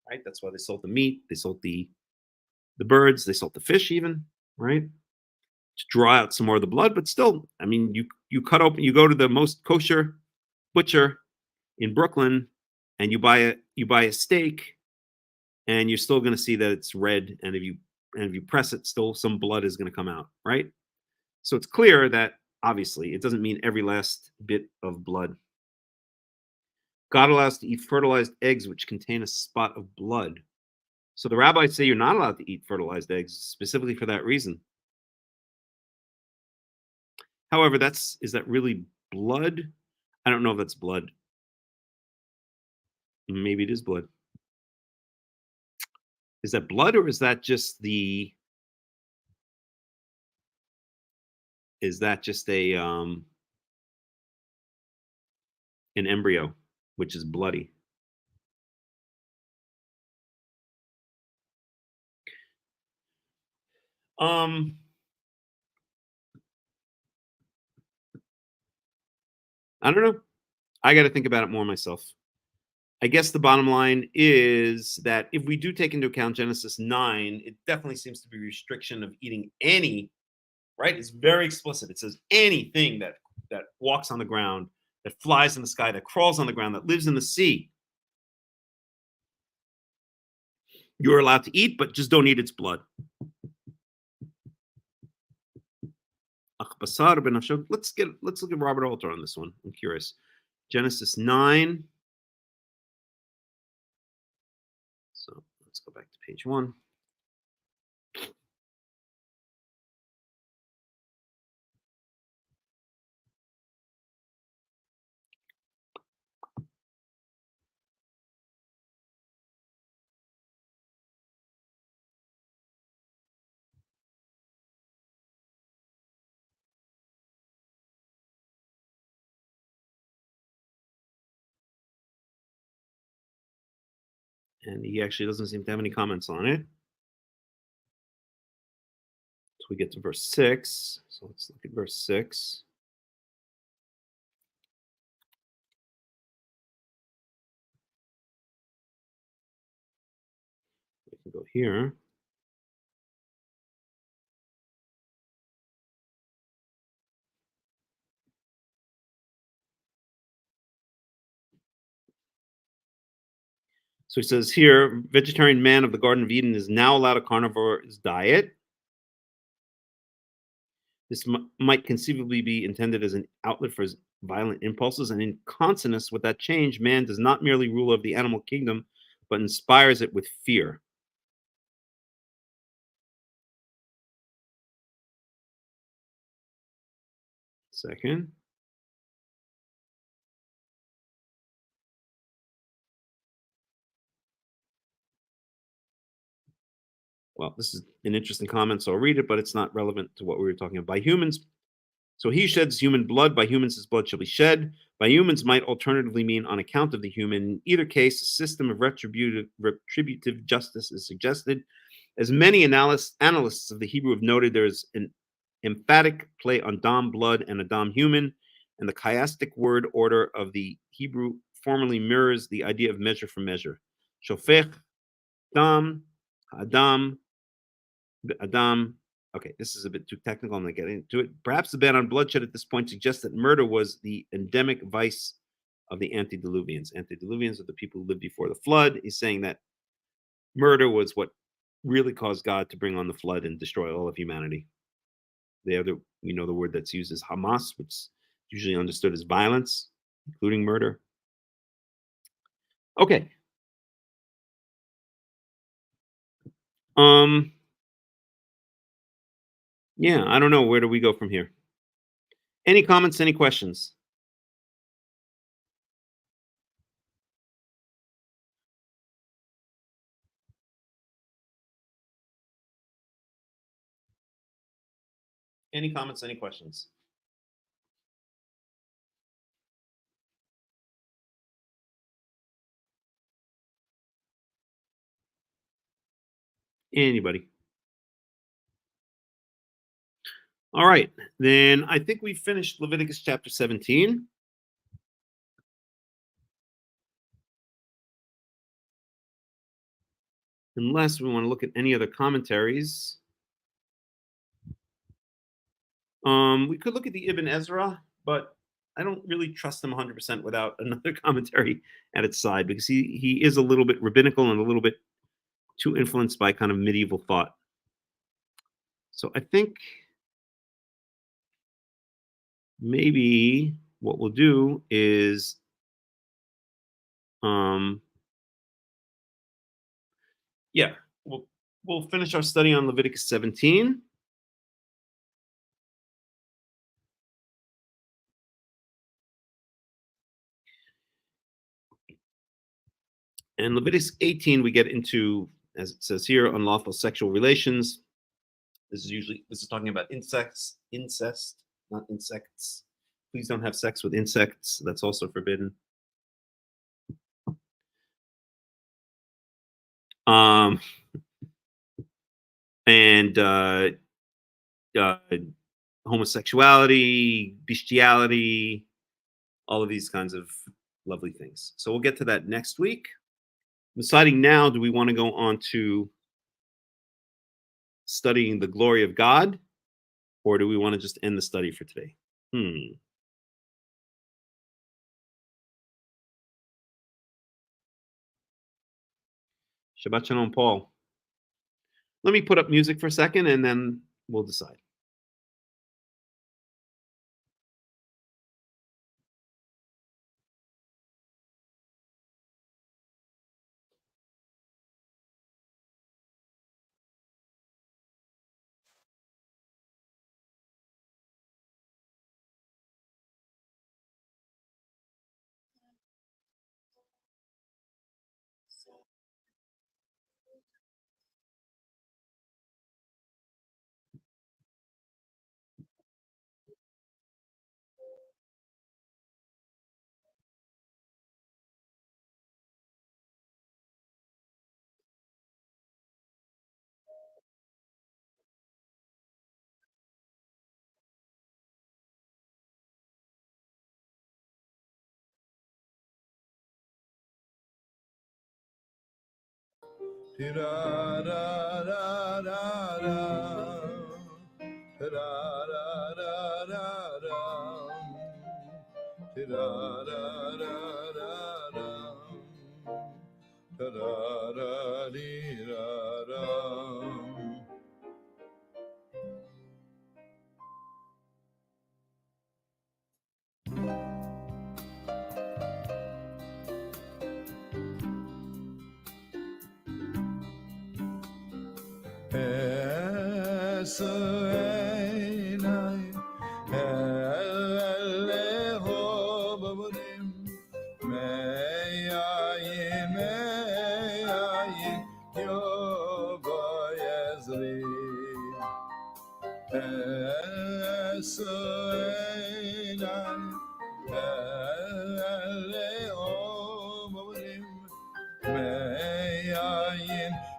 right? That's why they salt the meat, they salt the birds, they salt the fish even, right? To draw out some more of the blood, but still, I mean, you cut open, you go to the most kosher butcher in Brooklyn and you buy a steak, and you're still going to see that it's red, and if you press it, still some blood is going to come out, right? So it's clear that obviously it doesn't mean every last bit of blood. God allows to eat fertilized eggs which contain a spot of blood. So the rabbis say you're not allowed to eat fertilized eggs specifically for that reason. However, is that really blood? I don't know if that's blood. Maybe it is blood. Is that blood, or is that just an embryo which is bloody? I don't know. I got to think about it more myself. I guess the bottom line is that if we do take into account Genesis 9, it definitely seems to be a restriction of eating any, right? It's very explicit. It says anything that walks on the ground, that flies in the sky, that crawls on the ground, that lives in the sea. You're allowed to eat, but just don't eat its blood. Let's look at Robert Alter on this one. I'm curious. Genesis 9. So let's go back to page 1. And he actually doesn't seem to have any comments on it. So we get to verse 6. So let's look at verse 6. We can go here. So he says here, vegetarian man of the Garden of Eden is now allowed a carnivore's diet. This might conceivably be intended as an outlet for his violent impulses, and in consonance with that change, man does not merely rule over the animal kingdom, but inspires it with fear. Second. Well, this is an interesting comment, so I'll read it, but it's not relevant to what we were talking about. By humans, so he sheds human blood, by humans his blood shall be shed. By humans might alternatively mean on account of the human. In either case, a system of retributive justice is suggested. As many analysts of the Hebrew have noted, there is an emphatic play on dam, blood, and Adam, human, and the chiastic word order of the Hebrew formally mirrors the idea of measure for measure. Shofech, dam, Adam, Adam. Okay, this is a bit too technical. I'm not getting into it. Perhaps the ban on bloodshed at this point suggests that murder was the endemic vice of the antediluvians. Antediluvians are the people who lived before the flood. He's saying that murder was what really caused God to bring on the flood and destroy all of humanity. The other, the word that's used is Hamas, which is usually understood as violence, including murder. Okay. Yeah, I don't know. Where do we go from here? Any comments, any questions? Any comments, any questions? Anybody? All right, then I think we finished Leviticus chapter 17. Unless we want to look at any other commentaries. We could look at the Ibn Ezra, but I don't really trust him 100% without another commentary at its side, because he is a little bit rabbinical and a little bit too influenced by kind of medieval thought. So I think maybe what we'll do is we'll finish our study on Leviticus 17. And Leviticus 18, we get into, as it says here, unlawful sexual relations. This is talking about incest, not insects. Please don't have sex with insects. That's also forbidden. And homosexuality, bestiality, all of these kinds of lovely things. So we'll get to that next week. I'm deciding now, do we want to go on to studying the glory of God, or do we want to just end the study for today? Shabbat Shalom, Paul. Let me put up music for a second, and then we'll decide.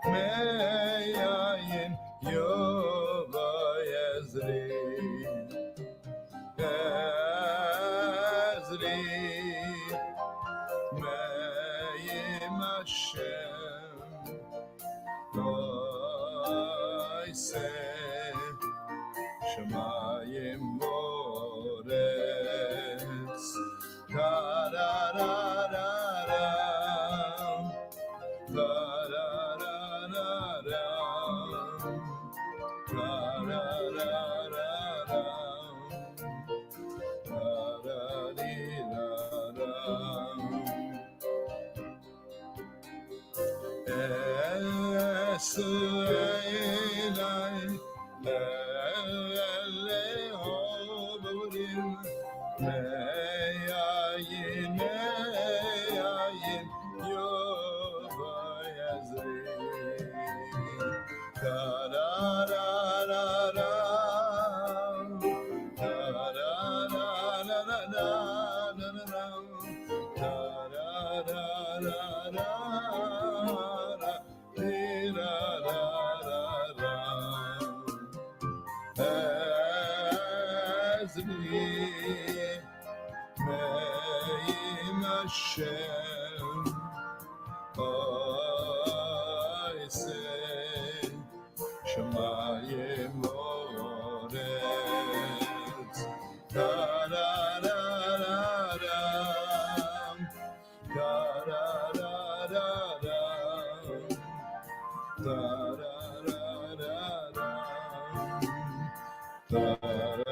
May Hashem Noise Shemayim Moretz Karararam Karararam Karararam Karariraram Esra'ilai le'oborim me'ayin me'ayin yobayazri Karararam Kararararam Hashem Oisei Shemayim Moretz Karararam Karararam Karararam Karariraram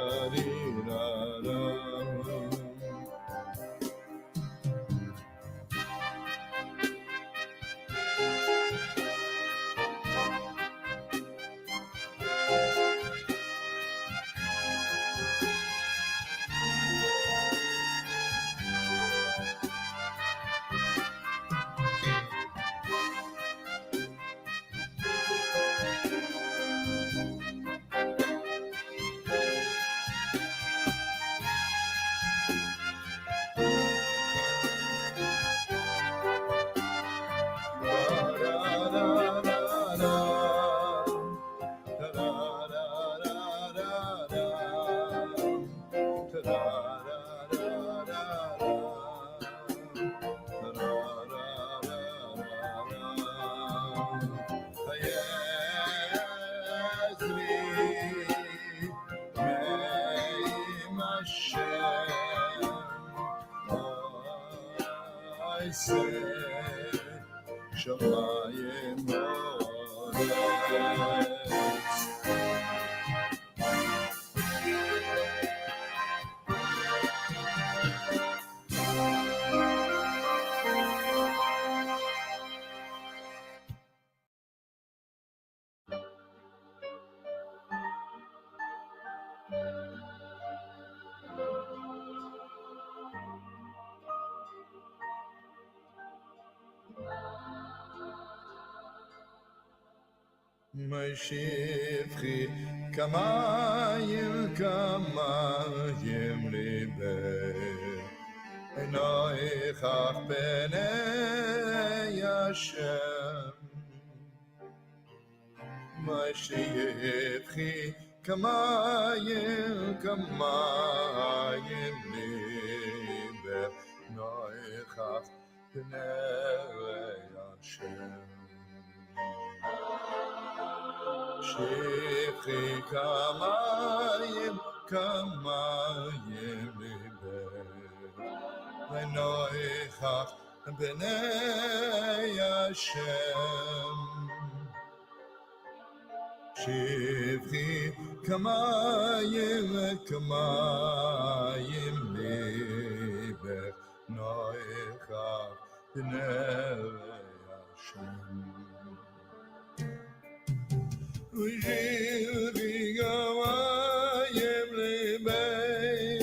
Shemayim Moretz Meshivchi kamayim kamayim libeh Enoichach b'nei Hashem Meshivchi kamayim kamayim libeh Enoichach b'nei Hashem Shifchi kamayim kamayim libeh V'noichach b'nei Hashem Shifchi kamayim kamayim libeh V'noichach b'nei Hashem Shifchi kamayim libeh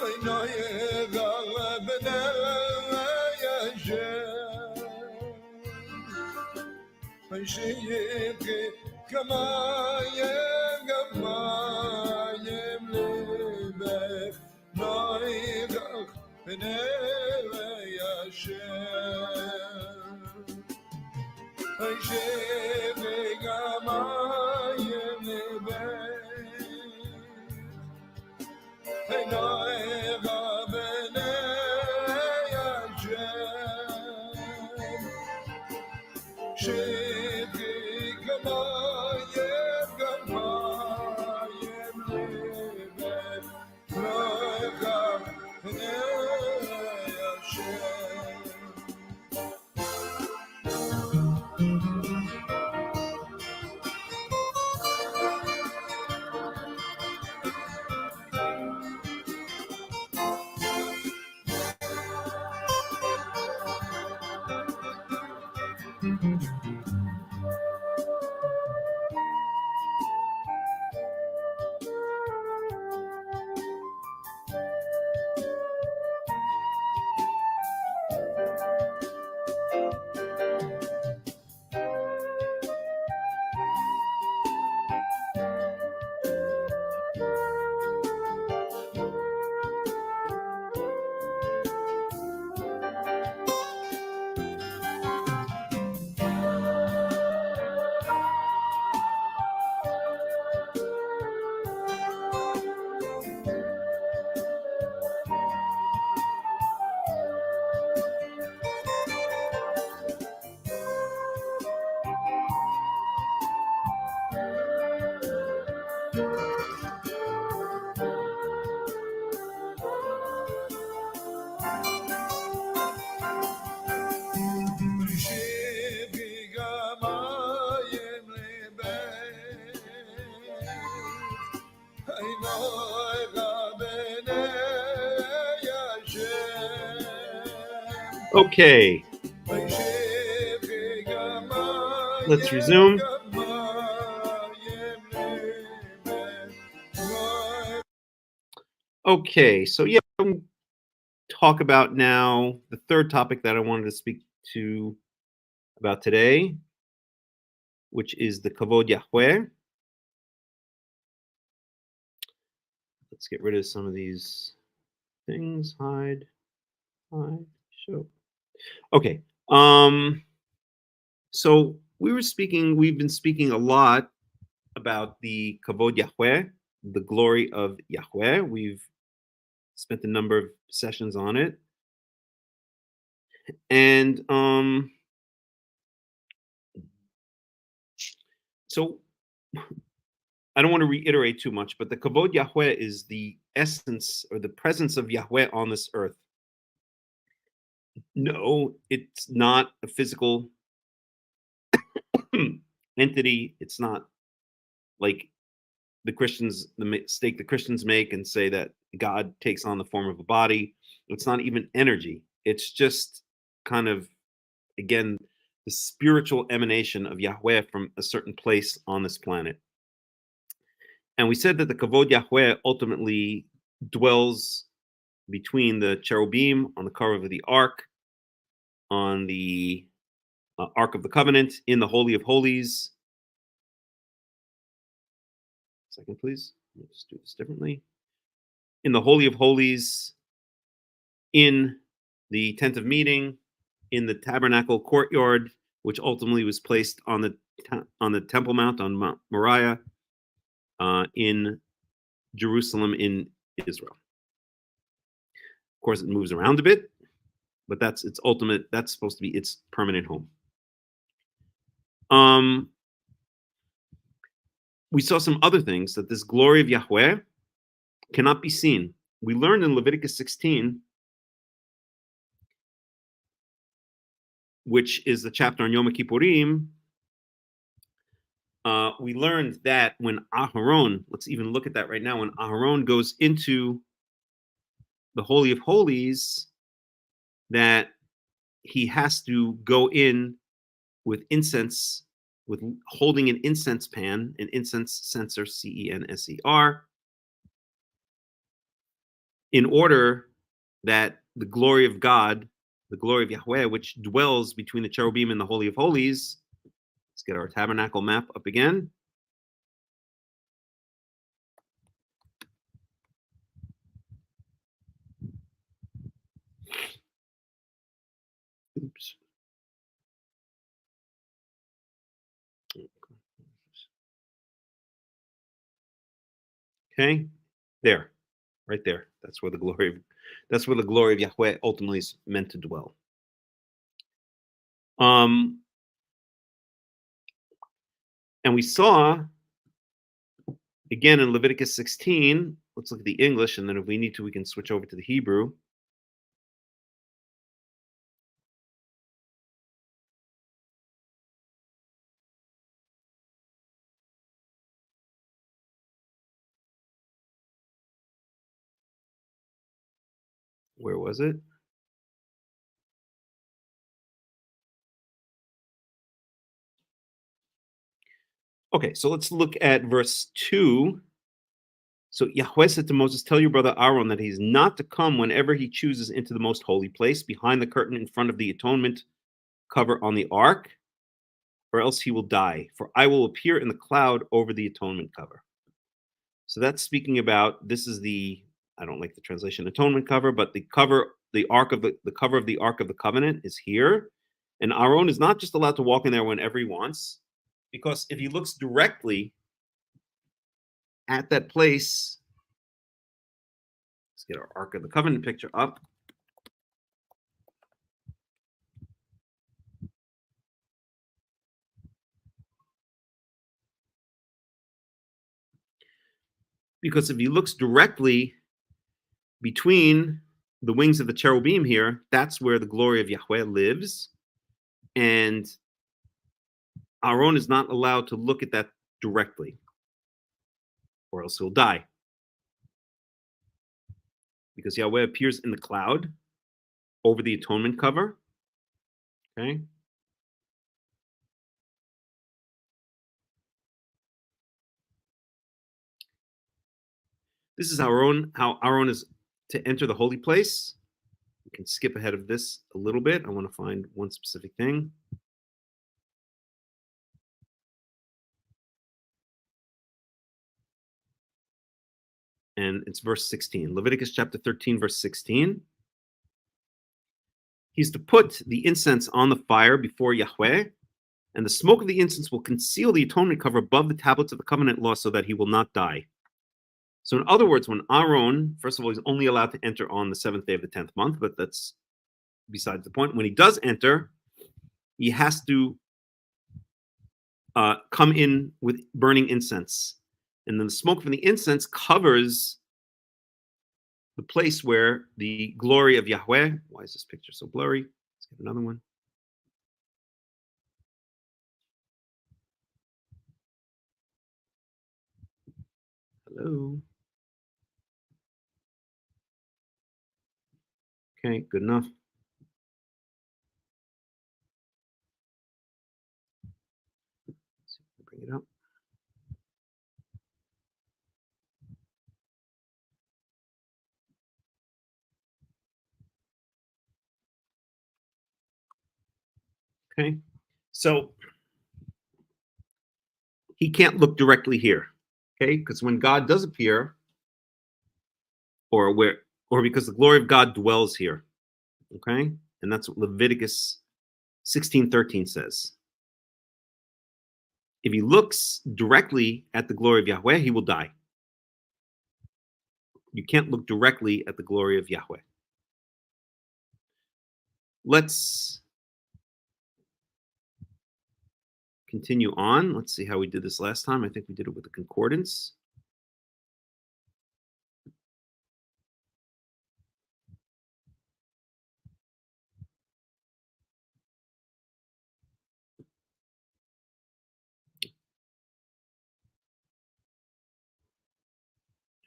V'noichach b'nei Hashem Shifchi kamayim kamayim libeh V'noichach b'nei Hashem Shifchi kamayim libeh V'noichach b'nei Hashem Okay, let's resume. Okay, so yeah, I'm talk about now the third topic that I wanted to speak to about today, which is the Kavod Yahweh. Let's get rid of some of these things. Hide, show. Okay. So we've been speaking a lot about the Kavod Yahweh, the glory of Yahweh. We've spent a number of sessions on it. And so I don't want to reiterate too much, but the Kavod Yahweh is the essence or the presence of Yahweh on this earth. No, it's not a physical entity. It's not like the mistake the Christians make and say that God takes on the form of a body. It's not even energy. It's just kind of, again, the spiritual emanation of Yahweh from a certain place on this planet. And we said that the Kavod Yahweh ultimately dwells between the cherubim on the cover of the ark, on the Ark of the Covenant, in the Holy of Holies. Second, please. Let's do this differently. In the Holy of Holies, in the tent of meeting, in the tabernacle courtyard, which ultimately was placed on the Temple Mount on Mount Moriah, in Jerusalem in Israel. Of course, it moves around a bit, but that's its ultimate. That's supposed to be its permanent home. We saw some other things, that this glory of Yahweh cannot be seen. We learned in Leviticus 16, which is the chapter on Yom Kippurim, we learned that when Aharon, let's even look at that right now, when Aharon goes into the Holy of Holies, that he has to go in with incense, with holding an incense pan, an incense censer, censer, in order that the glory of God, the glory of Yahweh, which dwells between the cherubim and the Holy of Holies. Let's get our tabernacle map up again. Oops. Okay, there, right there. That's where the glory of Yahweh ultimately is meant to dwell. And we saw, again, in Leviticus 16, let's look at the English, and then if we need to, we can switch over to the Hebrew. Where was it? Okay, so let's look at verse 2. So Yahweh said to Moses, tell your brother Aaron that he's not to come whenever he chooses into the most holy place behind the curtain in front of the atonement cover on the ark, or else he will die. For I will appear in the cloud over the atonement cover. So that's speaking about, this is the, I don't like the translation atonement cover, but the cover, the cover of the Ark of the Covenant is here. And Aaron is not just allowed to walk in there whenever he wants, because if he looks directly at that place, let's get our Ark of the Covenant picture up. Because if he looks directly between the wings of the cherubim here, that's where the glory of Yahweh lives. And Aaron is not allowed to look at that directly, or else he'll die. Because Yahweh appears in the cloud over the atonement cover. Okay. This is how Aaron is to enter the holy place. We can skip ahead of this a little bit. I want to find one specific thing. And it's verse 16. Leviticus chapter 13, verse 16. He's to put the incense on the fire before Yahweh, and the smoke of the incense will conceal the atonement cover above the tablets of the covenant law so that he will not die. So in other words, when Aaron, first of all, he's only allowed to enter on the 7th day of the 10th month, but that's besides the point. When he does enter, he has to come in with burning incense. And then the smoke from the incense covers the place where the glory of Yahweh, why is this picture so blurry? Let's get another one. Hello. Okay, good enough. Bring it up. Okay, so he can't look directly here, okay? Because when God does appear, or because the glory of God dwells here, okay? And that's what Leviticus 16:13 says. If he looks directly at the glory of Yahweh, he will die. You can't look directly at the glory of Yahweh. Let's continue on. Let's see how we did this last time. I think we did it with the concordance.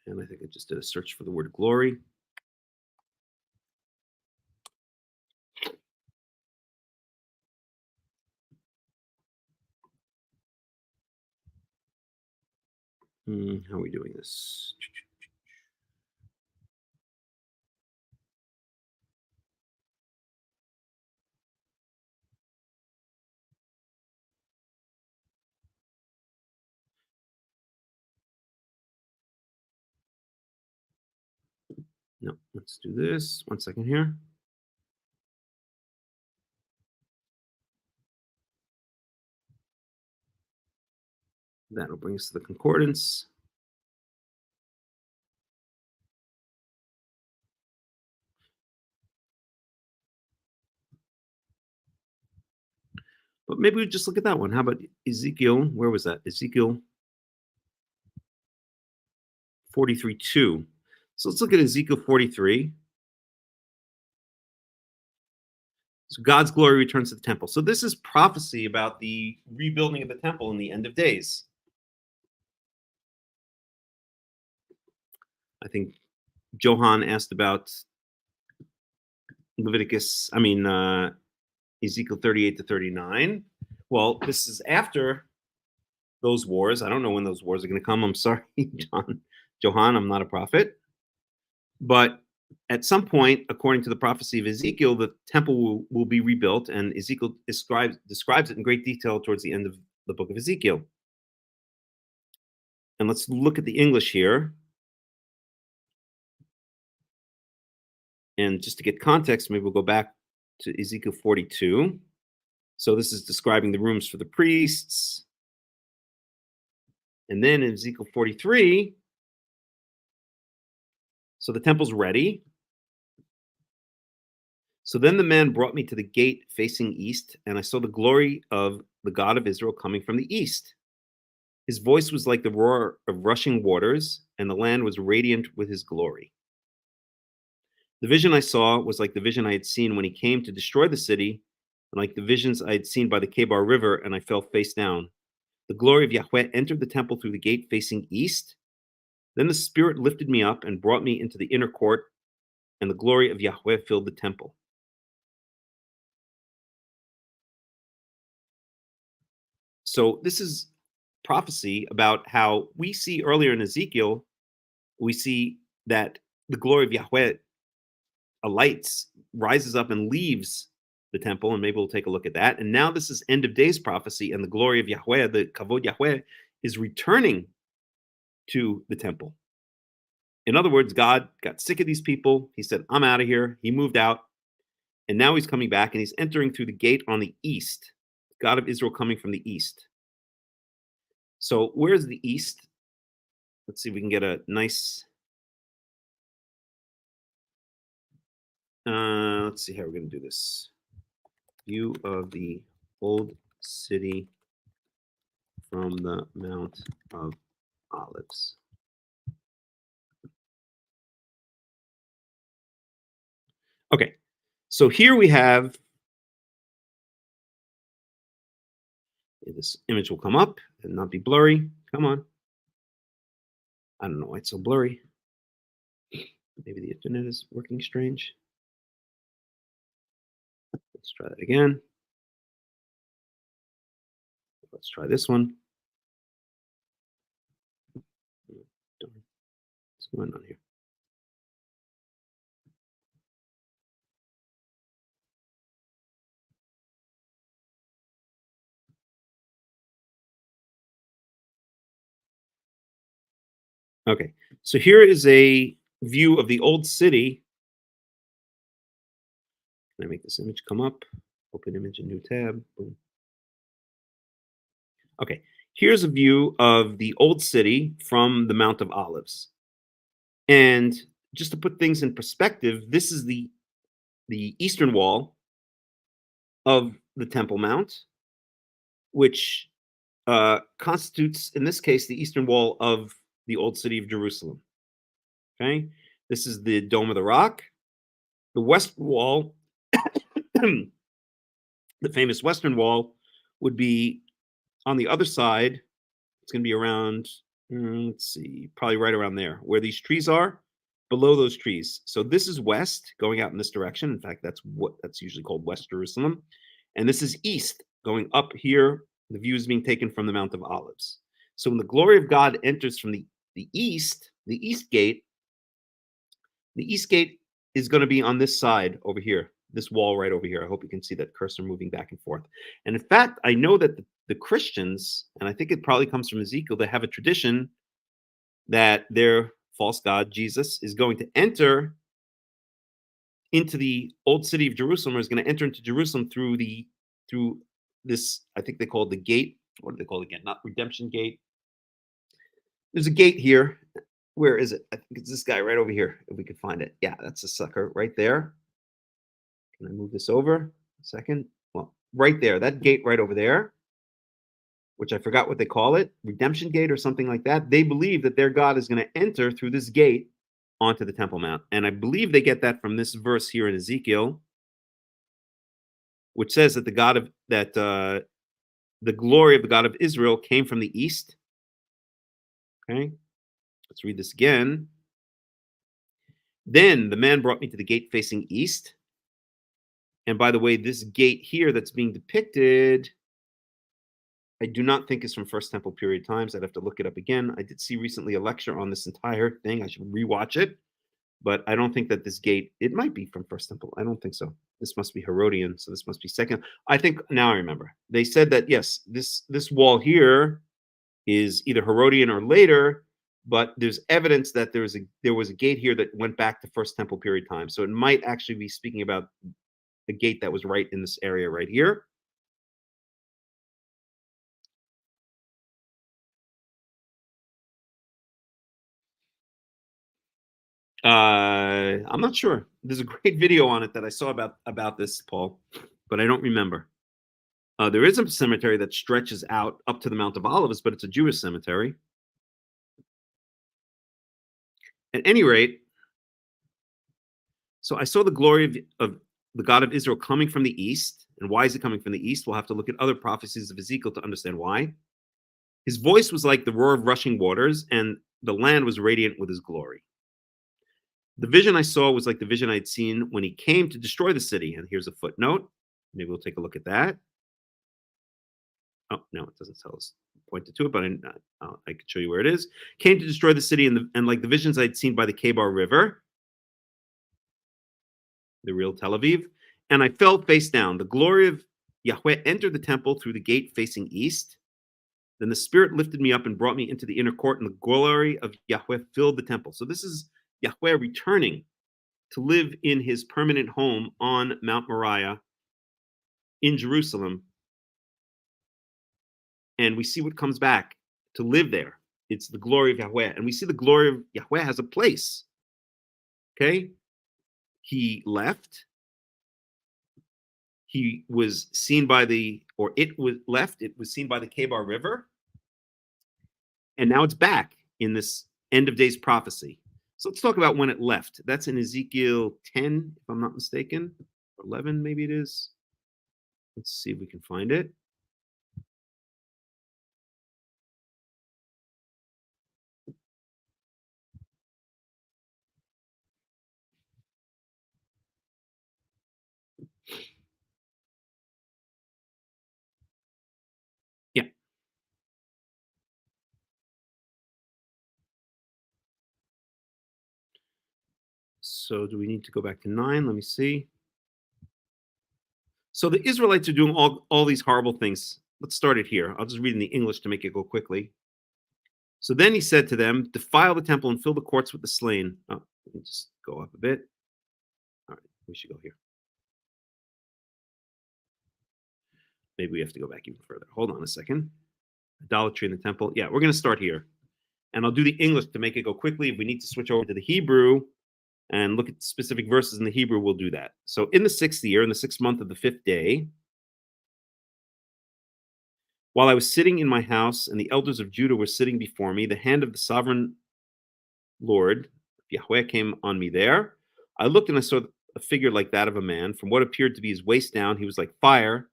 And I think I just did a search for the word glory. How are we doing this? No, let's do this. 1 second here. That'll bring us to the concordance. But maybe we just look at that one. How about Ezekiel? Where was that? Ezekiel 43:2. So let's look at Ezekiel 43. So God's glory returns to the temple. So this is prophecy about the rebuilding of the temple in the end of days. I think Johan asked about Ezekiel 38-39. Well, this is after those wars. I don't know when those wars are going to come. I'm sorry, Johan, I'm not a prophet. But at some point, according to the prophecy of Ezekiel, the temple will be rebuilt, and Ezekiel describes it in great detail towards the end of the book of Ezekiel. And let's look at the English here. And just to get context, maybe we'll go back to Ezekiel 42. So this is describing the rooms for the priests. And then in Ezekiel 43, so the temple's ready. So then the man brought me to the gate facing east, and I saw the glory of the God of Israel coming from the east. His voice was like the roar of rushing waters, and the land was radiant with his glory. The vision I saw was like the vision I had seen when he came to destroy the city, and like the visions I had seen by the Kebar River, and I fell face down. The glory of Yahweh entered the temple through the gate facing east. Then the Spirit lifted me up and brought me into the inner court, and the glory of Yahweh filled the temple. So this is prophecy about how we see earlier in Ezekiel, we see that the glory of Yahweh alights, rises up and leaves the temple, and maybe we'll take a look at that. And now this is end of days prophecy, and the glory of Yahweh, the Kavod Yahweh, is returning to the temple. In other words, God got sick of these people. He said, I'm out of here. He moved out. And now he's coming back, and he's entering through the gate on the east. God of Israel coming from the east. So where's the east? Let's see if we can get a nice... let's see how we're going to do this. View of the old city from the Mount of Olives. Okay, so here we have, this image will come up and not be blurry. Come on. I don't know why it's so blurry. Maybe the internet is working strange. Let's try that again. Let's try this one. What's going on here? Okay, so here is a view of the old city. Can I make this image come up? Open image, a new tab. Boom. Okay, here's a view of the old city from the Mount of Olives. And just to put things in perspective, this is the eastern wall of the Temple Mount, which constitutes, in this case, the eastern wall of the old city of Jerusalem. Okay, this is the Dome of the Rock. The western wall, the famous western wall, would be on the other side. It's going to be around, let's see, probably right around there, where these trees are, below those trees. So this is west, going out in this direction. In fact, that's usually called West Jerusalem. And this is east, going up here. The view is being taken from the Mount of Olives. So when the glory of God enters from the east gate is going to be on this side over here, this wall right over here. I hope you can see that cursor moving back and forth. And in fact, I know that the Christians, and I think it probably comes from Ezekiel, they have a tradition that their false god, Jesus, is going to enter into the old city of Jerusalem, or is going to enter into Jerusalem through this, I think they call it the gate. What do they call it again? Not Redemption Gate. There's a gate here. Where is it? I think it's this guy right over here, if we could find it. Yeah, that's a sucker right there. Can I move this over a second? Well, right there, that gate right over there, which I forgot what they call it, redemption gate or something like that. They believe that their God is going to enter through this gate onto the Temple Mount. And I believe they get that from this verse here in Ezekiel, which says that the glory of the God of Israel came from the east. Okay, let's read this again. Then the man brought me to the gate facing east. And by the way, this gate here that's being depicted, I do not think is from First Temple period times. I'd have to look it up again. I did see recently a lecture on this entire thing. I should rewatch it. But I don't think that this gate, it might be from First Temple. I don't think so. This must be Herodian, so this must be second. I think, now I remember. They said that, yes, this wall here is either Herodian or later, but there's evidence that there was a gate here that went back to First Temple period time. So it might actually be speaking about the gate that was right in this area right here. I'm not sure. There's a great video on it that I saw about this, Paul, but I don't remember. There is a cemetery that stretches out up to the Mount of Olives, but it's a Jewish cemetery. At any rate, so I saw the glory of the God of Israel coming from the east. And why is it coming from the east? We'll have to look at other prophecies of Ezekiel to understand why. His voice was like the roar of rushing waters, and the land was radiant with his glory. The vision I saw was like the vision I'd seen when he came to destroy the city. And here's a footnote. Maybe we'll take a look at that. Oh, no, it doesn't tell us, pointed to it, but I could show you where it is. Came to destroy the city, and like the visions I'd seen by the Kebar River, the real Tel Aviv, and I fell face down. The glory of Yahweh entered the temple through the gate facing east. Then the Spirit lifted me up and brought me into the inner court, and the glory of Yahweh filled the temple. So this is Yahweh returning to live in his permanent home on Mount Moriah in Jerusalem. And we see what comes back to live there. It's the glory of Yahweh. And we see the glory of Yahweh has a place. Okay? He left. He was seen by it was seen by the Kebar River. And now it's back in this end of days prophecy. So let's talk about when it left. That's in Ezekiel 10, if I'm not mistaken. 11, maybe it is. Let's see if we can find it. Yeah. So do we need to go back to 9? Let me see. So the Israelites are doing all these horrible things. Let's start it here. I'll just read in the English to make it go quickly. So then he said to them, defile the temple and fill the courts with the slain. Oh, let me just go up a bit. All right, we should go here. Maybe we have to go back even further. Hold on a second. Idolatry in the temple. Yeah, we're going to start here. And I'll do the English to make it go quickly. If we need to switch over to the Hebrew and look at specific verses in the Hebrew, we'll do that. So in the 6th year, in the 6th month of the 5th day, while I was sitting in my house and the elders of Judah were sitting before me, the hand of the sovereign Lord, Yahweh, came on me there. I looked and I saw a figure like that of a man. From what appeared to be his waist down, he was like fire.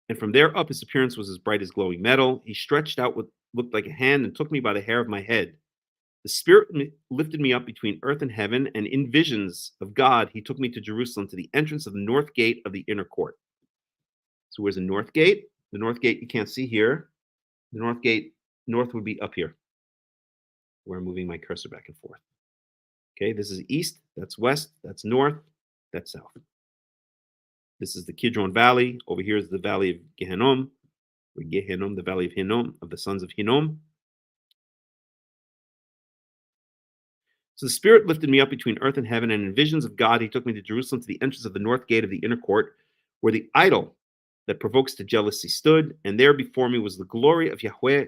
And from there up, his appearance was as bright as glowing metal. He stretched out what looked like a hand and took me by the hair of my head. The Spirit lifted me up between earth and heaven, and in visions of God, he took me to Jerusalem, to the entrance of the north gate of the inner court. So where's the north gate? The north gate you can't see here. The north gate, north would be up here, where I'm moving my cursor back and forth. Okay, this is east, that's west, that's north, that's south. This is the Kidron Valley. Over here is the valley of Gehinnom, or Gehinnom, the valley of Hinnom, of the sons of Hinnom. So the Spirit lifted me up between earth and heaven, and in visions of God, he took me to Jerusalem, to the entrance of the north gate of the inner court, where the idol that provokes to jealousy stood, and there before me was the glory of Yahweh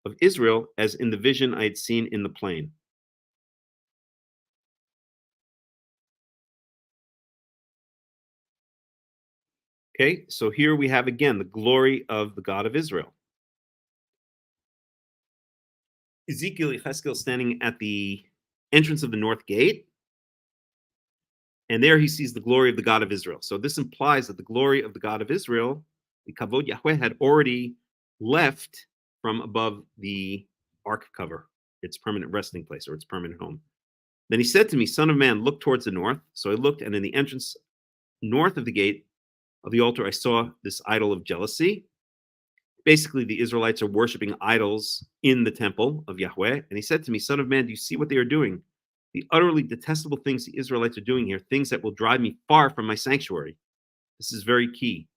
of Israel, as in the vision I had seen in the plain. Okay, so here we have again the glory of the God of Israel. Ezekiel standing at the entrance of the north gate, and there he sees the glory of the God of Israel. So this implies that the glory of the God of Israel, the Kavod Yahweh, had already left from above the ark cover, its permanent resting place or its permanent home. Then he said to me, Son of man, look towards the north. So I looked, and in the entrance north of the gate of the altar, I saw this idol of jealousy. Basically, the Israelites are worshiping idols in the temple of Yahweh. And he said to me, Son of man, do you see what they are doing? The utterly detestable things the Israelites are doing here, things that will drive me far from my sanctuary. This is very key.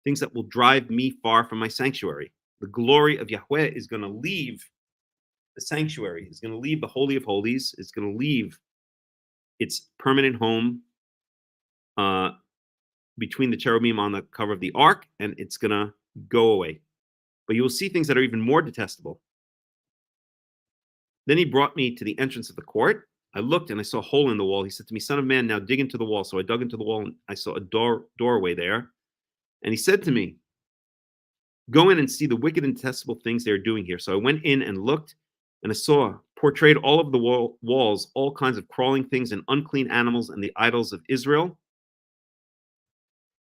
Things that will drive me far from my sanctuary. The glory of Yahweh is going to leave the sanctuary. It's going to leave the Holy of Holies. It's going to leave its permanent home between the cherubim on the cover of the ark, and it's going to go away. But you will see things that are even more detestable. Then he brought me to the entrance of the court. I looked and I saw a hole in the wall. He said to me, Son of man, now dig into the wall. So I dug into the wall and I saw a doorway there. And he said to me, Go in and see the wicked and detestable things they're doing here. So I went in and looked, and I saw portrayed all over the walls all kinds of crawling things and unclean animals and the idols of Israel.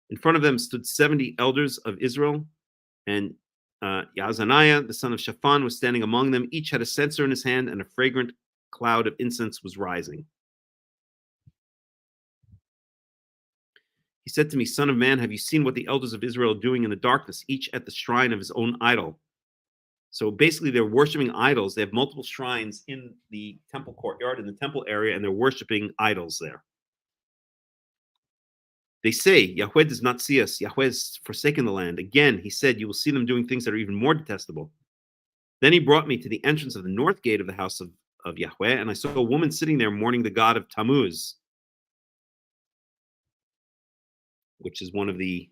In front of them stood 70 elders of Israel, and Yaazaniah, the son of Shaphan, was standing among them. Each had a censer in his hand, and a fragrant cloud of incense was rising. He said to me, Son of man, have you seen what the elders of Israel are doing in the darkness, each at the shrine of his own idol? So basically, they're worshiping idols. They have multiple shrines in the temple courtyard, in the temple area, and they're worshiping idols there. They say, Yahweh does not see us. Yahweh has forsaken the land. Again, he said, you will see them doing things that are even more detestable. Then he brought me to the entrance of the north gate of the house of Yahweh, and I saw a woman sitting there mourning the god of Tammuz, which is one of the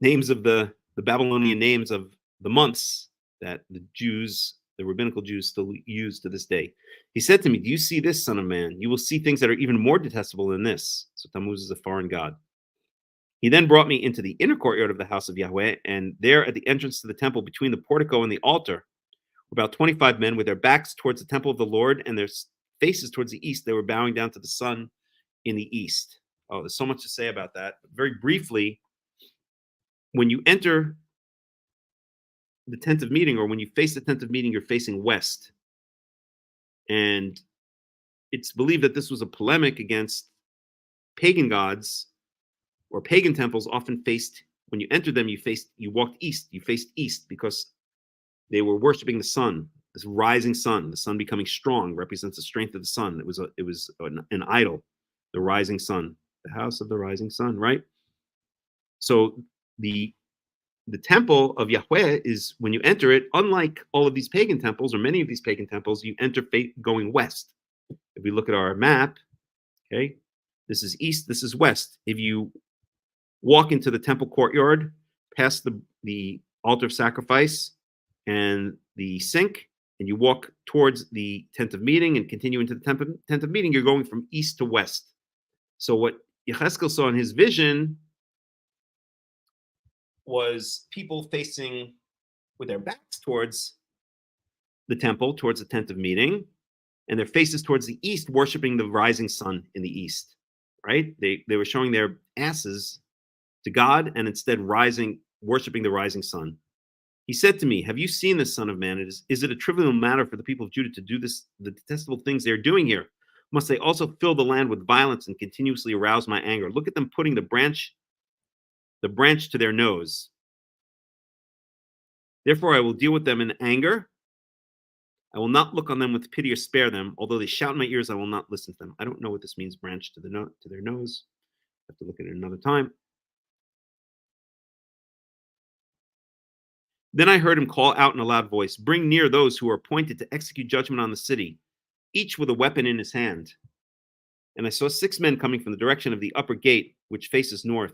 names of the Babylonian names of the months that the Jews, the rabbinical Jews, still use to this day. He said to me, do you see this, son of man? You will see things that are even more detestable than this. So Tammuz is a foreign god. He then brought me into the inner courtyard of the house of Yahweh, and there at the entrance to the temple between the portico and the altar, about 25 men with their backs towards the temple of the Lord and their faces towards the east. They were bowing down to the sun in the east. Oh, there's so much to say about that. Very briefly, when you enter the tent of meeting, or when you face the tent of meeting, you're facing west. And it's believed that this was a polemic against pagan gods, or pagan temples often faced, when you entered them, you walked east, you faced east, because they were worshiping the sun, this rising sun. The sun becoming strong represents the strength of the sun. It was an idol, the rising sun, the house of the rising sun, right? So the temple of Yahweh is, when you enter it, unlike all of these pagan temples, or many of these pagan temples, you enter going west. If we look at our map, okay, this is east, this is west. If you walk into the temple courtyard, past the altar of sacrifice and the sink, and you walk towards the tent of meeting and continue into the tent of meeting, you're going from east to west. So what Yechezkel saw in his vision was people facing with their backs towards the temple, towards the tent of meeting, and their faces towards the east, worshiping the rising sun in the east, right? They were showing their asses to God and instead worshiping the rising sun. He said to me, have you seen this, son of man? Is it a trivial matter for the people of Judah to do this, the detestable things they're doing here? Must they also fill the land with violence and continuously arouse my anger? Look at them putting the branch to their nose. Therefore, I will deal with them in anger. I will not look on them with pity or spare them. Although they shout in my ears, I will not listen to them. I don't know what this means, branch to their nose. I have to look at it another time. Then I heard him call out in a loud voice, bring near those who are appointed to execute judgment on the city, each with a weapon in his hand. And I saw 6 men coming from the direction of the upper gate, which faces north.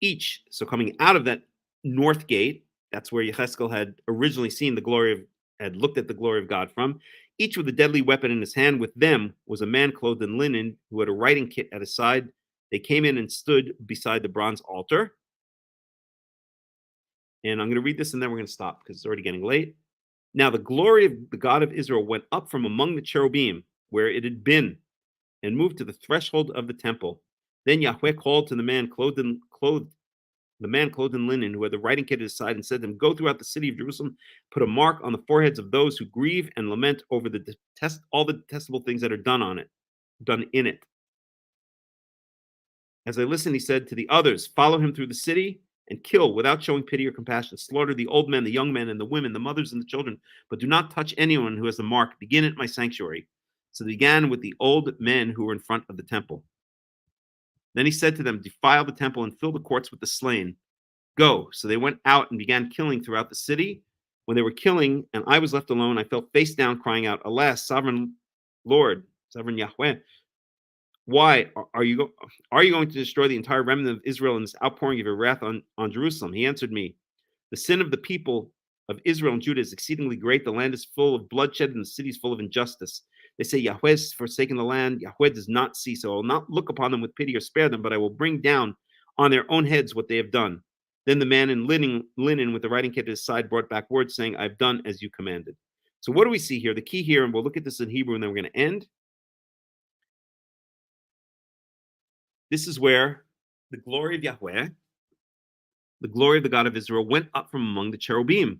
Each, so coming out of that north gate, that's where Yechezkel had originally seen had looked at the glory of God from. each with a deadly weapon in his hand. With them was a man clothed in linen who had a writing kit at his side. They came in and stood beside the bronze altar. And I'm going to read this and then we're going to stop because it's already getting late. Now the glory of the God of Israel went up from among the cherubim where it had been and moved to the threshold of the temple. Then Yahweh called to the man clothed in linen who had the writing kit at his side and said to him, go throughout the city of Jerusalem, put a mark on the foreheads of those who grieve and lament over all the detestable things that are done in it. As I listened, he said to the others, follow him through the city and kill without showing pity or compassion. Slaughter the old men, the young men, and the women, the mothers and the children, but do not touch anyone who has the mark. Begin at my sanctuary. So they began with the old men who were in front of the temple. Then he said to them, defile the temple and fill the courts with the slain. Go. So they went out and began killing throughout the city. When they were killing and I was left alone, I fell face down crying out, alas, sovereign Lord, sovereign Yahweh, why are you going to destroy the entire remnant of Israel in this outpouring of your wrath on Jerusalem? He answered me, the sin of the people of Israel and Judah is exceedingly great. The land is full of bloodshed and the city is full of injustice. They say, Yahweh has forsaken the land. Yahweh does not see. So I will not look upon them with pity or spare them, but I will bring down on their own heads what they have done. Then the man in linen with the writing kit at his side brought back word saying, I've done as you commanded. So what do we see here? The key here, and we'll look at this in Hebrew and then we're going to end. This is where the glory of Yahweh, the glory of the God of Israel, went up from among the cherubim.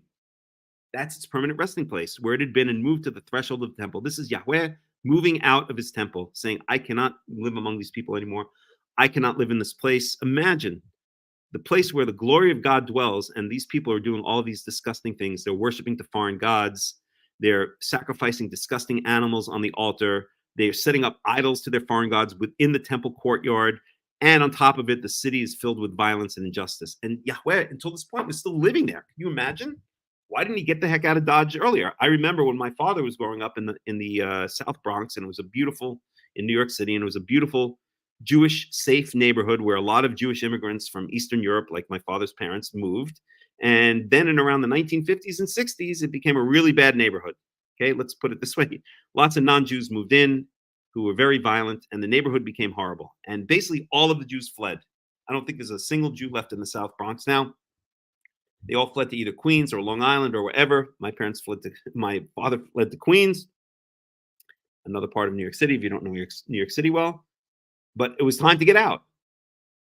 That's its permanent resting place, where it had been and moved to the threshold of the temple. This is Yahweh moving out of his temple, saying, I cannot live among these people anymore. I cannot live in this place. Imagine the place where the glory of God dwells, and these people are doing all of these disgusting things. They're worshiping to foreign gods. They're sacrificing disgusting animals on the altar. They're setting up idols to their foreign gods within the temple courtyard. And on top of it, the city is filled with violence and injustice. And Yahweh, until this point, was still living there. Can you imagine? Why didn't he get the heck out of Dodge earlier? I remember when my father was growing up in the South Bronx, and it was in New York City, and it was a beautiful Jewish safe neighborhood where a lot of Jewish immigrants from Eastern Europe, like my father's parents, moved. And then in around the 1950s and 60s, it became a really bad neighborhood. Okay, let's put it this way. Lots of non-Jews moved in who were very violent, and the neighborhood became horrible. And basically all of the Jews fled. I don't think there's a single Jew left in the South Bronx now. They all fled to either Queens or Long Island or wherever. My father fled to Queens, another part of New York City, if you don't know New York City well. But it was time to get out.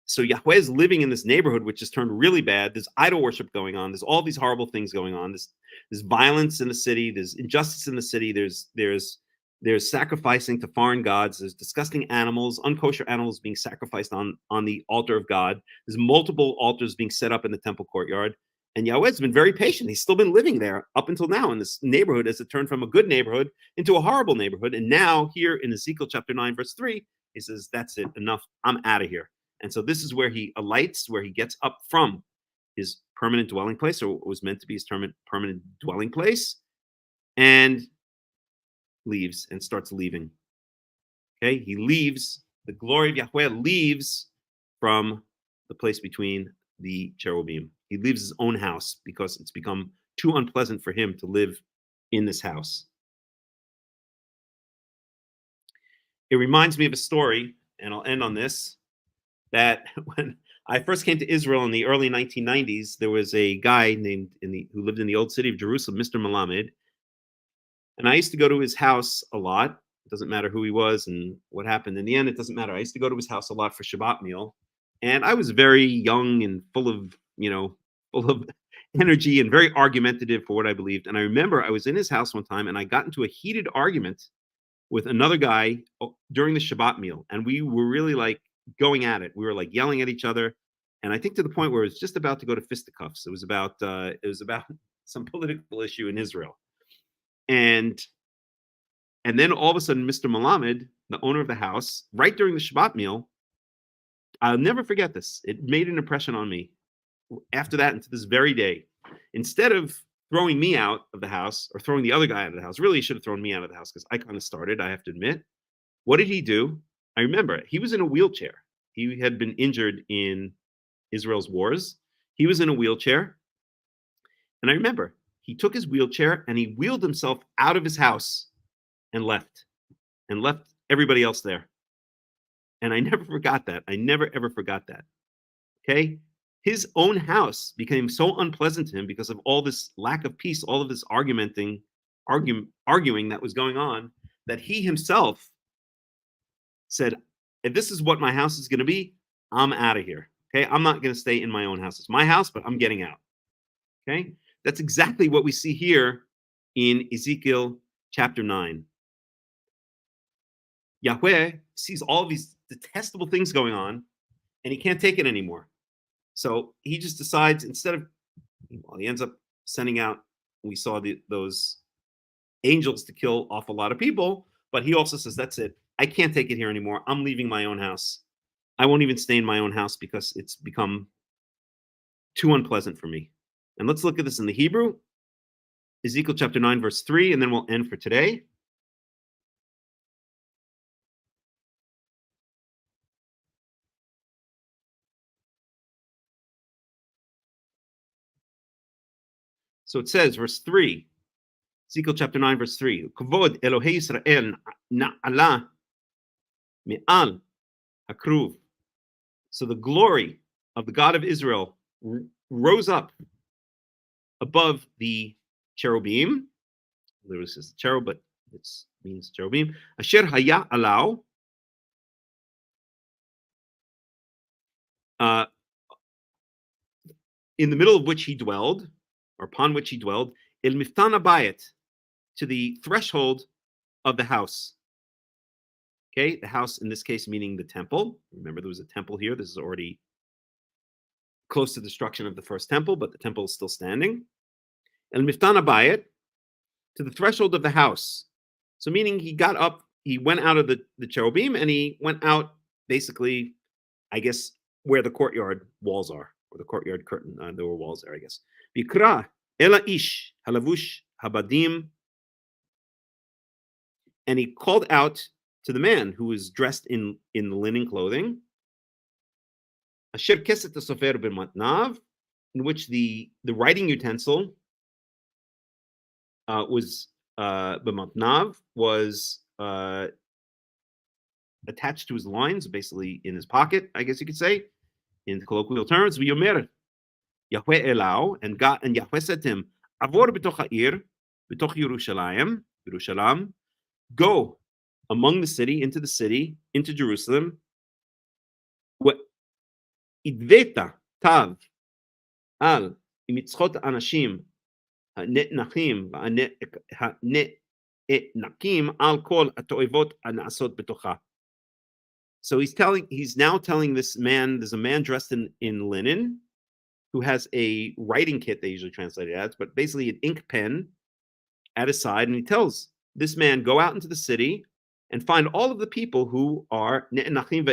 So Yahweh is living in this neighborhood, which has turned really bad. There's idol worship going on. There's all these horrible things going on. There's violence in the city. There's injustice in the city. There's sacrificing to foreign gods. There's disgusting animals, unkosher animals being sacrificed on the altar of God. There's multiple altars being set up in the temple courtyard. And Yahweh's been very patient. He's still been living there up until now in this neighborhood as it turned from a good neighborhood into a horrible neighborhood. And now here in Ezekiel chapter 9, verse 3, he says, that's it, enough. I'm out of here. And so this is where he alights, where he gets up from his permanent dwelling place, or what was meant to be his permanent dwelling place, and leaves and starts leaving. Okay, he leaves. The glory of Yahweh leaves from the place between the cherubim. He leaves his own house because it's become too unpleasant for him to live in this house. It reminds me of a story, and I'll end on this, that when I first came to Israel in the early 1990s, there was a guy who lived in the old city of Jerusalem, Mr. Melamed, and I used to go to his house a lot. It doesn't matter who he was and what happened. In the end, it doesn't matter. I used to go to his house a lot for Shabbat meal, and I was very young and full of energy and very argumentative for what I believed. And I remember I was in his house one time, and I got into a heated argument with another guy during the Shabbat meal, and we were really like going at it. We were like yelling at each other, and I think to the point where it was just about to go to fisticuffs. It was about some political issue in Israel, and then all of a sudden, Mr. Melamed, the owner of the house, right during the Shabbat meal, I'll never forget this. It made an impression on me. After that, and to this very day, instead of throwing me out of the house or throwing the other guy out of the house, really he should have thrown me out of the house because I kind of started, I have to admit. What did he do? I remember he was in a wheelchair. He had been injured in Israel's wars. He was in a wheelchair. And I remember he took his wheelchair and he wheeled himself out of his house and left everybody else there. And I never forgot that. I never ever forgot that. Okay? His own house became so unpleasant to him because of all this lack of peace, all of this arguing that was going on, that he himself said, if this is what my house is going to be, I'm out of here. Okay? I'm not going to stay in my own house. It's my house, but I'm getting out. Okay? That's exactly what we see here in Ezekiel chapter 9. Yahweh sees all these detestable things going on, and he can't take it anymore. So he just decides, instead of, well, he ends up sending out, we saw those angels to kill off a lot of people, but he also says, that's it. I can't take it here anymore. I'm leaving my own house. I won't even stay in my own house because it's become too unpleasant for me. And let's look at this in the Hebrew, Ezekiel chapter 9, verse 3, and then we'll end for today. So it says, verse 3, Ezekiel chapter 9, verse 3, Kavod Elohei Yisrael na'ala me'al hakruv. So the glory of the God of Israel rose up above the cherubim. Literally says cherub, but it means cherubim. Asher haya alau. In the middle of which he dwelled, or upon which he dwelled, el miftan abayit, to the threshold of the house. Okay, the house in this case meaning the temple. Remember, there was a temple here. This is already close to the destruction of the first temple, but the temple is still standing. El miftan abayit, to the threshold of the house. So meaning he got up, he went out of the cherubim, and he went out basically, I guess, where the courtyard walls are, or the courtyard curtain. There were walls there, I guess. Bikra ela ish halavush habadim. And he called out to the man who was dressed in linen clothing, Asher keset sofer b'matnav, in which the writing utensil was b'matnav, was attached to his loins, basically in his pocket, I guess you could say, in colloquial terms. V'yomer Yahweh elau, and Yahweh said to him, Avor b'toch ha'ir, b'toch Yerushalayim, go among the city, into Jerusalem. Idveta tav al imitzchot anashim ha'ne'nachim ha'ne'nakim al kol ha'to'evot ha'na'asot betocha. So he's now telling this man, there's a man dressed in linen who has a writing kit, they usually translate it as, but basically an ink pen at his side, and he tells this man, go out into the city and find all of the people who are ne'nachim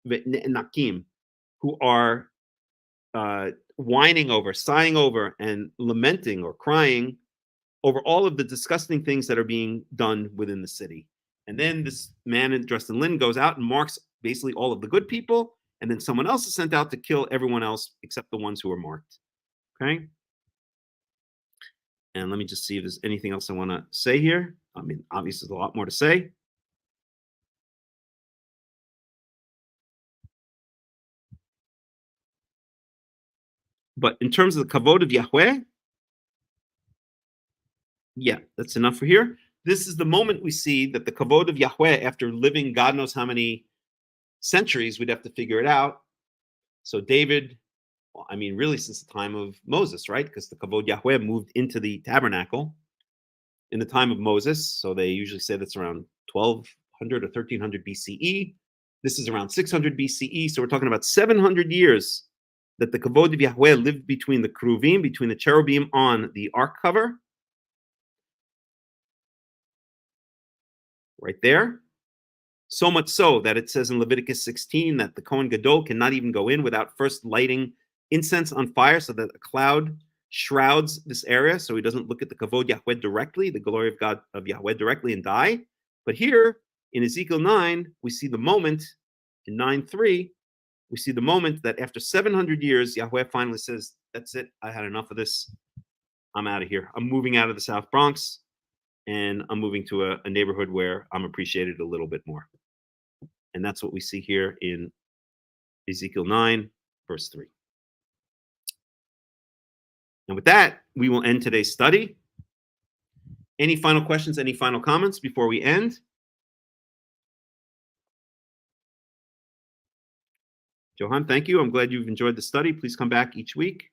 ve'ne'nakim, who are whining over, sighing over, and lamenting or crying over all of the disgusting things that are being done within the city. And then this man dressed in linen goes out and marks basically all of the good people, and then someone else is sent out to kill everyone else except the ones who are marked. Okay? And let me just see if there's anything else I want to say here. I mean, obviously, there's a lot more to say. But in terms of the Kavod of Yahweh, yeah, that's enough for here. This is the moment we see that the Kavod of Yahweh, after living God knows how many centuries, we'd have to figure it out. So David, well, I mean, really since the time of Moses, right? Because the Kavod Yahweh moved into the tabernacle in the time of Moses. So they usually say that's around 1200 or 1300 BCE. This is around 600 BCE. So we're talking about 700 years that the Kavod of Yahweh lived between the Keruvim, between the cherubim on the ark cover. Right there. So much so that it says in Leviticus 16 that the Kohen Gadol cannot even go in without first lighting incense on fire so that a cloud shrouds this area so he doesn't look at the Kavod Yahweh directly, the glory of God of Yahweh directly, and die. But here in Ezekiel 9, we see the moment in 9:3, we see the moment that after 700 years, Yahweh finally says, that's it, I had enough of this. I'm out of here. I'm moving out of the South Bronx. and I'm moving to a neighborhood where I'm appreciated a little bit more. And that's what we see here in Ezekiel 9, verse 3. And with that, we will end today's study. Any final questions, any final comments before we end? Johan, thank you. I'm glad you've enjoyed the study. Please come back each week.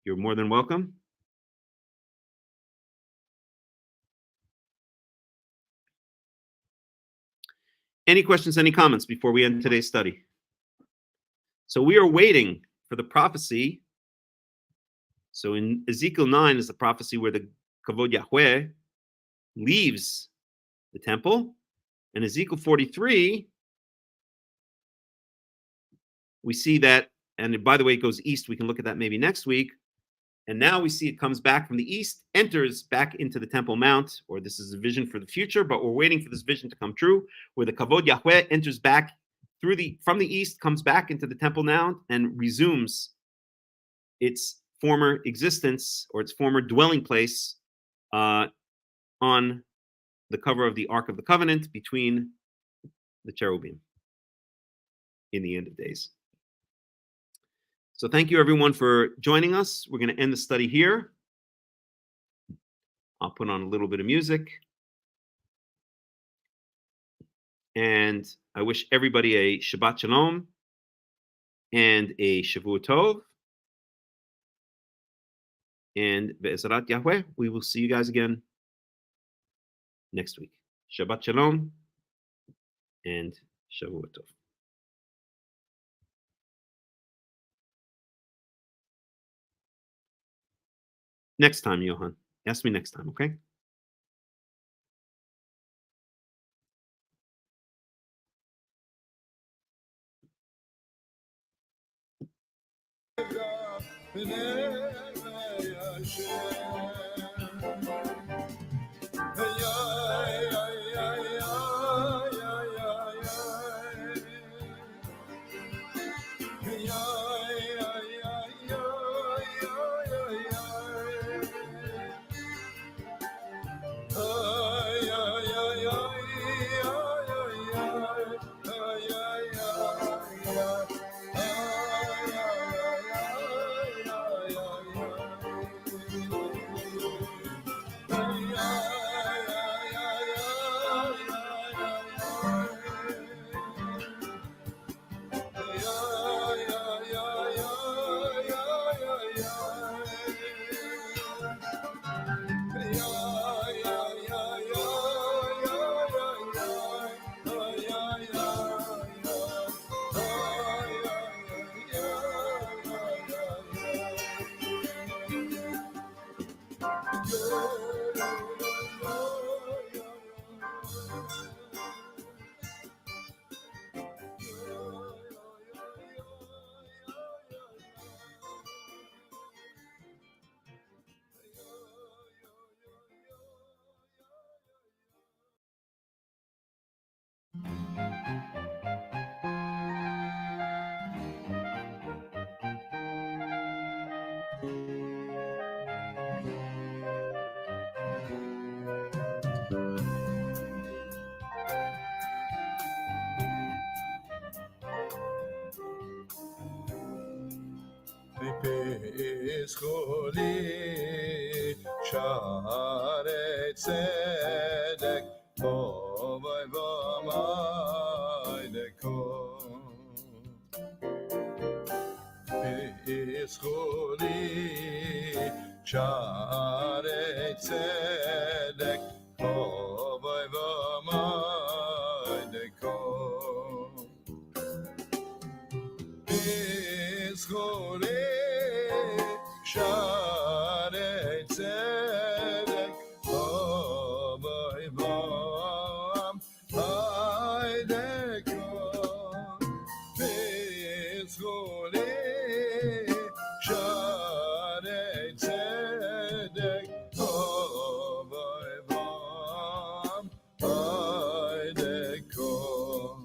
You're more than welcome. Any questions, any comments before we end today's study? So we are waiting for the prophecy. So in Ezekiel 9 is the prophecy where the Kavod Yahweh leaves the temple. In Ezekiel 43, we see that, and by the way, it goes east. We can look at that maybe next week. And now we see it comes back from the east, enters back into the Temple Mount, or this is a vision for the future, but we're waiting for this vision to come true, where the Kavod Yahweh enters back from the east, comes back into the Temple Mount, and resumes its former existence or its former dwelling place on the cover of the Ark of the Covenant between the cherubim in the end of days. So thank you, everyone, for joining us. We're going to end the study here. I'll put on a little bit of music. And I wish everybody a Shabbat Shalom and a Shavua Tov. And Be'ezrat Yahweh, we will see you guys again next week. Shabbat Shalom and Shavua Tov. Next time, Johan. Ask me next time, okay? Scholi Share Tzedek Tovai V'amai Dekom Scholi Share Tzedek Tovai V'amai Dekom Scholi Share Tzedek Tovai V'amai Dekom Scholi Share Tzedek Tovai V'amai Dekom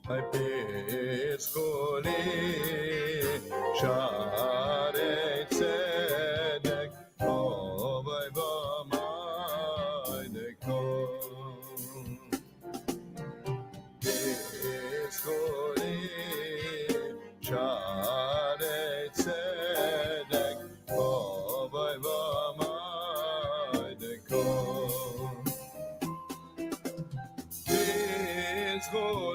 I Scholi Share כל